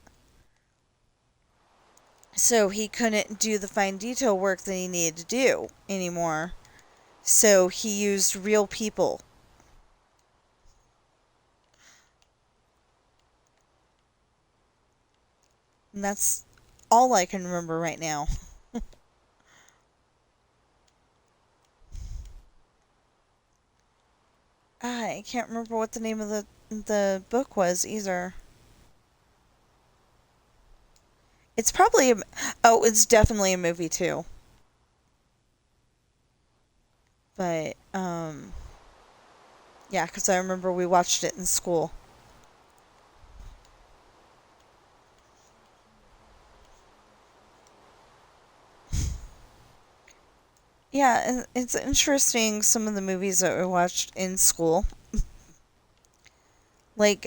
so he couldn't do the fine detail work that he needed to do anymore. So he used real people. And that's all I can remember right now. I can't remember what the name of the book was either. It's probably oh, it's definitely a movie too. But yeah, cuz I remember we watched it in school. Yeah, and it's interesting some of the movies that we watched in school. Like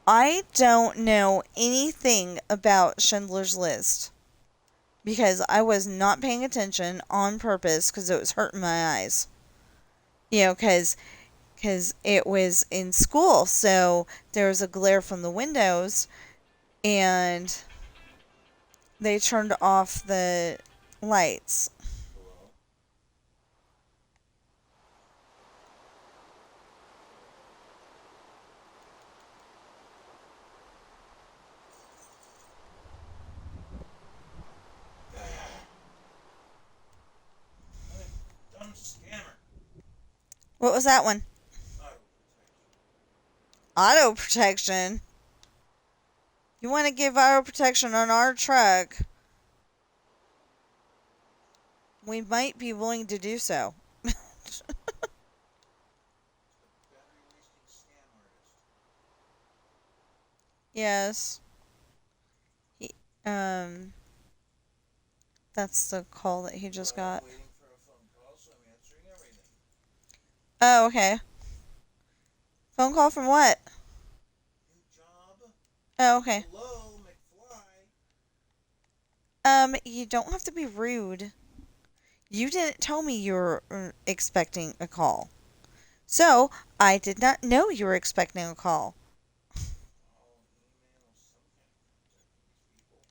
I don't know anything about Schindler's List because I was not paying attention on purpose because it was hurting my eyes. You know, because it was in school, so there was a glare from the windows, and they turned off the lights. Hello? Dumb scammer. What was that one? Auto Auto protection. You want to give auto protection on our truck? We might be willing to do so. battery wasting scam artist. Yes. He, um, that's the call that he just Well, got. I'm waiting for a phone call, so I'm answering everything. Oh, okay. Phone call from what? New job? Oh, okay. Hello, McFly. You don't have to be rude. You didn't tell me you were expecting a call. So, I did not know you were expecting a call. Call, email, some kind of contact from these people.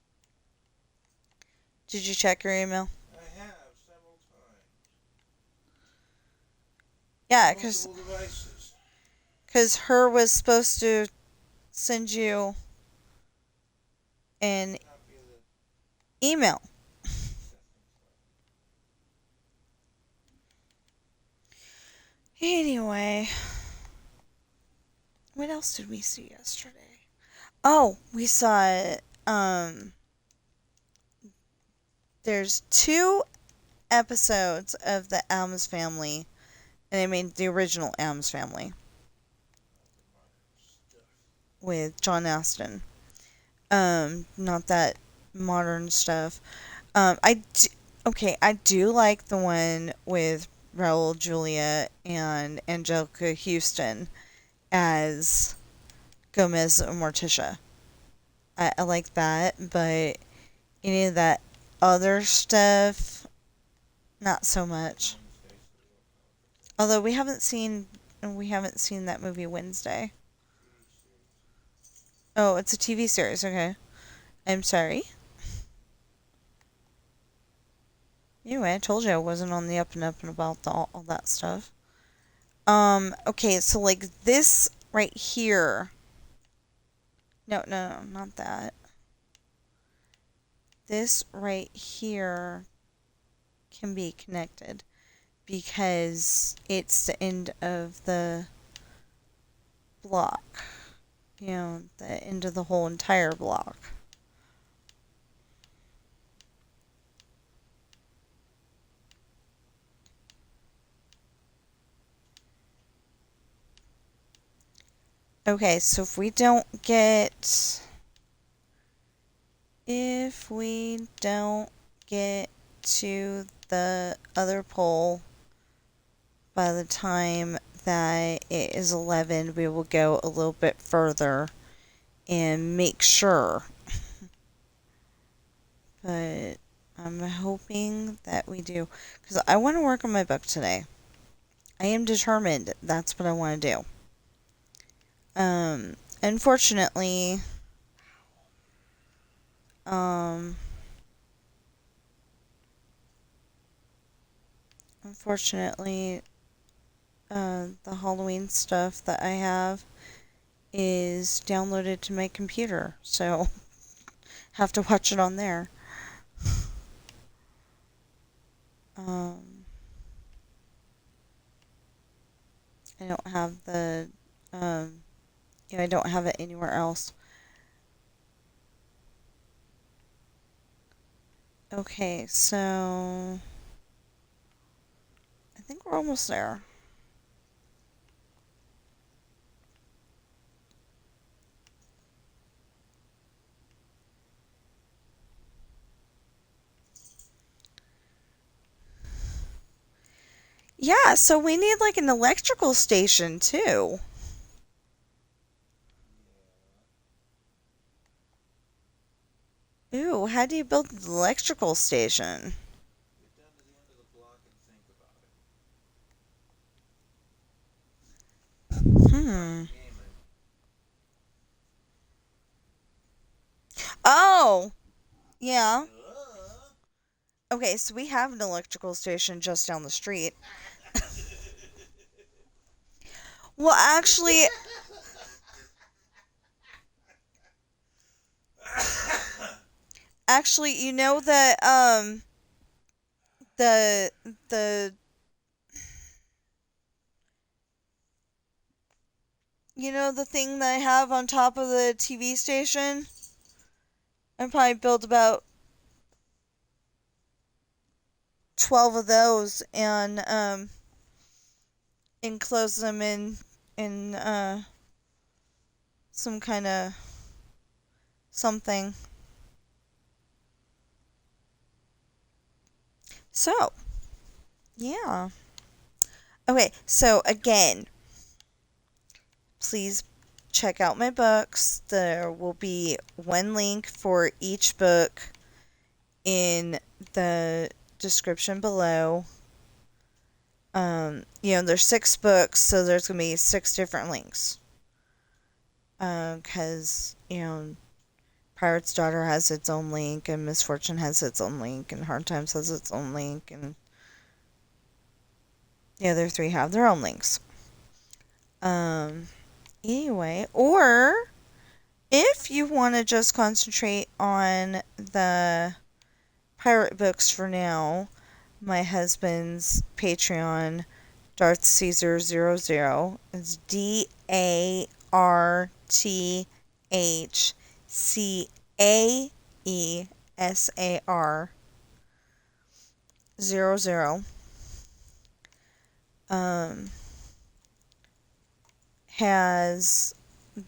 Did you check your email? I have several times. Yeah, Multiple devices. cause her was supposed to send you an Copy of the email. acceptance letter. Anyway, what else did we see yesterday? Oh, we saw there's two episodes of the Addams Family, and I mean the original Addams Family The modern stuff. with John Aston. Not that modern stuff. Okay, I do like the one with Raul Julia and Angelica Houston as Gomez and Morticia. I like that, but any of that other stuff, not so much. Wednesday, so we don't know if it's Although we haven't seen that movie Wednesday. TV series. Oh, it's a TV series. Okay, I'm sorry. Anyway, I told you I wasn't on the up and up and about all that stuff. Okay, so like this right here. No, no, no, not that. This right here can be connected because it's the end of the block. You know, the end of the whole entire block. Okay, so if we don't get to the other pole by the time that it is 11, we will go a little bit further and make sure. But I'm hoping that we do. Because I want to work on my book today. I am determined that's what I want to do. Unfortunately, um, unfortunately, the Halloween stuff that I have is downloaded to my computer, so have to watch it on there. Um, I don't have the, um, I don't have it anywhere else. Okay, so I think we're almost there. Yeah, so we need like an electrical station too. Ooh, how do you build an electrical station? Get down to the end of the block and think about it. Start Hmm. the game and Oh, yeah. duh. Okay, so we have an electrical station just down the street. Well, actually, you know that the the the thing that I have on top of the TV station? I probably built about 12 of those and enclose them in some kind of something. So, yeah. Okay, so again, please check out my books. There will be one link for each book in the description below. There's 6 books, so there's gonna be 6 different links. Because Pirate's Daughter has its own link, and Misfortune has its own link, and Hard Times has its own link, and the other 3 have their own links. Um, anyway, or if you want to just concentrate on the pirate books for now, my husband's Patreon, Darth Caesar 00, is DARTHCAESAR 00. Um, has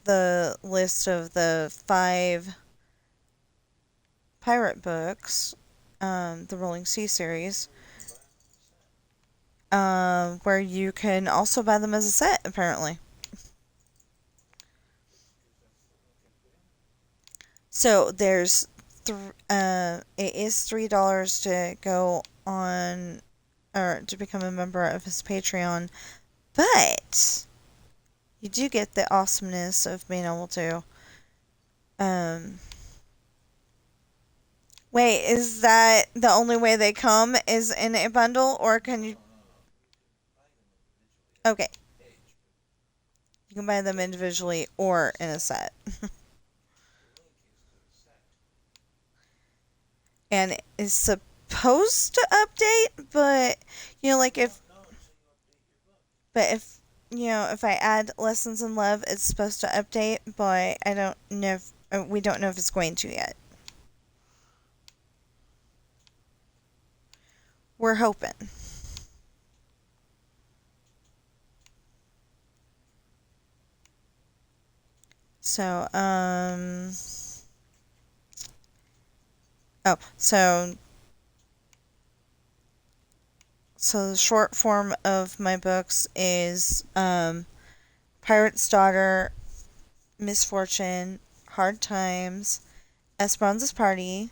the list of the 5 pirate books, the Rolling Sea series, where you can also buy them as a set, apparently. So there's, it is $3 to go on, or to become a member of his Patreon, but you do get the awesomeness of being able to, um, wait, is that the only way they come is in a bundle, or can you, okay, you can buy them individually or in a set. And it's supposed to update, but like if I add Lessons in Love, it's supposed to update, but I don't know if we don't know if it's going to yet. We're hoping. So, oh, so the short form of my books is Pirate's Daughter, Misfortune, Hard Times, Esperanza's Party,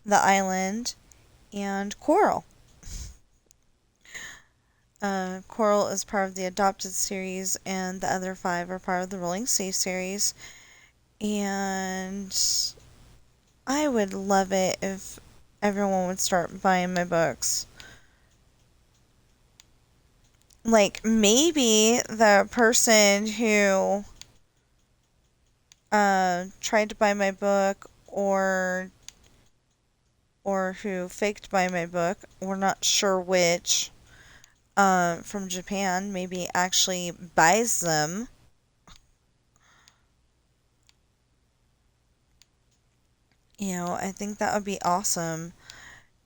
The Island, and Coral. Coral is part of the Adopted series, and the other five are part of the Rolling Sea series. And I would love it if everyone would start buying my books. Like, maybe the person who tried to buy my book or who faked buy my book, we're not sure which, from Japan, maybe actually buys them. I think that would be awesome.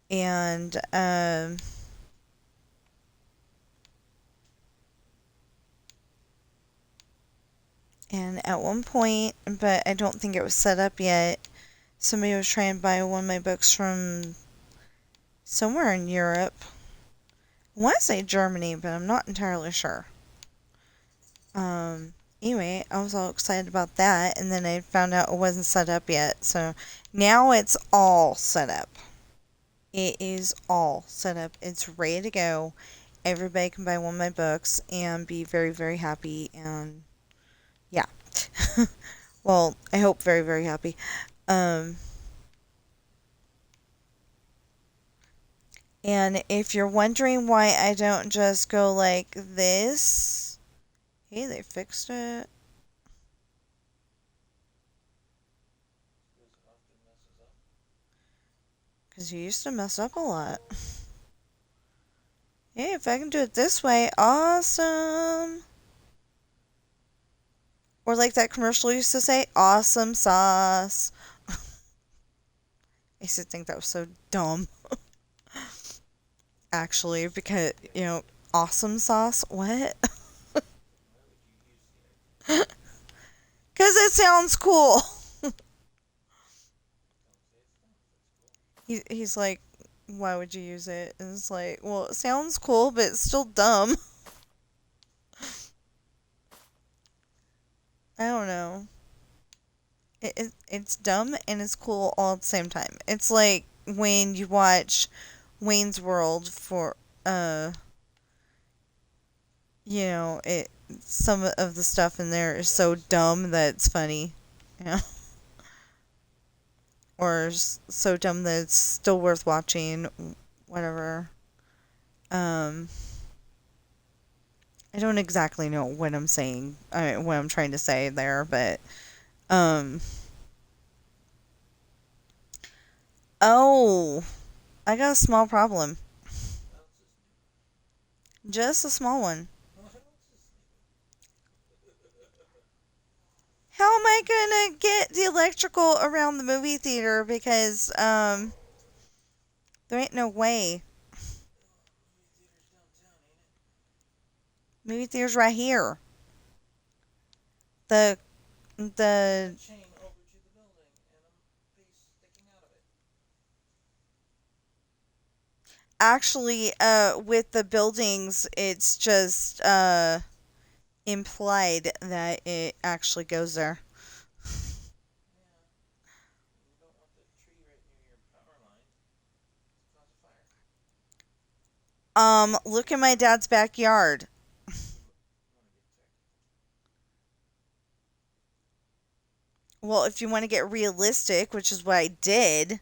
And at one point, but I don't think it was set up yet, somebody was trying to buy one of my books from somewhere in Europe. I want to say Germany, but I'm not entirely sure. Anyway, I was all excited about that, and then I found out it wasn't set up yet. So now it's all set up. It is all set up. It's ready to go. Everybody can buy one of my books and be very, very happy. And yeah. Well, I hope very, very happy. Um, and if you're wondering why I don't just go like this, hey, they fixed it. Because it often messes up. Because you used to mess up a lot. Hey, if I can do it this way, awesome. Or like that commercial used to say, awesome sauce. I used to think that was so dumb. Actually, because, awesome sauce? What? Why would you use the idea? Because it sounds cool. Don't say it's dumb if it's cool. He's like, why would you use it? And it's like, well, it sounds cool, but it's still dumb. I don't know. It's dumb and it's cool all at the same time. It's like when you watch Wayne's World for, some of the stuff in there is so dumb that it's funny. Yeah. Or so dumb that it's still worth watching. Whatever. Um, I don't exactly know what I'm saying, what I'm trying to say there, but, um, oh, I got a small problem. What else is Just a small one. new? What else is new? How am I gonna get the electrical around the movie theater? Because, there ain't no way. Movie theater's downtown, ain't it? Movie theater's right here. The, the, A chain over to the building and a piece sticking out of it. actually, with the buildings, it's just, implied that it actually goes there. Yeah. You don't want the tree right near your power line to cause a fire. Look at my dad's backyard. You want to get technical. Well, if you want to get realistic, which is what I did,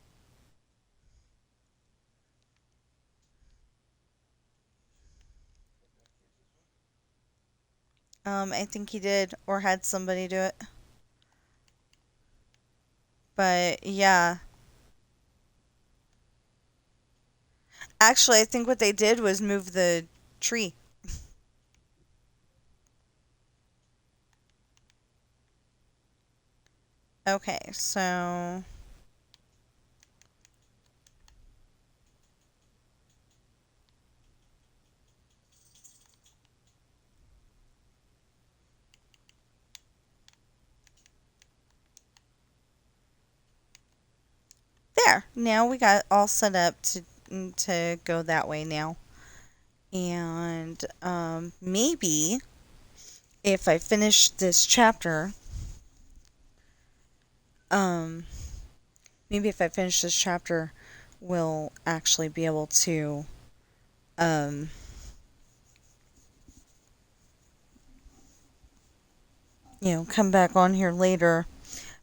I think he did, or had somebody do it. But yeah, actually, I think what they did was move the tree. Okay, so there. Now we got all set up to go that way now. And maybe if I finish this chapter, Um, maybe if I finish this chapter, we'll actually be able to, um, come back on here later,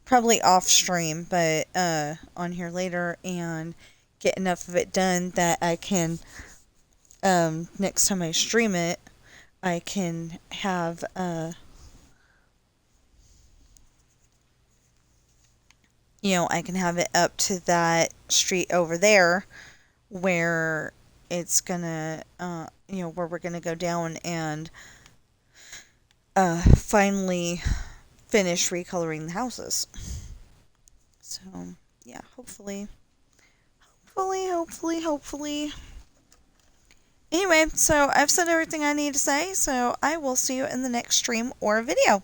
probably off stream, but on here later and get enough of it done that I can, next time I stream it, I can have, I can have it up to that street over there where it's gonna, where we're gonna go down and finally finish recoloring the houses. So, yeah, hopefully. Anyway, so I've said everything I need to say, so I will see you in the next stream or video.